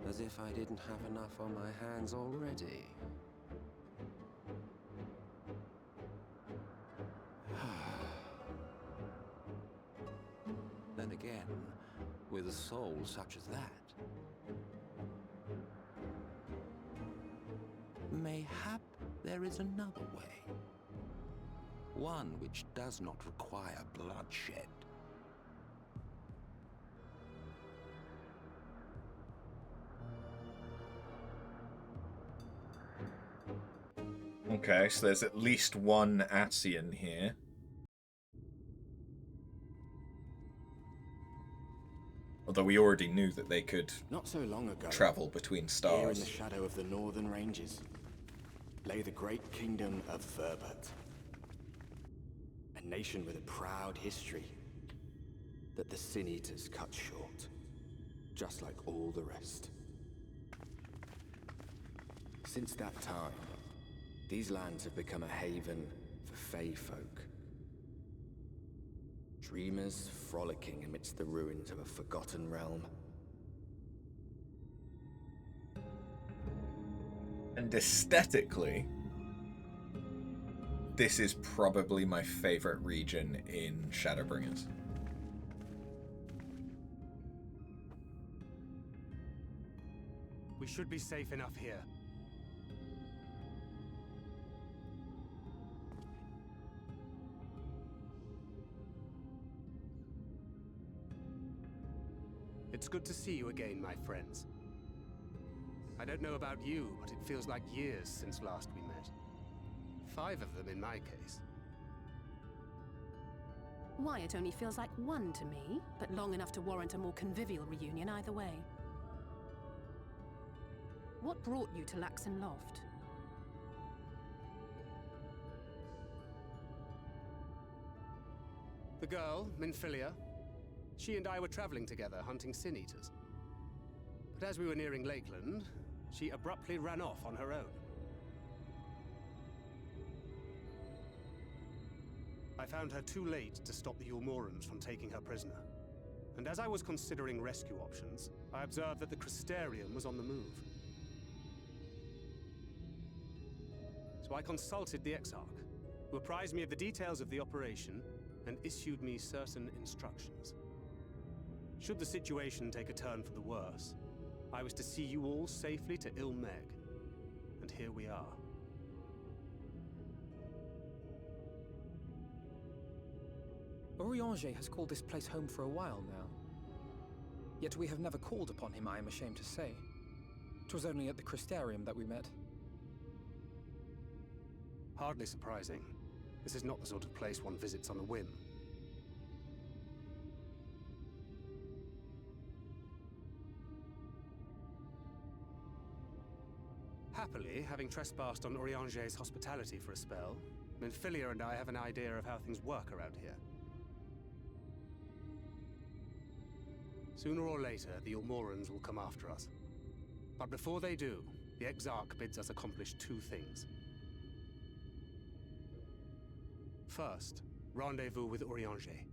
As if I didn't have enough on my hands already. Then again, with a soul such as that, mayhap there is another way. One which does not require bloodshed. Okay, so there's at least one Asian here. Although we already knew that they could Not so long ago, travel between here in stars. the shadow of the northern ranges, lay the great kingdom of Verbert. A nation with a proud history that the Sin Eaters cut short, just like all the rest. Since that time, these lands have become a haven for Fey folk. Dreamers frolicking amidst the ruins of a forgotten realm. And aesthetically, this is probably my favorite region in Shadowbringers. We should be safe enough here. It's good to see you again, my friends. I don't know about you, but it feels like years since last we met. 5 of them in my case. Why, it only feels like one to me, but long enough to warrant a more convivial reunion either way. What brought you to Laxon Loft? The girl, Minfilia, she and I were traveling together, hunting sin eaters. But as we were nearing Lakeland, she abruptly ran off on her own. I found her too late to stop the Ulmorans from taking her prisoner. And as I was considering rescue options, I observed that the Crystarium was on the move. So I consulted the Exarch, who apprised me of the details of the operation and issued me certain instructions. Should the situation take a turn for the worse, I was to see you all safely to Ilmeg. And here we are. Oriange has called this place home for a while now. Yet we have never called upon him, I am ashamed to say. 'Twas only at the Crystarium that we met. Hardly surprising. This is not the sort of place one visits on a whim. Happily, having trespassed on Oriange's hospitality for a spell, Minfilia and I have an idea of how things work around here. Sooner or later, the Ulmorans will come after us. But before they do, the Exarch bids us accomplish two things. First, rendezvous with Oriange.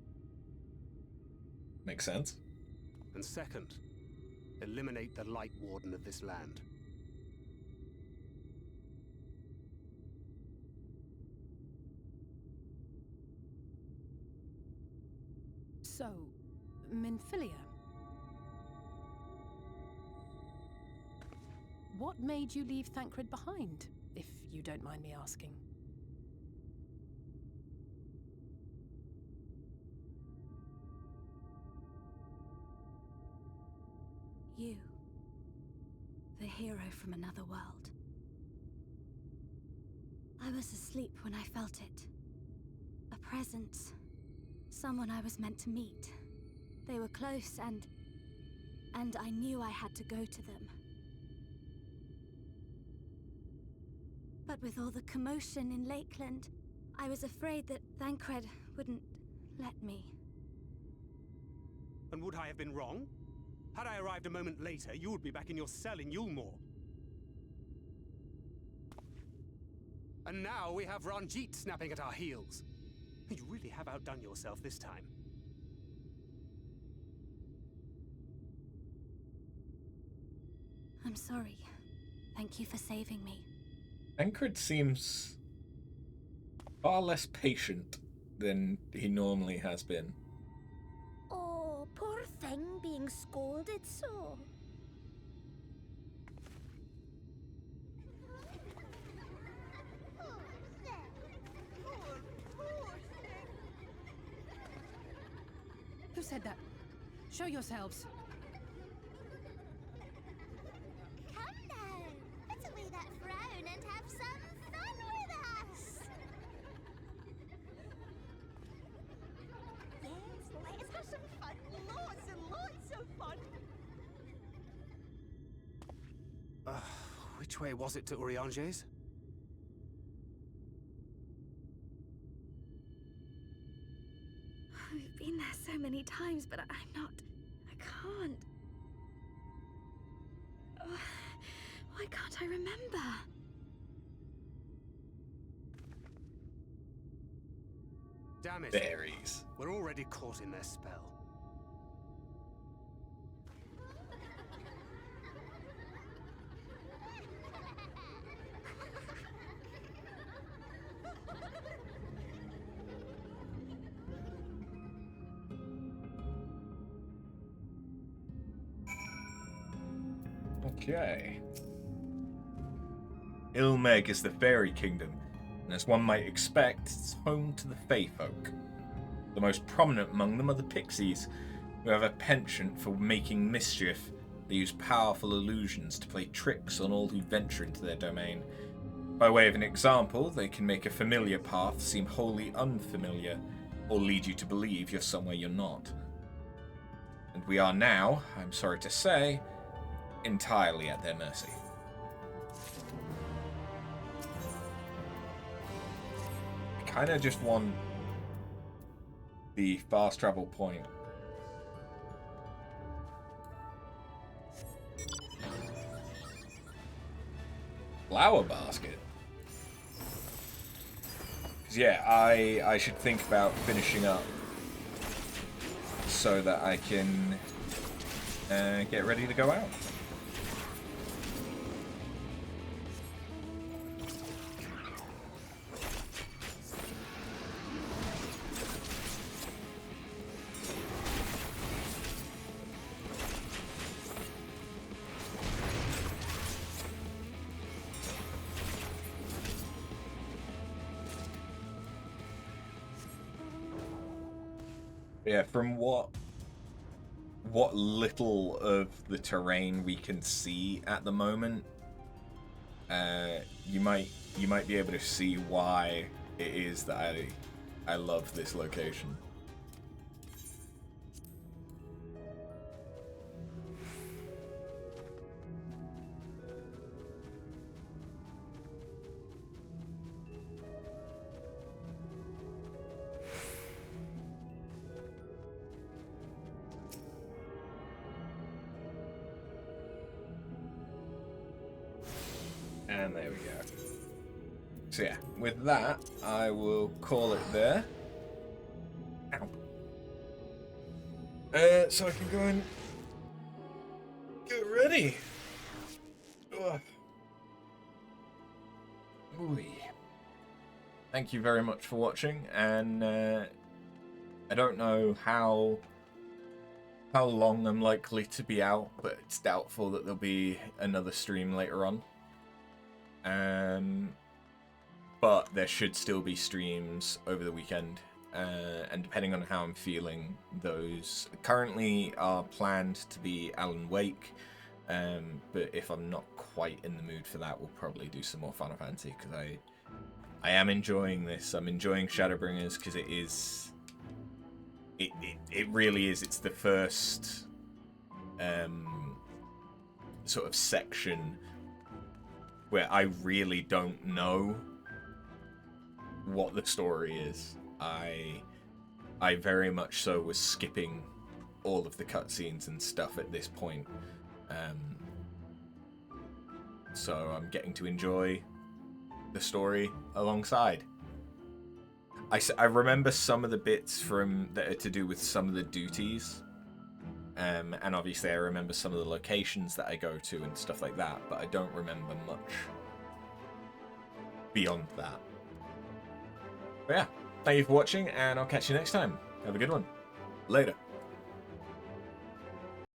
Makes sense. And second, eliminate the Light Warden of this land. So, Minfilia. What made you leave Thancred behind, if you don't mind me asking? You. The hero from another world. I was asleep when I felt it. A presence. Someone I was meant to meet. They were close and I knew I had to go to them. But with all the commotion in Lakeland, I was afraid that Thancred wouldn't let me. And would I have been wrong? Had I arrived a moment later, you would be back in your cell in Yulmore. And now we have Ranjit snapping at our heels. You really have outdone yourself this time. I'm sorry. Thank you for saving me. Thancred seems far less patient than he normally has been. Oh, poor thing being scolded so. Who said that? Show yourselves. Come now, put away that frown and have some fun with us. Yes, let's have some fun. Lots and lots of fun. Which way was it to Oriange's? We've been there so many times, but I can't. Why can't I remember? Damn it. Berries. We're already caught in their spell. Okay. Ilmeg is the fairy kingdom, and as one might expect, it's home to the Fae folk. The most prominent among them are the pixies, who have a penchant for making mischief. They use powerful illusions to play tricks on all who venture into their domain. By way of an example, they can make a familiar path seem wholly unfamiliar, or lead you to believe you're somewhere you're not. And we are now, I'm sorry to say, entirely at their mercy. I kind of just want the fast travel point. Flower basket. Yeah, I should think about finishing up so that I can get ready to go out. Yeah, from what little of the terrain we can see at the moment, you might be able to see why it is that I love this location. And there we go. So yeah, with that, I will call it there. Ow. So I can go and get ready. Ugh. Ooh. Thank you very much for watching, and I don't know how long I'm likely to be out, but it's doubtful that there'll be another stream later on. But there should still be streams over the weekend, and depending on how I'm feeling, those currently are planned to be Alan Wake, but if I'm not quite in the mood for that, we'll probably do some more Final Fantasy, because I am enjoying this. I'm enjoying Shadowbringers, because it really is. It's the first sort of section where I really don't know what the story is. I very much so was skipping all of the cutscenes and stuff at this point. So I'm getting to enjoy the story alongside. I remember some of the bits that are to do with some of the duties. And obviously I remember some of the locations that I go to and stuff like that, but I don't remember much beyond that. But yeah, thank you for watching, and I'll catch you next time. Have a good one. Later.